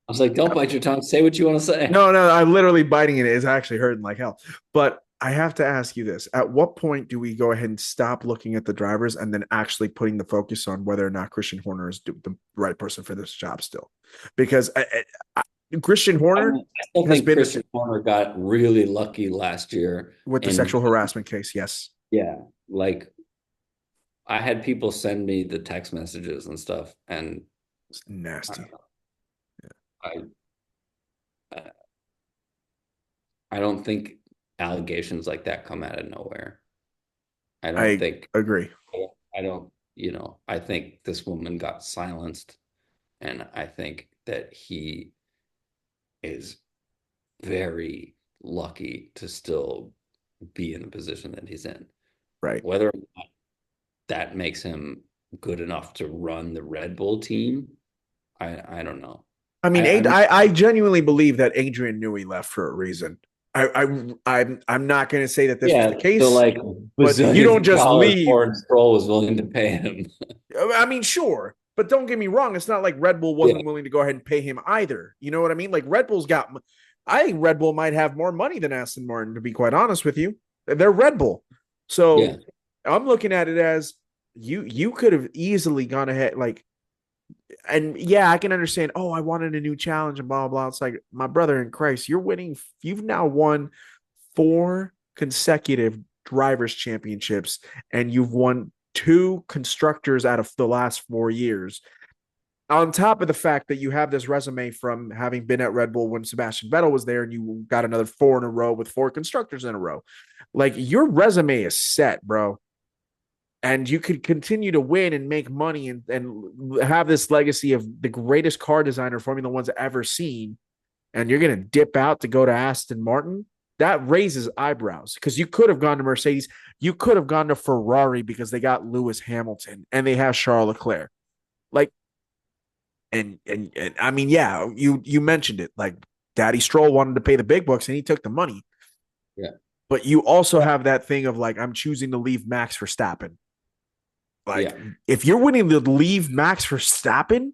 was like, don't bite your tongue. Say what you want to say. No, I'm literally biting it. It's actually hurting like hell. But I have to ask you this: at what point do we go ahead and stop looking at the drivers and then actually putting the focus on whether or not Christian Horner is the right person for this job still? Because Christian Horner I still has think been Christian Horner got really lucky last year. with the And sexual harassment case. Yes, yeah, like I had people send me the text messages and stuff, and it's I nasty. don't know. I I don't think allegations like that come out of nowhere. I don't I think agree. I don't, I think this woman got silenced, and I think that he is very lucky to still be in the position that he's in. Right. Whether or not that makes him good enough to run the Red Bull team, I don't know. I mean, I mean, I genuinely believe that Adrian Newey left for a reason. I'm not going to say that this was yeah, the so case, like but you bazillions don't of just dollars leave. Lawrence Stroll was willing to pay him. I mean, sure, but don't get me wrong. It's not like Red Bull Yeah, wasn't willing to go ahead and pay him either. You know what I mean? Like Red Bull's got. I think Red Bull might have more money than Aston Martin, to be quite honest with you. They're Red Bull, yeah. so I'm looking at it as you could have easily gone ahead like. And yeah, I can understand. Oh, I wanted a new challenge and blah blah. It's like, my brother in Christ, you're winning. You've now won 4 consecutive drivers' championships, and you've won 2 constructors out of the last 4 years. On top of the fact that you have this resume from having been at Red Bull when Sebastian Vettel was there, and you got another 4 in a row with 4 constructors in a row. Like, your resume is set, bro, and you could continue to win and make money and have this legacy of the greatest car designer Formula One's ever seen, and you're going to dip out to go to Aston Martin. That raises eyebrows, because you could have gone to Mercedes. You could have gone to Ferrari because they got Lewis Hamilton and they have Charles Leclerc. Like, and I mean, yeah, you mentioned it. Like, Daddy Stroll wanted to pay the big bucks and he took the money. Yeah. But you also have that thing of like, I'm choosing to leave Max Verstappen. Like, Yeah. if you're willing to leave Max Verstappen,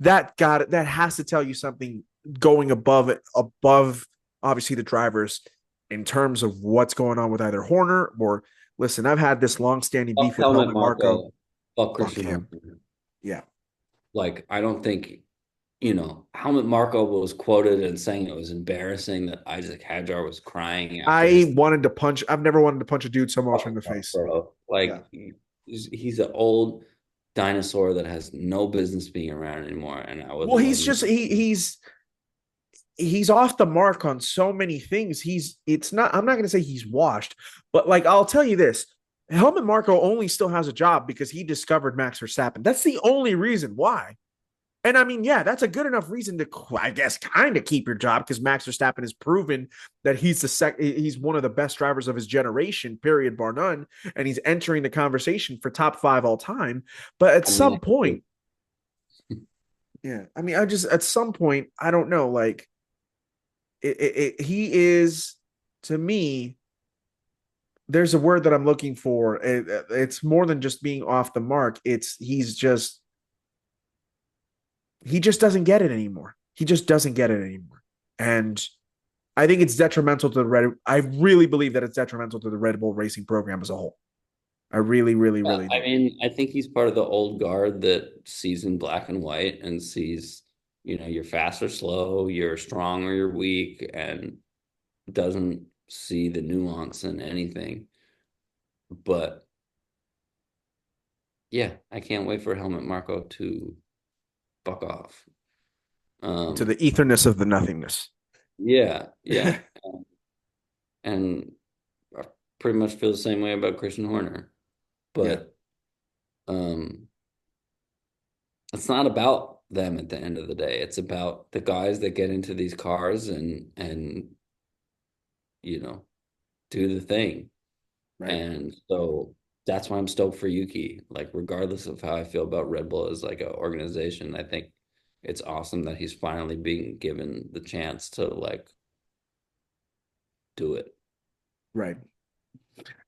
that has to tell you something going above obviously the drivers, in terms of what's going on with either Horner or, listen, I've had this long-standing beef Fuck with Helmut Helmut Marko. Marko. Fuck Fuck Christian him. Horner. Yeah. Like, I don't think, Helmut Marko was quoted as saying it was embarrassing that Isaac Hadjar was crying after his I've never wanted to punch a dude so much in the fuck, face. bro. Yeah. Like, he's an old dinosaur that has no business being around anymore. And I would Well, love he's him. just he's off the mark on so many things. It's not, I'm not going to say he's washed, but like, I'll tell you this: Helmut Marko only still has a job because he discovered Max Verstappen. That's the only reason why. And I mean, yeah, that's a good enough reason to, I guess, kind of keep your job, because Max Verstappen has proven that he's one of the best drivers of his generation, period, bar none, and he's entering the conversation for top 5 all time. But at I mean, some point, yeah, I mean, at some point, I don't know, like, he is, to me, there's a word that I'm looking for. It's more than just being off the mark. He just doesn't get it anymore. He just doesn't get it anymore. And I think it's detrimental to the Red. I really believe that it's detrimental to the Red Bull racing program as a whole. I really, really, Yeah, really I do. mean, I think he's part of the old guard that sees in black and white and sees, you're fast or slow, you're strong or you're weak, and doesn't see the nuance in anything. But yeah, I can't wait for Helmut Marko to fuck off. To Um, the etherness of the nothingness. yeah, yeah. And I pretty much feel the same way about Christian Horner. Yeah. But um, it's not about them at the end of the day. It's about the guys that get into these cars and you know, do the thing. Right. And so that's why I'm stoked for Yuki. Like, regardless of how I feel about Red Bull as like an organization, I think it's awesome that he's finally being given the chance to like do it. Right.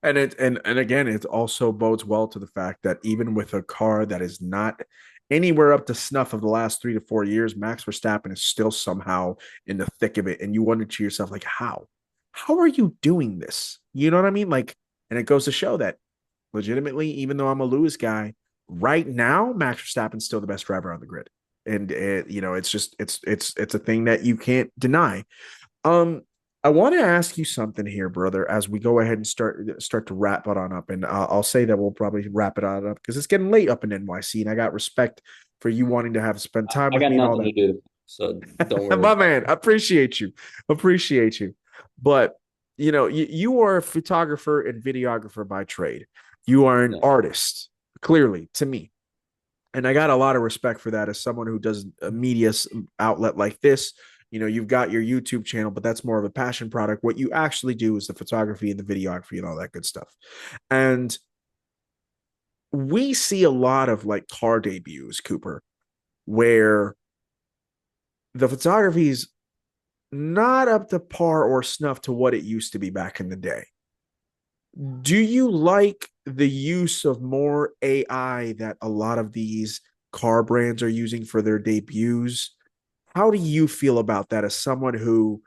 And again, it also bodes well to the fact that even with a car that is not anywhere up to snuff of the last 3 to 4 years, Max Verstappen is still somehow in the thick of it. And you wonder to yourself, like, how? How are you doing this? You know what I mean? Like, and it goes to show that legitimately, even though I'm a Lewis guy, right now, Max Verstappen's still the best driver on the grid. And it's just it's a thing that you can't deny. Um, I want to ask you something here, brother, as we go ahead and start to wrap it on up. And I'll say that we'll probably wrap it on up because it's getting late up in NYC, and I got respect for you wanting to have spend time I with got me and all nothing that. to do, so don't worry My about man, I appreciate you, appreciate you. But you are a photographer and videographer by trade. You are an it. artist, clearly to me, and I got a lot of respect for that as someone who does a media outlet like this. You've got your YouTube channel, but that's more of a passion product. What you actually do is the photography and the videography and all that good stuff. And we see a lot of like car debuts, Cooper, where the photography is not up to par or snuff to what it used to be back in the day. Do you like the use of more AI that a lot of these car brands are using for their debuts? How do you feel about that as someone who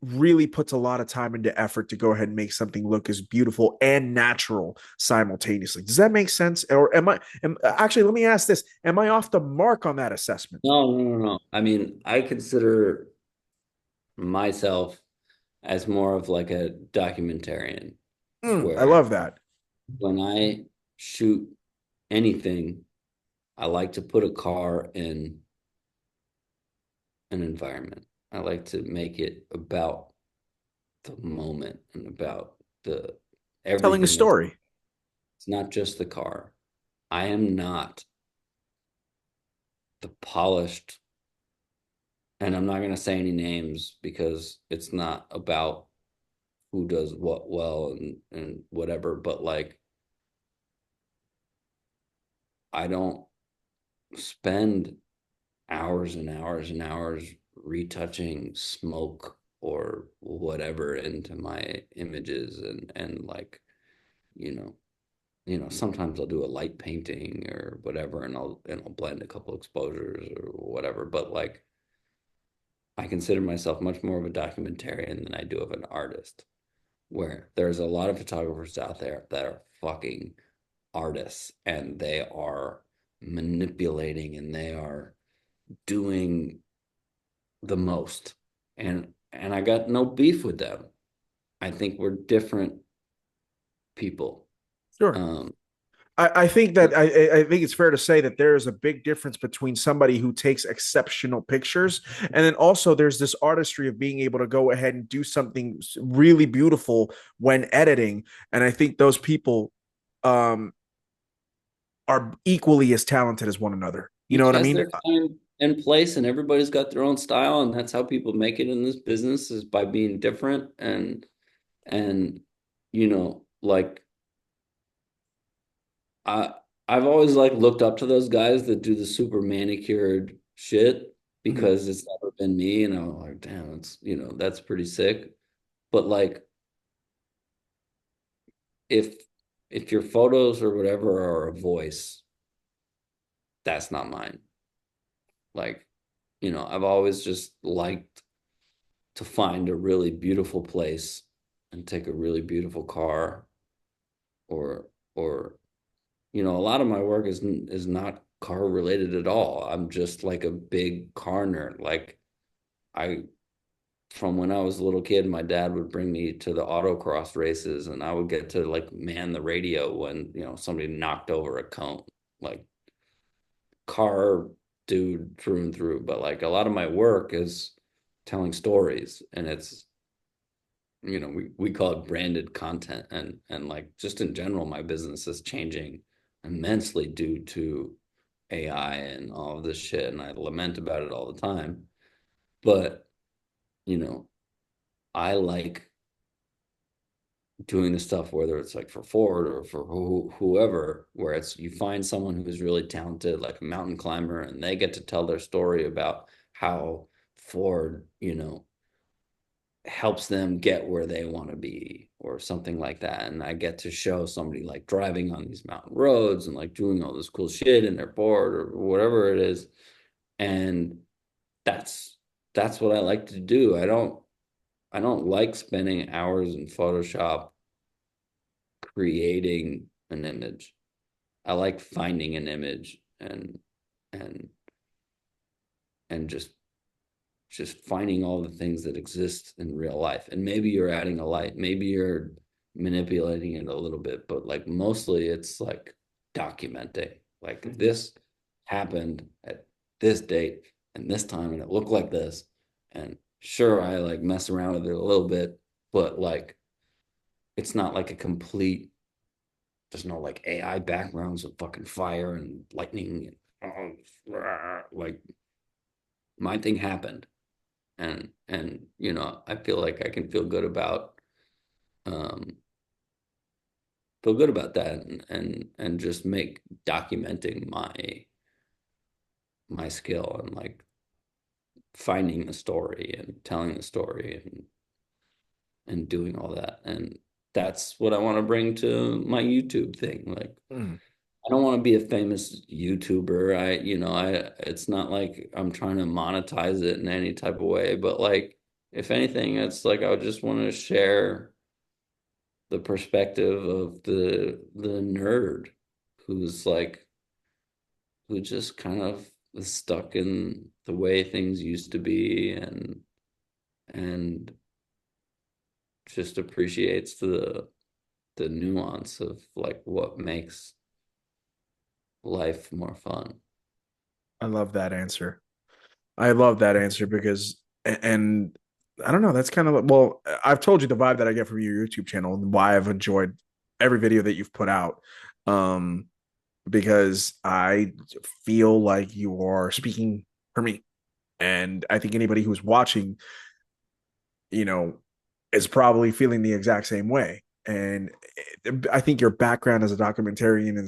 really puts a lot of time into effort to go ahead and make something look as beautiful and natural simultaneously? Does that make sense? Or actually, let me ask this. Am I off the mark on that assessment? No, no, no, no. I mean, I consider myself as more of like a documentarian, I where love that. when I shoot anything, I like to put a car in an environment. I like to make it about the moment and about the Telling a everything that's, story. it's not just the car. I am not the polished, and I'm not going to say any names because it's not about who does what well and whatever, but like I don't spend hours and hours and hours retouching smoke or whatever into my images and like, you know, sometimes I'll do a light painting or whatever and I'll blend a couple exposures or whatever, but like I consider myself much more of a documentarian than I do of an artist, where there's a lot of photographers out there that are fucking artists and they are manipulating and they are doing the most. And I got no beef with them. I think we're different people. Sure. Um, I think that I think it's fair to say that there is a big difference between somebody who takes exceptional pictures and then also there's this artistry of being able to go ahead and do something really beautiful when editing. And I think those people um, are equally as talented as one another. You know each what I has mean? their time and place, and everybody's got their own style, and that's how people make it in this business is by being different and like I I've always like looked up to those guys that do the super manicured shit Mhm. because it's never been me, and I'm like, damn, that's pretty sick. But like if if your photos or whatever are a voice, that's not mine. Like, I've always just liked to find a really beautiful place and take a really beautiful car, or or a lot of my work is not car related at all. I'm just like a big car nerd. Like I from when I was a little kid, my dad would bring me to the autocross races, and I would get to like man the radio when, somebody knocked over a cone. Like car dude through and through. But like a lot of my work is telling stories, and it's, we call it branded content, and like just in general, my business is changing immensely due to AI and all of this shit, and I lament about it all the time. But, you know, I like doing the stuff, whether it's like for Ford or for whoever, where it's you find someone who's really talented, like a mountain climber, and they get to tell their story about how Ford, helps them get where they want to be or something like that. And I get to show somebody like driving on these mountain roads and like doing all this cool shit in their Ford or whatever it is. And that's that's what I like to do. I don't like spending hours in Photoshop creating an image. I like finding an image and and just finding all the things that exist in real life. And maybe you're adding a light, maybe you're manipulating it a little bit, but like mostly it's like documenting. Like this happened at this date and this time and it looked like this. And sure, I like mess around with it a little bit, but like it's not like a complete, there's no like AI backgrounds of fucking fire and lightning and like my thing happened. And I feel like I can um feel good about that, and just make documenting my skill and like finding the story and telling the story and doing all that. And that's what I want to bring to my YouTube thing. Like Mm. I don't want to be a famous YouTuber. It's not like I'm trying to monetize it in any type of way, but like, if anything, it's like I would just want to share the perspective of the nerd who's like, who just kind of is stuck in the way things used to be, and just appreciates the nuance of like what makes life more fun. I love that answer. I love that answer because, and I don't know, that's kind of, well, I've told you the vibe that I get from your YouTube channel and why I've enjoyed every video that you've put out. Um, because I feel like you are speaking for me. And I think anybody who's watching, you know, is probably feeling the exact same way. And I think your background as a documentarian and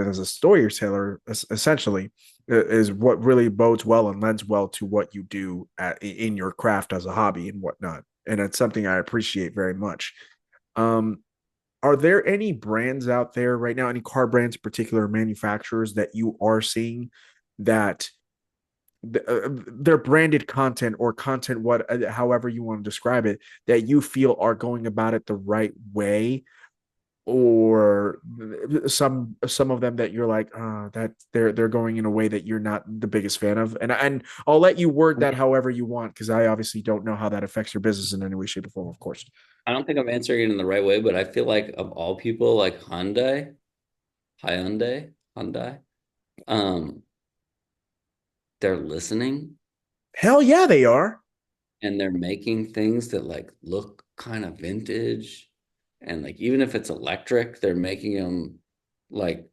as a storyteller, essentially, is what really bodes well and lends well to what you do in your craft as a hobby and whatnot. And it's something I appreciate very much. Um, are there any brands out there right now, any car brands, particular manufacturers that you are seeing that their branded content or content, what however you want to describe it, that you feel are going about it the right way, or some of them that you're like that they're going in a way that you're not the biggest fan of? And I'll let you word that however you want, because I obviously don't know how that affects your business in any way, shape, or form, of course. I don't think I'm answering it in the right way, but I feel like of all people, like Hyundai, um, they're listening Hell yeah, they are. and they're making things that like look kind of vintage. And like even if it's electric, they're making them like,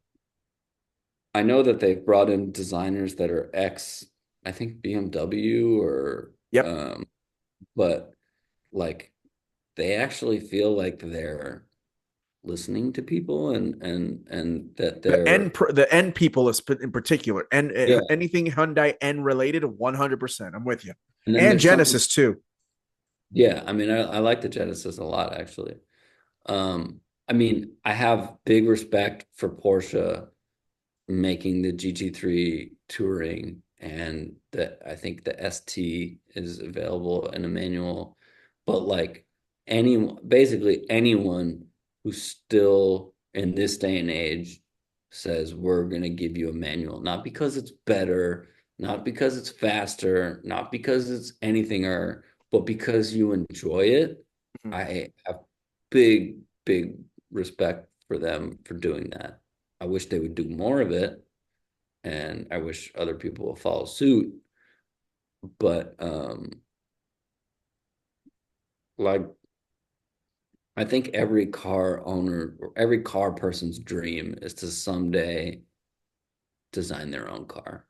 I know that they've brought in designers that are ex, I think BMW or Yep. um, but like they actually feel like they're listening to people, and that they're, The end people is in particular, and yeah. anything Hyundai N related, 100%. I'm with you, And then and there's something, Genesis too. yeah, I mean, I like the Genesis a lot, actually. I mean, I have big respect for Porsche making the GT3 Touring and that I think the ST is available in a manual, but like basically anyone who's still in this day and age says we're going to give you a manual, not because it's better, not because it's faster, not because it's anything but because you enjoy it. Mhm. I have big, big respect for them for doing that. I wish they would do more of it, and I wish other people will follow suit. But like I think every car owner or every car person's dream is to someday design their own car,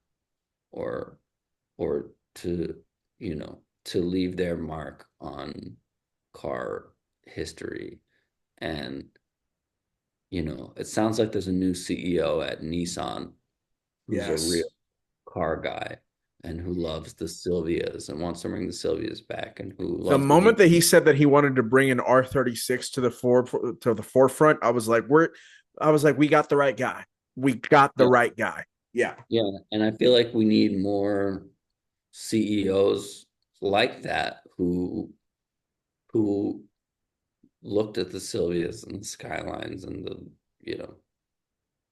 or to, to leave their mark on car history. And it sounds like there's a new CEO at Nissan who's a real Yes. car guy and who loves the Sylvias and wants to bring the Sylvias back and who The loves the moment that he GT. said that he wanted to bring an R36 to the forefront, I was like, we got the right guy. We got the Yeah, right guy. Yeah. yeah. And I feel like we need more CEOs like that who looked at the Sylvias and the Skylines and the, you know,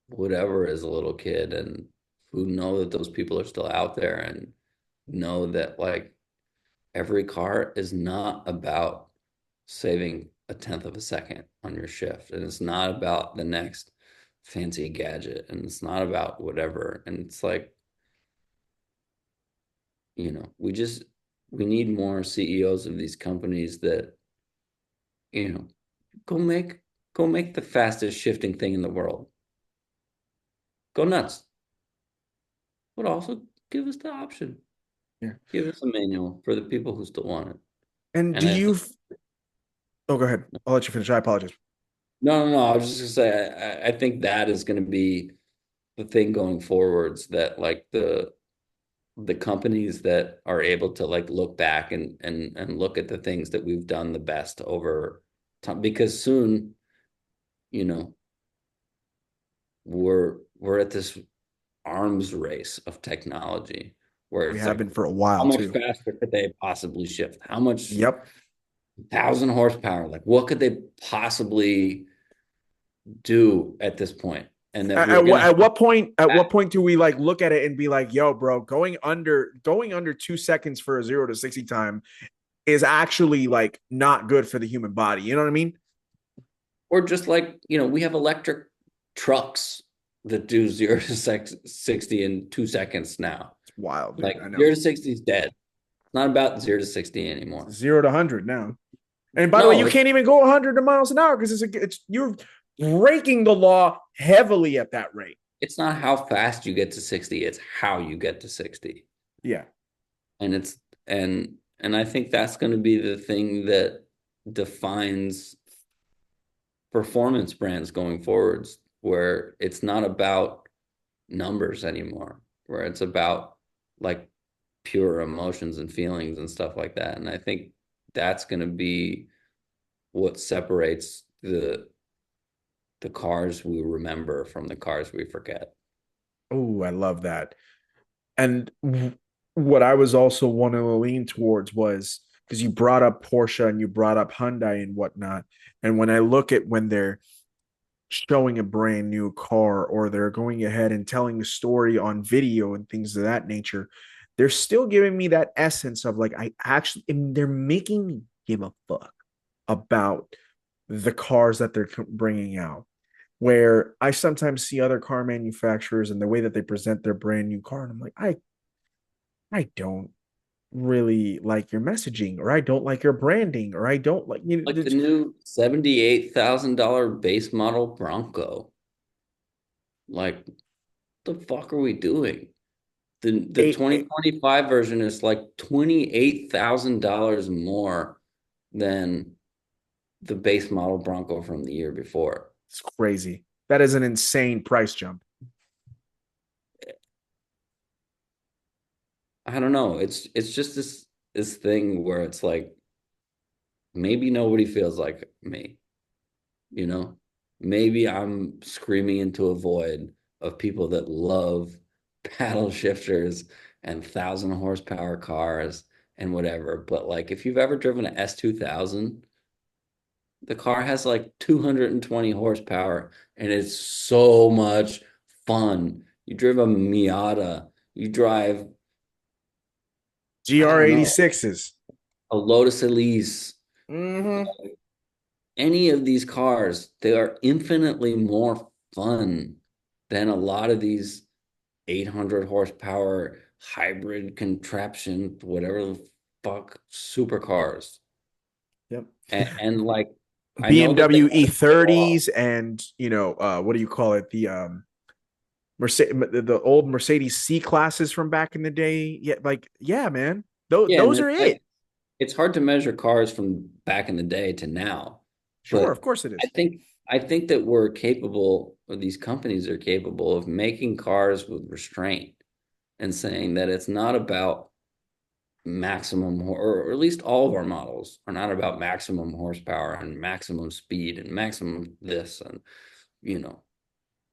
whatever as a little kid, and who know that those people are still out there, and know that like every car is not about saving a tenth of a second on your shift, and it's not about the next fancy gadget, and it's not about whatever. And it's like, we need more CEOs of these companies that, you know, go make go make the fastest shifting thing in the world. Go nuts. But also give us the option. Yeah. Give us a manual for the people who still want it. And And do I you? think Oh, go ahead. I'll let you finish. I apologize. no. I was just gonna say I think that is gonna be the thing going forwards, that like the companies that are able to like look back and look at the things that we've done the best over time, because soon, you know, we're at this arms race of technology where We it's have like been for a how while much too. faster could they possibly shift? How much Yep. 1,000 horsepower? Like what could they possibly do at this point? And that we're gonna At have what point? At that. what point do we like look at it and be like, "Yo, bro, going under 2 seconds for a 0 to 60 time is actually like not good for the human body." You know what I mean? Or just like, we have electric trucks that do 0 to 60 in 2 seconds now. It's wild, dude. Like I know. 0 to 60 is dead. It's not about 0 to 60 It's anymore. 0 to 100 now. And by the way, No, you can't even go 100 miles an hour because it's you're breaking the law heavily at that rate. it's not how fast you get to 60, it's how you get to 60. Yeah. And it's and I think that's going to be the thing that defines performance brands going forwards, where it's not about numbers anymore, where it's about like pure emotions and feelings and stuff like that. And I think that's going to be what separates the cars we remember from the cars we forget. Oh, I love that. And what I was also wanting to lean towards was because you brought up Porsche and you brought up Hyundai and whatnot. And when I look at when they're showing a brand new car or they're going ahead and telling a story on video and things of that nature, they're still giving me that essence of like, I actually, and they're making me give a fuck about the cars that they're bringing out. Where I sometimes see other car manufacturers and the way that they present their brand new car, and I'm like, I don't really like your messaging, or I don't like your branding, or I don't like Like the new $78,000 base model Bronco. Like, the fuck are we doing? The a 2025 version is like $28,000 more than the base model Bronco from the year before. it's crazy. That is an insane price jump. I don't know. It's just this thing where it's like maybe nobody feels like me, you know? Maybe I'm screaming into a void of people that love paddle shifters and 1,000 horsepower cars and whatever. But like if you've ever driven an S2000, the car has like 220 horsepower and it's so much fun. You drive a Miata, you drive, I don't know, GR86s. a Lotus Elise, Mm-hmm. any of these cars, they are infinitely more fun than a lot of these 800 horsepower hybrid contraption, whatever the fuck, supercars. Yep. And like, I know that they BMW want to show off. E30s and what do you call it? The Mercedes, the old Mercedes C classes from back in the day. Yeah, like yeah, man. Those Yeah, and those are it. it's hard to measure cars from back in the day to now, Sure, of but course it I is. think I think that we're capable, or these companies are capable of making cars with restraint and saying that it's not about maximum, or at least all of our models are not about maximum horsepower and maximum speed and maximum this and you know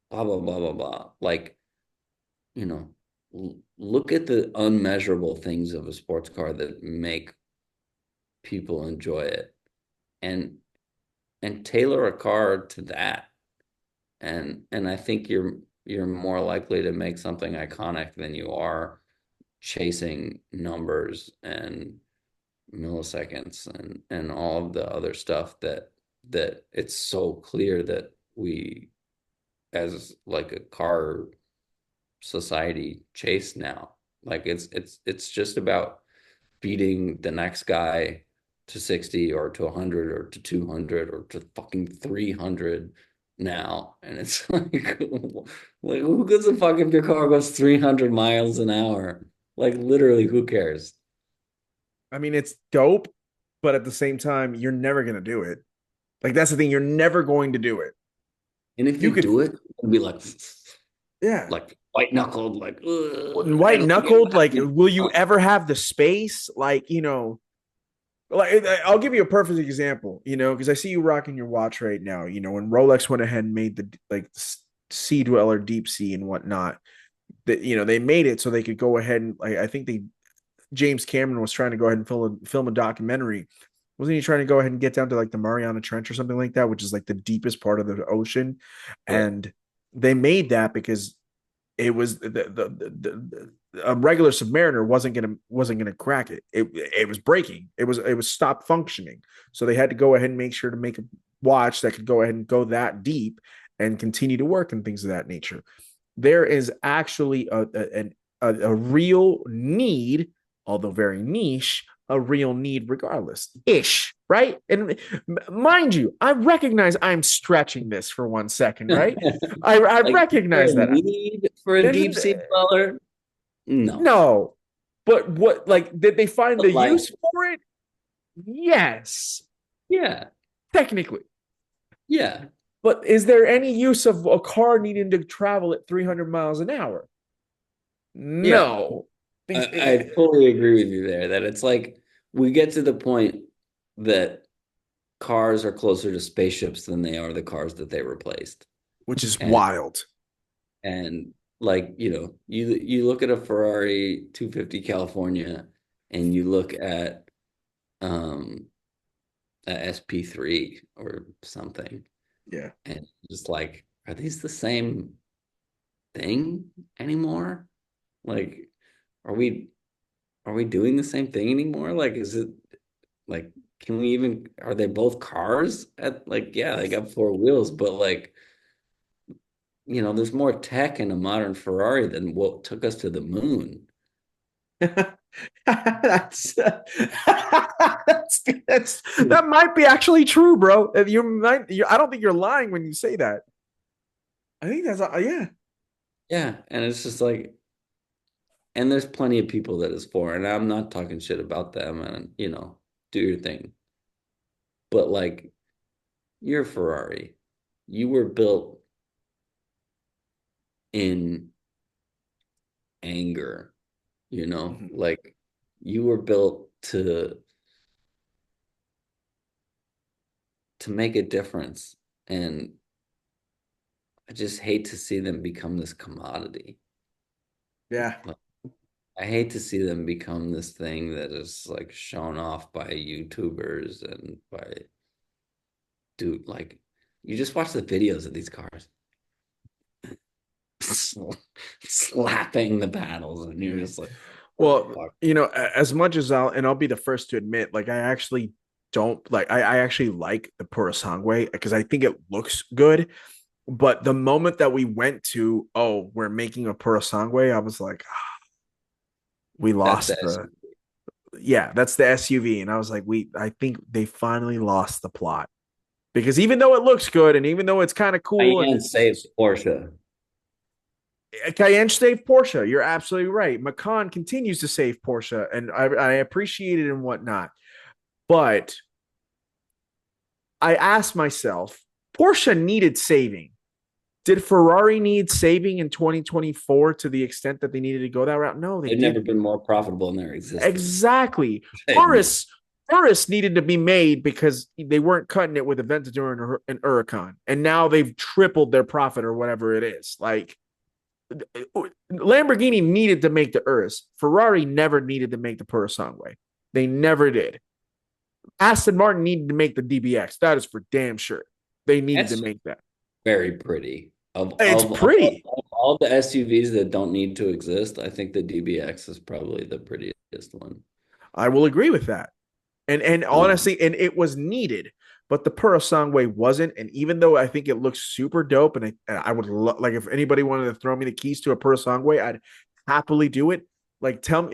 blah blah blah blah blah. Like look at the unmeasurable things of a sports car that make people enjoy it, and tailor a car to that, and I think you're more likely to make something iconic than you are chasing numbers and milliseconds and all of the other stuff that it's so clear that we, as like a car society, chase now. Like it's just about beating the next guy to 60 or to 100 or to 200 or to fucking 300 now. And it's like who gives a fuck if your car goes 300 miles an hour? Like literally, who cares? I mean, it's dope, but at the same time, you're never gonna do it. Like that's the thing, you're never going to do it. And if You you could, do it, it'll be like yeah. white knuckled, like I White don't give knuckled, like, a will you fuck. ever have the space? Like, like I'll give you a perfect example, because I see you rocking your watch right now. When Rolex went ahead and made the like Sea Dweller Deep Sea and whatnot, that they made it so they could go ahead and like I think they James Cameron was trying to go ahead and film a documentary. Wasn't he trying to go ahead and get down to like the Mariana Trench or something like that, which is like the deepest part of the ocean? Right. And they made that because it was a regular submariner wasn't gonna crack it. It was breaking. It was stopped functioning. So they had to go ahead and make sure to make a watch that could go ahead and go that deep and continue to work and things of that nature. There is actually a real need, although very niche, a real need regardless ish, right? And mind you, I recognize I'm stretching this for 1 second, right? I Like, is there recognize a that. need for a There's deep sea dweller? No. no, but what, like, did they find the But like, use for it? Yes, yeah, technically. yeah, But is there any use of a car needing to travel at 300 miles an hour? yeah. No. I fully agree with you there that it's like we get to the point that cars are closer to spaceships than they are the cars that they replaced. Which is And wild. like, you look at a Ferrari 250 California and you look at um a SP3 or something, Yeah. and just like, are these the same thing anymore? Like, are we doing the same thing anymore? Like, is it like, can we even, are they both cars at, like, yeah, they got four wheels, but like, there's more tech in a modern Ferrari than what took us to the moon. That might be actually true, bro. I don't think you're lying when you say that. I think that's yeah. Yeah, and it's just like, and there's plenty of people that is for, and I'm not talking shit about them, and do your thing. But like, you're a Ferrari. You were built in anger, Mhm. like you were built to make a difference. And I just hate to see them become this commodity. Yeah. I hate to see them become this thing that is like shown off by YouTubers and by dude, like you just watch the videos of these cars slapping the paddles, and you're Yeah. just like, what the Well, fuck? as much as I'll be the first to admit, like I actually don't like I actually like the Purosangue because I think it looks good. But the moment that we went to, oh, we're making a Purosangue, I was like, ah, we That's lost the the yeah, that's the SUV. And I was like, I think they finally lost the plot. Because even though it looks good and even though it's kind of cool and Cayenne it's saves Porsche. Cayenne saved Porsche. You're absolutely right. Macan continues to save Porsche, and I appreciate it and whatnot. But I asked myself, Porsche needed saving. Did Ferrari need saving in 2024 to the extent that they needed to go that route? No, they They've never didn't. been more profitable in their existence. Exactly. Admit. Urus needed to be made because they weren't cutting it with Aventador and Huracan, and now they've tripled their profit or whatever it is. Like Lamborghini needed to make the Urus. Ferrari never needed to make the Purosangue. They never did. Aston Martin needed to make the DBX. That is for damn sure. They needed to That's make that. very pretty. It's pretty. Of all the SUVs that don't need to exist, I think the DBX is probably the prettiest one. I will agree with that. And Um, honestly, and it was needed, but the Purosangue wasn't. And even though I think it looks super dope, and I would like if anybody wanted to throw me the keys to a Purosangue, I'd happily do it. Like tell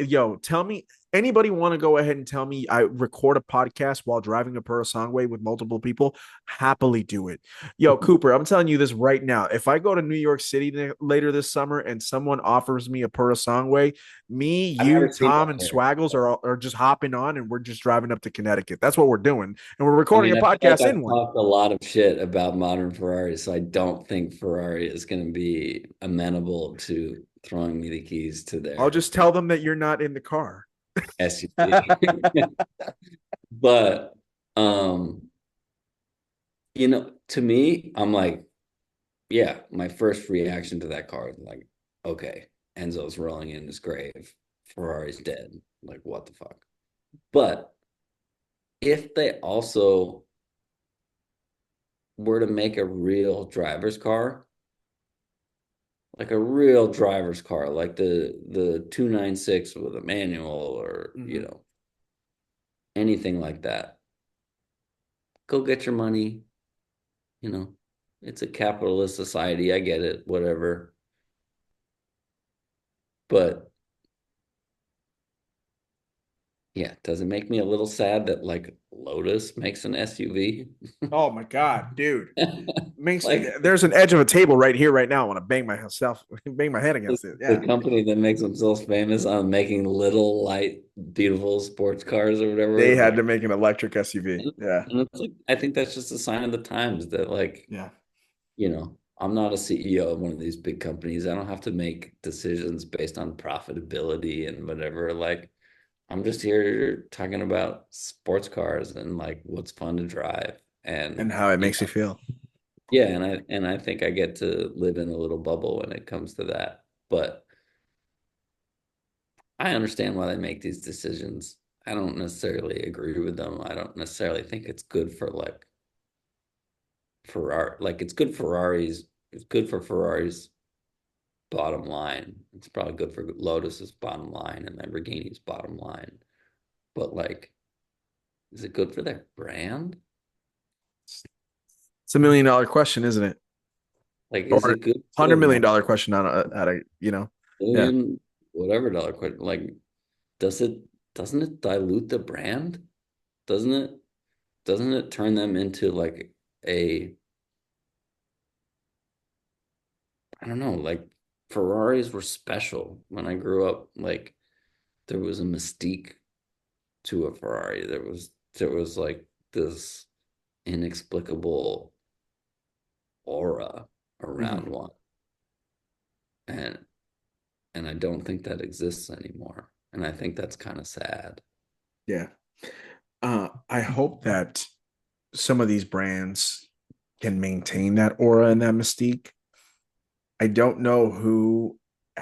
me anybody want to go ahead and tell me I record a podcast while driving a Purosangue with multiple people, happily do it. Yo, Cooper, I'm telling you this right now. If I go to New York City later this summer and someone offers me a Purosangue, me, I've you, never seen Tom, one and here. Swaggles are just hopping on and we're just driving up to Connecticut. That's what we're doing. And we're I recording mean, a I feel like podcast I've in one. talked a lot of shit about modern Ferraris, so I don't think Ferrari is going to be amenable to throwing me the keys to I'll their just tell them that you're not in the car. SUV. But um, to me, I'm like, yeah, my first reaction to that car is like, okay, Enzo's rolling in his grave. Ferrari's dead. Like, what the fuck? But if they also were to make a real driver's car, like a real driver's car, like the 296 with a manual or, Mm-hmm. anything like that, go get your money, you know. It's a capitalist society. I get it, whatever. But yeah, does it make me a little sad that like Lotus makes an SUV? Oh my god, dude! Makes Like there's an edge of a table right here, right now. I want to bang myself, bang my head against it. the Yeah, company that makes themselves famous on making little light, beautiful sports cars or whatever. they had Like, to make an electric SUV. and Yeah, and it's like I think that's just a sign of the times that like, yeah, I'm not a CEO of one of these big companies. I don't have to make decisions based on profitability and whatever. Like, I'm just here talking about sports cars and like what's fun to drive. and And how it you makes you know, feel. yeah, and I think I get to live in a little bubble when it comes to that. But I understand why they make these decisions. I don't necessarily agree with them. I don't necessarily think it's good for like Ferrari. Like it's good for Ferrari's bottom line. It's probably good for Lotus's bottom line and Lamborghini's bottom line. But like, is it good for their brand? It's $1 million question, isn't it? Like, Or is it good for the $100 million question on a yeah. million whatever dollar question? Like, does it doesn't it dilute the brand? Doesn't it doesn't it turn them into like a I don't know, like Ferraris were special when I grew up. Like there was a mystique to a Ferrari. There was like this inexplicable aura around Mhm. one. And and I don't think that exists anymore. And I think that's kind of sad. Yeah. I hope that some of these brands can maintain that aura and that mystique. I don't know who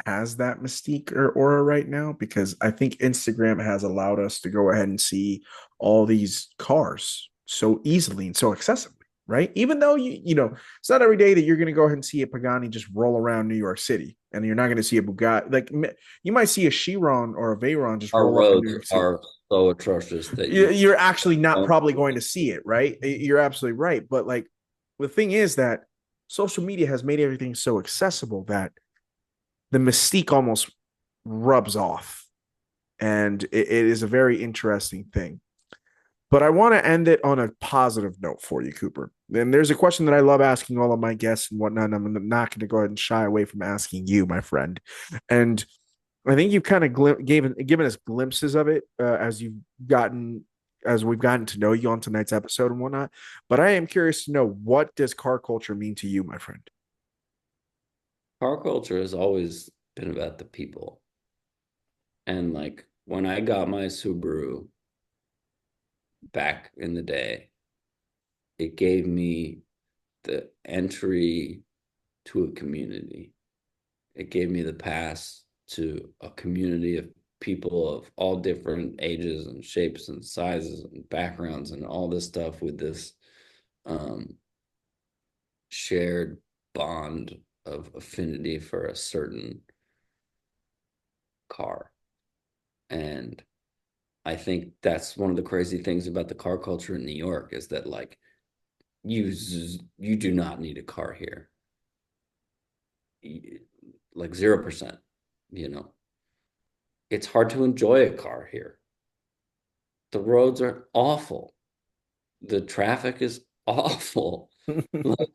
has that mystique or aura right now, because I think Instagram has allowed us to go ahead and see all these cars so easily and so accessibly, right? Even though it's not every day that you're going to go ahead and see a Pagani just roll around New York City, and you're not going to see a Bugatti. Like you might see a Chiron or a Veyron just Our roll up in New roads York City. are so atrocious that You're actually not don't. probably going to see it, right? You're absolutely right. But like the thing is that social media has made everything so accessible that the mystique almost rubs off. And it is a very interesting thing. But I want to end it on a positive note for you, Cooper. And there's a question that I love asking all of my guests and whatnot. And I'm not going to go ahead and shy away from asking you, my friend. And I think you've kind of given us glimpses of it as we've gotten to know you on tonight's episode and whatnot. But I am curious to know, what does car culture mean to you, my friend? Car culture has always been about the people. And like when I got my Subaru back in the day, it gave me the entry to a community. It gave me the pass to a community of people of all different ages and shapes and sizes and backgrounds and all this stuff with this um, shared bond of affinity for a certain car. And I think that's one of the crazy things about the car culture in New York is that like you you do not need a car here. Like 0%, you know. It's hard to enjoy a car here. The roads are awful. The traffic is awful. Like,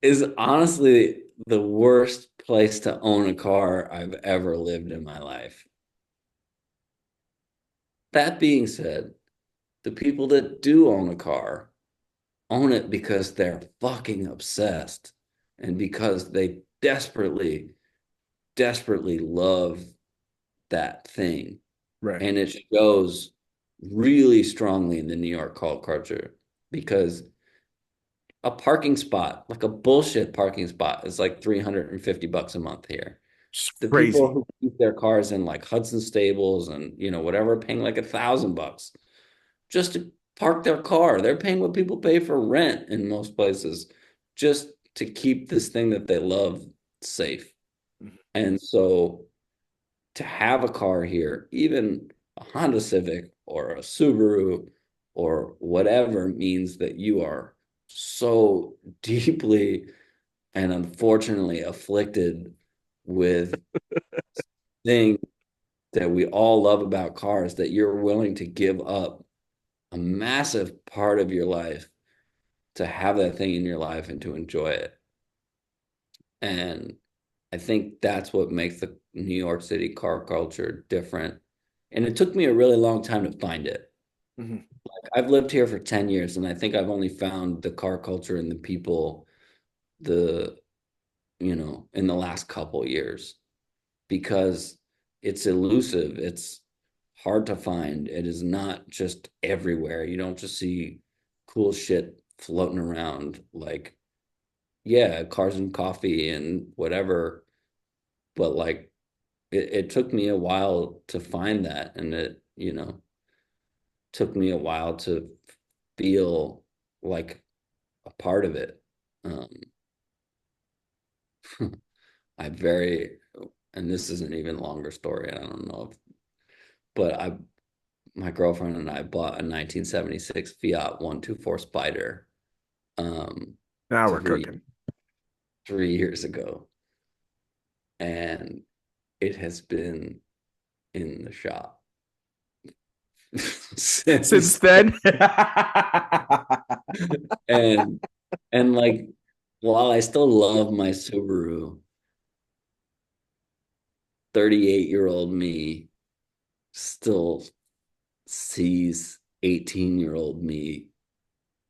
is honestly the worst place to own a car I've ever lived in my life. That being said, the people that do own a car own it because they're fucking obsessed and because they desperately, desperately love that thing. Right. And it shows really strongly in the New York cult culture because a parking spot, like a bullshit parking spot, is like $350 a month here. It's The people crazy. who keep their cars in like Hudson Stables and whatever, paying like $1,000 just to park their car. They're paying what people pay for rent in most places just to keep this thing that they love safe. And so to have a car here, even a Honda Civic or a Subaru or whatever, means that you are so deeply and unfortunately afflicted with things that we all love about cars that you're willing to give up a massive part of your life to have that thing in your life and to enjoy it. And I think that's what makes the New York City car culture different. And it took me a really long time to find it. Mhm. I've lived here for 10 years and I think I've only found the car culture and the people the in the last couple years because it's elusive. It's hard to find. It is not just everywhere. You don't just see cool shit floating around like, yeah, cars and coffee and whatever. But like it took me a while to find that. And it took me a while to feel like a part of it. Um, I very, and this isn't even a longer story. I don't know if, but my girlfriend and I bought a 1976 Fiat 124 Spider um, Now we're three cooking. 3 years ago, and it has been in the shop Since since. then, And like, while I still love my Subaru, 38-year-old me still sees 18-year-old me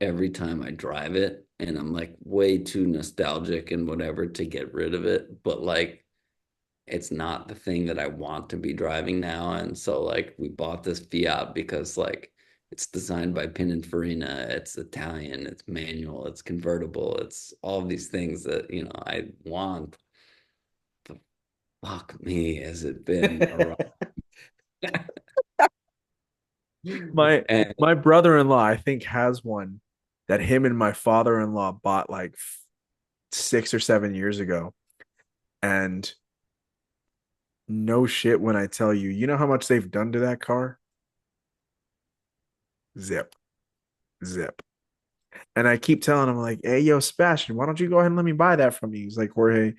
every time I drive it. And I'm like way too nostalgic and whatever to get rid of it. But like, it's not the thing that I want to be driving now. And so, like, we bought this Fiat because, like, it's designed by Pininfarina. It's Italian. It's manual. It's convertible. It's all of these things that I want. fuck me, has it been a ride? my And my brother-in-law, I think, has one that him and my father-in-law bought like 6 or 7 years ago. And no shit when I tell you, you know how much they've done to that car? Zip, zip. And I keep telling him, like, hey, yo, Sebastian, why don't you go ahead and let me buy that from you? He's like, Jorge,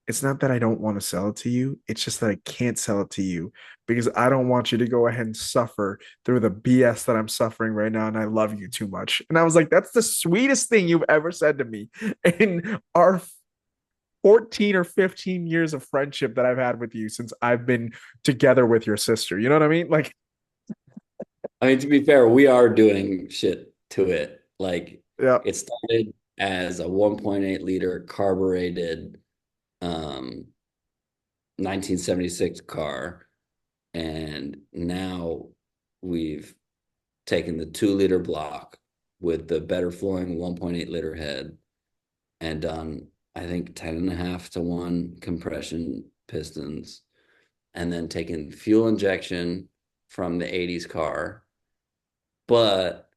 it's not that I don't want to sell it to you. It's just that I can't sell it to you because I don't want you to go ahead and suffer through the BS that I'm suffering right now. And I love you too much. And I was like, that's the sweetest thing you've ever said to me in our 14 or 15 years of friendship that I've had with you since I've been together with your sister. You know what I mean? Like, I mean, to be fair, we are doing shit to it. Like yeah. it started as a 1.8 liter carbureted um 1976 car, and now we've taken the 2 liter block with the better flowing 1.8 liter head and done, I think, 10.5 to 1 compression pistons, and then taken fuel injection from the 80s car. But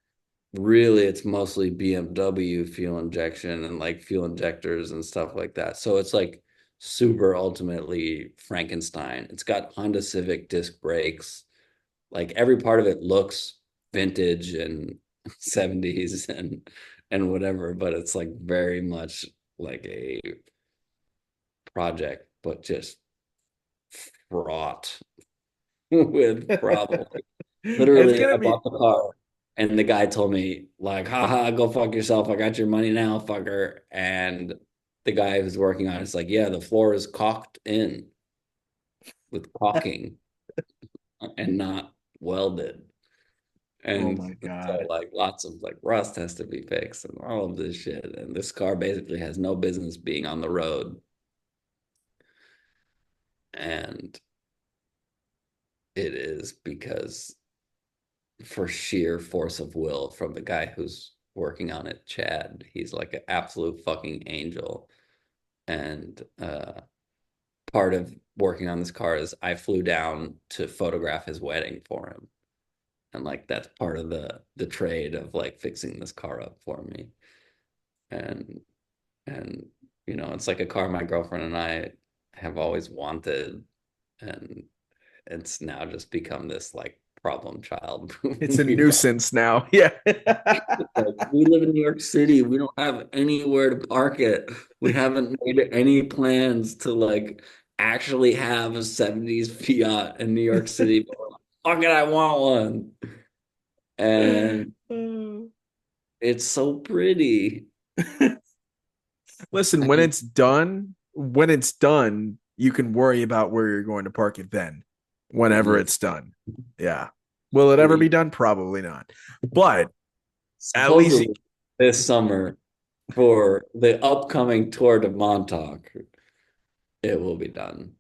really, it's mostly BMW fuel injection and like fuel injectors and stuff like that. So it's like super ultimately Frankenstein. It's got Honda Civic disc brakes. Like every part of it looks vintage and 70s and whatever, but it's like very much like a project, but just fraught with problems. It's Literally, gonna I be bought the car and the guy told me, like, haha, go fuck yourself. I got your money now, fucker. And the guy who's working on it is like, yeah, the floor is caulked in with caulking and not welded. oh And my so god. like lots of like rust has to be fixed and all of this shit. And this car basically has no business being on the road. And it is because for sheer force of will from the guy who's working on it, Chad. He's like an absolute fucking angel. And part of working on this car is I flew down to photograph his wedding for him. And like that's part of the trade of like fixing this car up for me. And and it's like a car my girlfriend and I have always wanted, and it's now just become this like problem child. It's a We brought nuisance now. Yeah. Like, we live in New York City. We don't have anywhere to park it. We haven't made any plans to like actually have a 70s Fiat in New York City. But we're like, fuck it, I want one. And it's so pretty. Listen, I mean, when it's done, you can worry about where you're going to park it then, whenever yeah, it's done. Yeah. Will it ever be done? Probably not. But at least supposedly this summer for the upcoming Tour de Montauk, it will be done.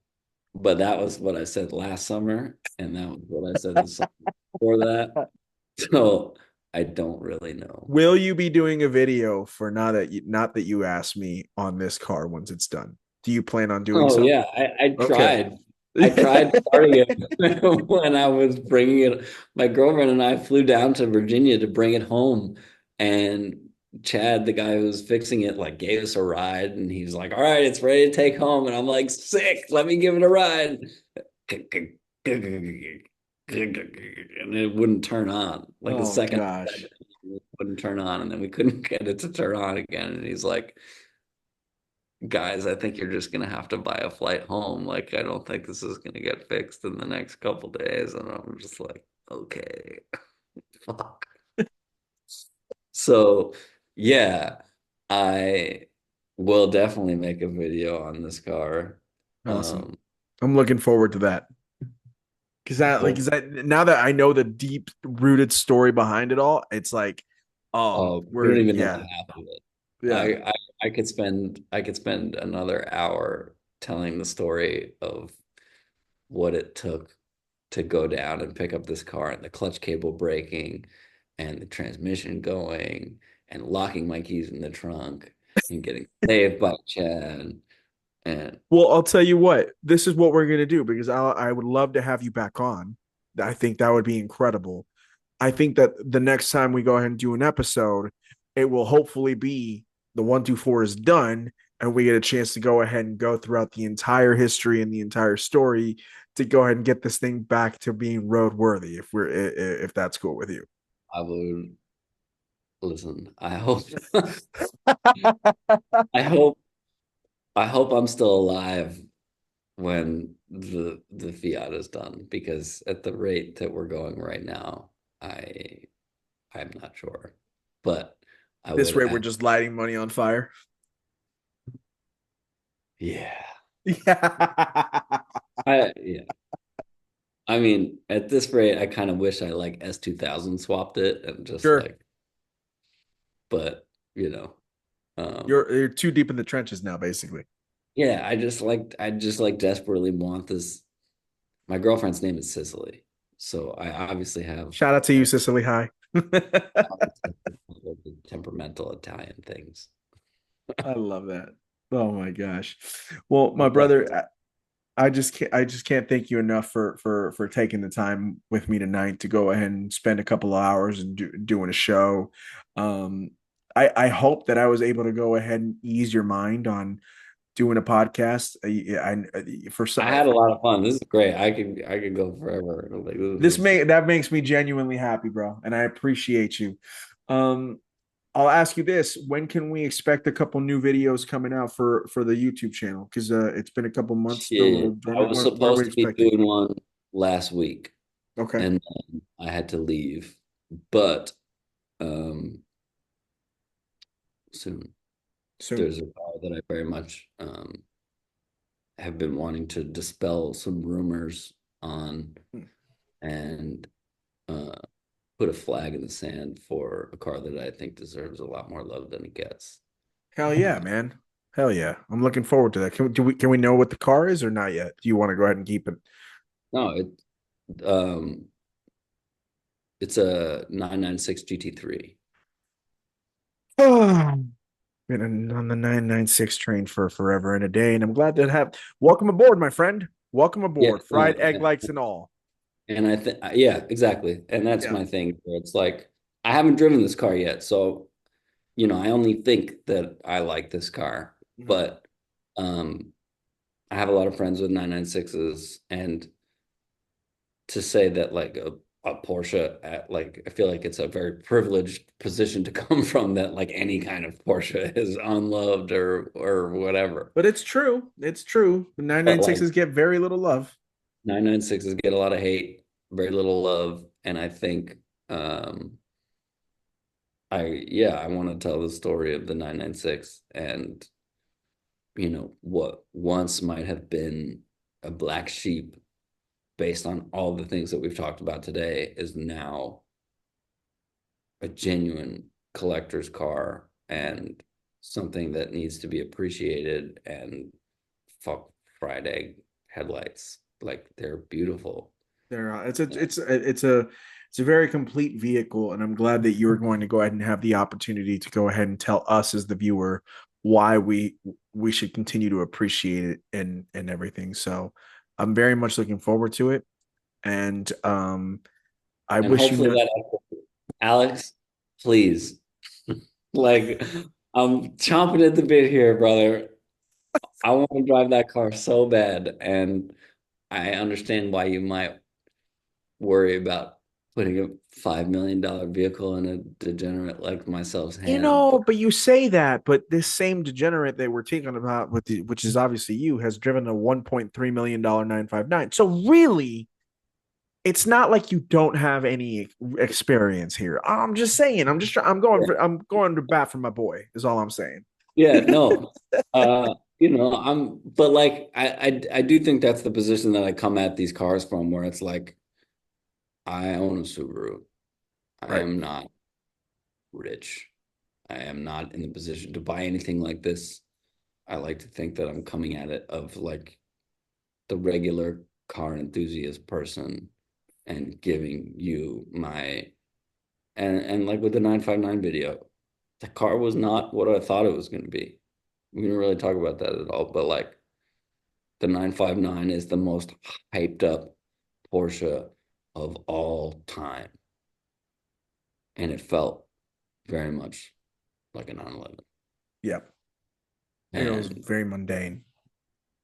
But that was what I said last summer, and that was what I said the summer before that. So I don't really know. will you be doing a video for not that you asked me on this car once it's done? Do you plan on doing Oh so? yeah, I Okay. tried. I tried starting it when I was bringing it. My girlfriend and I flew down to Virginia to bring it home, and Chad, the guy who was fixing it, like gave us a ride, and he's like, "All right, it's ready to take home," and I'm like, "Sick, let me give it a ride." And it wouldn't turn on. Like the Oh second gosh. it wouldn't turn on, and then we couldn't get it to turn on again. And he's like, guys, I think you're just gonna have to buy a flight home. Like, I don't think this is gonna get fixed in the next couple days. And I'm just like, okay, fuck. So, yeah, I will definitely make a video on this car. Awesome. Um, I'm looking forward to that. Is hope, that now that I know the deep rooted story behind it all, it's like, oh, oh, you don't we're even know yeah, half of it. yeah. I could spend another hour telling the story of what it took to go down and pick up this car and the clutch cable breaking and the transmission going and locking my keys in the trunk and getting saved by Chad And Well, I'll tell you what. This is what we're gonna do because I would love to have you back on. I think that would be incredible. I think that the next time we go ahead and do an episode, it will hopefully be the 124 is done, and we get a chance to go ahead and go throughout the entire history and the entire story to go ahead and get this thing back to being roadworthy. If that's cool with you. I would listen. I hope, I hope I'm still alive when the fiat is done, because at the rate that we're going right now, I I'm not sure, but I This would. way, we're just lighting money on fire. Yeah. Yeah. Yeah. I mean, at this rate, I kind of wish I like S2000 swapped it and just Sure. like, but you know, um, You're too deep in the trenches now, basically. yeah, I just like desperately want this. My girlfriend's name is Cicely, so I obviously have Shout out to you, Cicely. Hi. temperamental Italian things. I love that. Oh my gosh. Well, my brother, I just can't thank you enough for taking the time with me tonight to go ahead and spend a couple of hours and doing a show. Um, I hope that I was able to go ahead and ease your mind on doing a podcast. For I had a lot of fun. This is great. I could go forever. Like, this may that makes me genuinely happy, bro, and I appreciate you. Um, I'll ask you this: when can we expect a couple new videos coming out for the YouTube channel? Because it's been a couple months, still a little shit. I dormant. was What are we supposed to be expecting? doing one last week, Okay, and then I had to leave. But um, soon soon. there's a car that I very much have been wanting to dispel some rumors on, and uh, put a flag in the sand for a car that I think deserves a lot more love than it gets. Hell yeah, man! Hell yeah! I'm looking forward to that. Can we know what the car is or not yet? Do you want to go ahead and keep it? No, um, it's a 996 GT3. Been on the 996 train for forever and a day, and I'm glad to have. Welcome aboard, my friend. Welcome Yeah, aboard. no, Fried egg lights and all. and I think, yeah, exactly. And that's Yeah. my thing. Where it's like, I haven't driven this car yet, so I only think that I like this car, Mhm. but um, I have a lot of friends with 996s, and to say that like a Porsche at like, I feel like it's a very privileged position to come from, that like any kind of Porsche is unloved or whatever. But it's true. It's true. The But like 996s get very little love. 996s get a lot of hate, very little love, and I think um I want to tell the story of the 996, and what once might have been a black sheep, based on all the things that we've talked about today, is now a genuine collector's car, and something that needs to be appreciated. And fuck, fried egg headlights, like, they're beautiful. It's a very complete vehicle, and I'm glad that you're going to go ahead and have the opportunity to go ahead and tell us as the viewer why we should continue to appreciate it and everything. So I'm very much looking forward to it, and I And wish you hopefully no. that, Alex, please, like, I'm chomping at the bit here, brother. I want to drive that car so bad, and I understand why you might worry about putting a $5 million vehicle in a degenerate like myself's hands. But But you say that, but this same degenerate that we're talking about which is obviously you, has driven a $1.3 million 959. So really, it's not like you don't have any experience here. I'm just saying. I'm going to bat for my boy. Is all I'm saying. yeah, no, but like, I do think that's the position that I come at these cars from, where it's like, I own a Subaru. I Right. am not rich. I am not in the position to buy anything like this. I like to think that I'm coming at it of like the regular car enthusiast person, and giving you my, and like with the 959 video, the car was not what I thought it was going to be. We didn't really talk about that at all, but like, the 959 is the most hyped up Porsche of all time. And it felt very much like a 911. Yeah. It was And very mundane.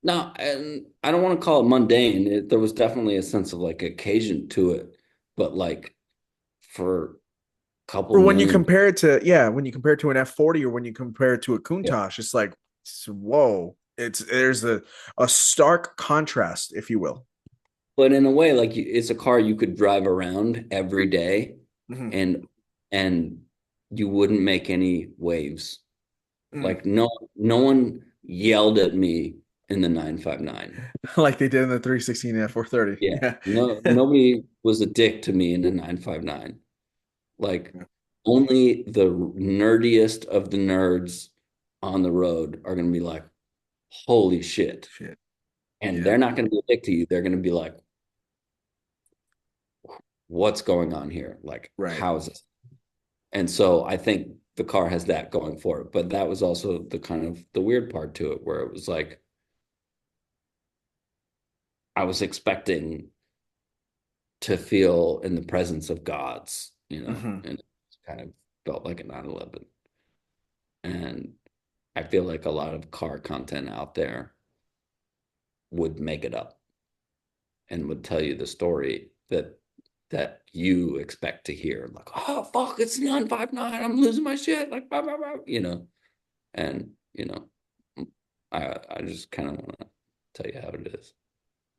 no, and I don't want to call it mundane. There was definitely a sense of like occasion to it, but like for a couple Or when you million, compare it to, yeah, when you compare it to an F40 or when you compare it to a yeah. Countach, it's like, whoa. There's a stark contrast, if you will. But in a way, like it's a car you could drive around every day, Mhm. and and you wouldn't make any waves. Mm. Like no one yelled at me in the 959. Like they did in the 316 and 430. Yeah. Yeah. No, nobody was a dick to me in the 959. Like only the nerdiest of the nerds on the road are going to be like, holy shit. Shit. And Yeah. they're not going to be a dick to you. They're going to be like, what's going on here? Like, Right. how is this? And so I think the car has that going for it. But that was also the kind of the weird part to it, where it was like, I was expecting to feel in the presence of gods, Hmm. and it kind of felt like a 911. And I feel like a lot of car content out there would make it up and would tell you the story that you expect to hear. Like, oh fuck, it's 959. I'm losing my shit. Like, blah, blah, blah, and I just kind of want to tell you how it is.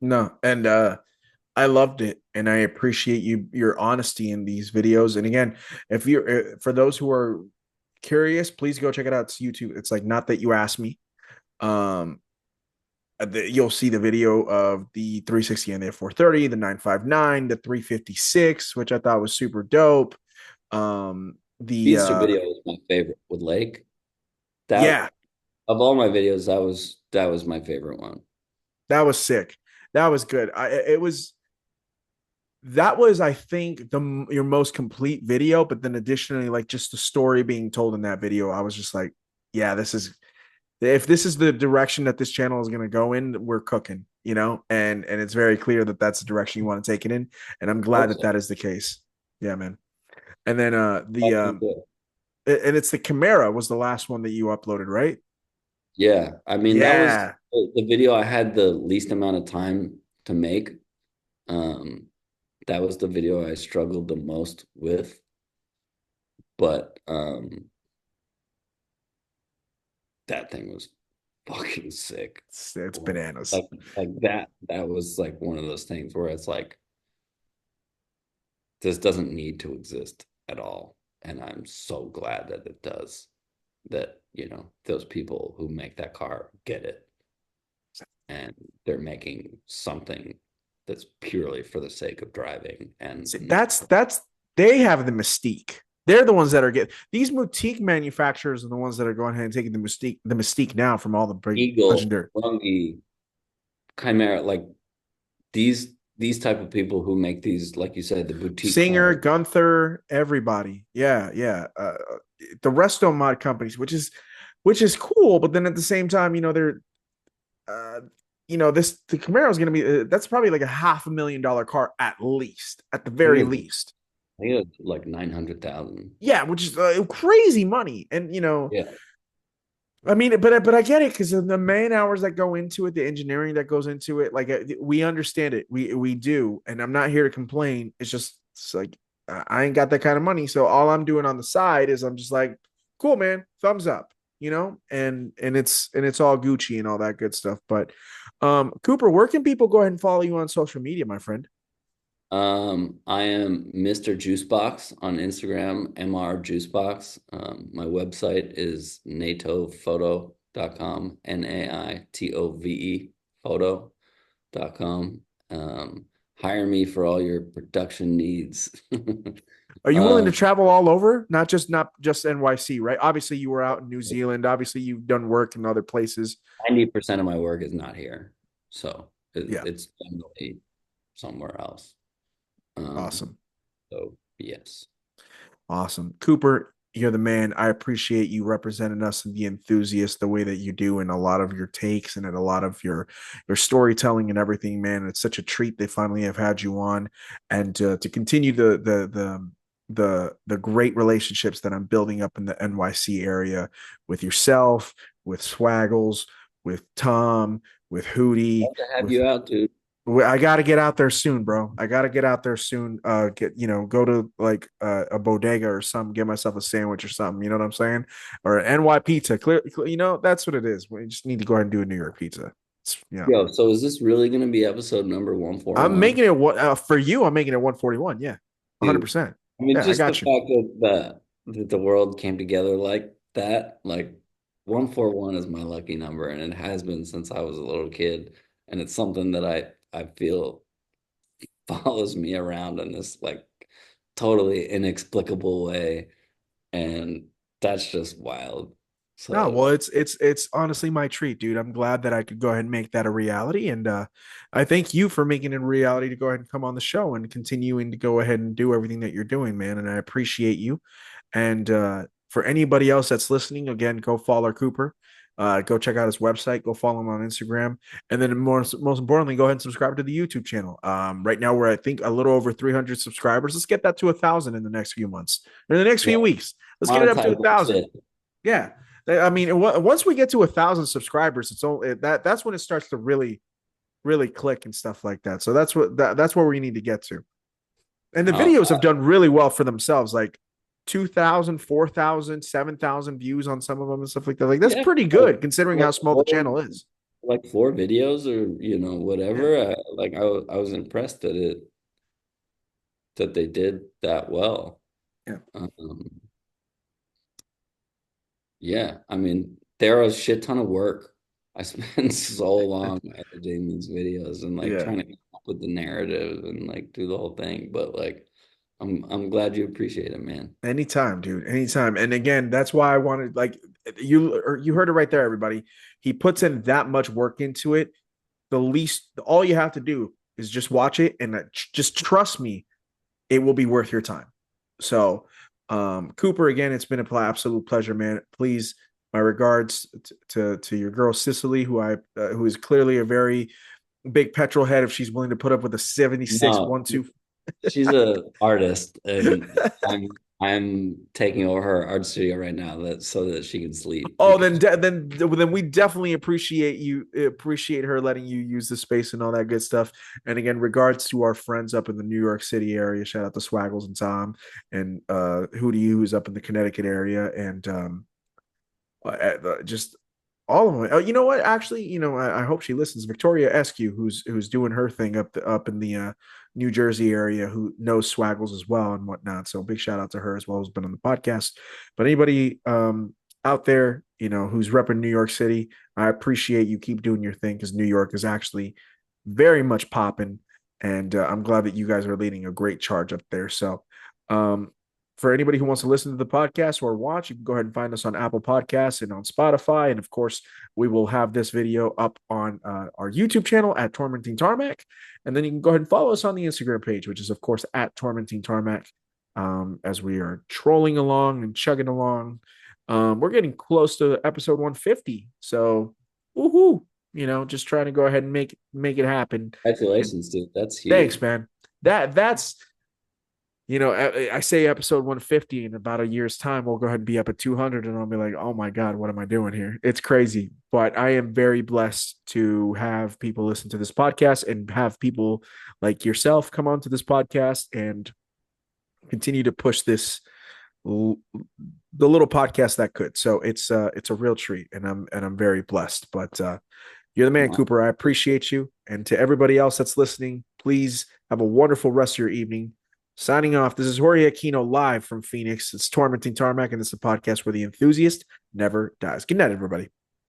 No, and I loved it, and I appreciate your honesty in these videos. And again, if you're for those who are curious, please go check it out. It's YouTube. It's like not that you asked me. Um, you'll see the video of the 360 and the 430, the 959, the 356, which I thought was super dope. The Speedster video is my favorite with Lake. That Yeah, of all my videos, that was my favorite one. that was sick. That was good. That was I think the your most complete video, but then additionally like just the story being told in that video, I was just like, yeah, this is if this is the direction that this channel is going to go in, we're cooking, and it's very clear that that's the direction you want to take it in, and I'm glad Hope that so. that is the case. Yeah, man. And then Definitely good. and it's the Camara was the last one that you uploaded, right? Yeah, I mean that was Yeah. the video I had the least amount of time to make. Um, that was the video I struggled the most with, but that thing was fucking sick. It's bananas. Like that was like one of those things where it's like this doesn't need to exist at all, and I'm so glad that it does. That those people who make that car get it, and they're making something that's purely for the sake of driving and See, not that's they have the mystique. They're the ones that are getting these boutique manufacturers are the ones that are going ahead and taking the mystique now from all the big Eagle, legendary Rungy, Chimera, like these type of people who make these, like you said, the boutique Singer, cars. Gunther, everybody. Yeah, yeah. The resto mod companies, which is cool, but then at the same time, they're uh, this the Camaro is going to be that's probably like a $500,000 car at least, at the I think very it's least. I think it's like 900,000. Yeah, which is crazy money, and Yeah, I mean, but I get it because of the man hours that go into it, the engineering that goes into it. Like we understand it, we do, and I'm not here to complain. It's like I ain't got that kind of money, so all I'm doing on the side is I'm just like, cool, man, thumbs up, and it's all Gucci and all that good stuff. But Cooper, where can people go ahead and follow you on social media, my friend? I am Mr. Juicebox on Instagram, MR Juicebox. My website is naitovephoto.com, Naitove photo.com. Hire me for all your production needs. Are you willing to um, travel all over, not just NYC, right? Obviously, you were out in New Zealand. Obviously, you've done work in other places. 90% of my work is not here. So Yeah, it's generally somewhere else. Um, awesome. so yes. Awesome. Cooper, You're the man. I appreciate you representing us and the enthusiast the way that you do in a lot of your takes and in a lot of your storytelling and everything, man. It's such a treat they finally have had you on, and to continue the great relationships that I'm building up in the NYC area with yourself, with Swaggles, with Tom, with Hootie, Love to have with you out, dude. I got to get out there soon, bro. I got to get out there soon. Go to like a bodega or something, get myself a sandwich or something. You know what I'm saying? Or an NY pizza. That's what it is. We just need to go ahead and do a New York pizza. Yo, so is this really gonna be episode number I'm 141? making it for you. I'm making it 141. Yeah, Dude, 100%. I mean, Yeah, I just the got fact you. that the world came together like that, like 141 is my lucky number, and it has been since I was a little kid. And it's something that I feel follows me around in this like totally inexplicable way. And that's just wild. No, So well, it's honestly my treat, dude. I'm glad that I could go ahead and make that a reality, and I thank you for making it a reality to go ahead and come on the show and continuing to go ahead and do everything that you're doing, man. And I appreciate you. And for anybody else that's listening, again, go follow Cooper. Go check out his website. Go follow him on Instagram, and then most importantly, go ahead and subscribe to the YouTube channel. Right now, we're I think a little over 300 subscribers. Let's get that to 1,000 in the next few months, in the next yeah, few weeks. Let's get it up to monetize a that thousand. shit. Yeah, I mean, once we get to 1,000 subscribers, it's only that's when it starts to really click and stuff like that. So that's where we need to get to. And the Oh, videos have done really well for themselves, like 2,000, 4,000, 7,000 views on some of them and stuff like that. Like that's yeah, pretty like, good considering like how small the four, channel is. like 4 videos or Yeah, whatever. I was impressed that they did that well. yeah. Um, yeah, I mean, they're a shit ton of work. I spent so long editing these videos and like Yeah. trying to come up with the narrative and like do the whole thing. But like, I'm glad you appreciate it, man. Anytime, dude. Anytime. And again, that's why I wanted like you heard it right there, everybody. He puts in that much work into it. All you have to do is just watch it and just trust me, it will be worth your time. So, Cooper, again, it's been an absolute pleasure, man. Please, my regards to your girl Cicely, who is clearly a very big petrol head if she's willing to put up with a 76 No, 1 2. she's a artist, and I'm taking over her art studio right now that so that she can sleep Oh, because then we definitely appreciate her letting you use the space and all that good stuff. And again, regards to our friends up in the New York City area. Shout out to Swaggles and Tom and Hootie, who's up in the Connecticut area, and just all of them. Oh, you know what? Actually, I hope she listens. Victoria Eskew, who's doing her thing up in the New Jersey area, who knows Swaggles as well and whatnot. So big shout out to her as well, who's been on the podcast. But anybody out there, who's repping New York City, I appreciate you. Keep doing your thing because New York is actually very much popping, and I'm glad that you guys are leading a great charge up there. So, um, for anybody who wants to listen to the podcast or watch, you can go ahead and find us on Apple Podcasts and on Spotify. And of course, we will have this video up on our YouTube channel at Tormenting Tarmac. And then you can go ahead and follow us on the Instagram page, which is, of course, at Tormenting Tarmac. As we are trolling along and chugging along, we're getting close to episode 150. So, woohoo! Just trying to go ahead and make it happen. And congratulations, dude. That's thanks, huge. man. That's I say episode 150 in about a year's time, we'll go ahead and be up at 200, and I'll be like, oh my God, what am I doing here? It's crazy. But I am very blessed to have people listen to this podcast and have people like yourself come onto this podcast and continue to push the little podcast that could. So it's a real treat, and I'm very blessed. But you're the man, Wow. Cooper. I appreciate you. And to everybody else that's listening, please have a wonderful rest of your evening. Signing off. This is Jorge Aquino live from Phoenix. It's Tormenting Tarmac, and this is a podcast where the enthusiast never dies. Good night, everybody.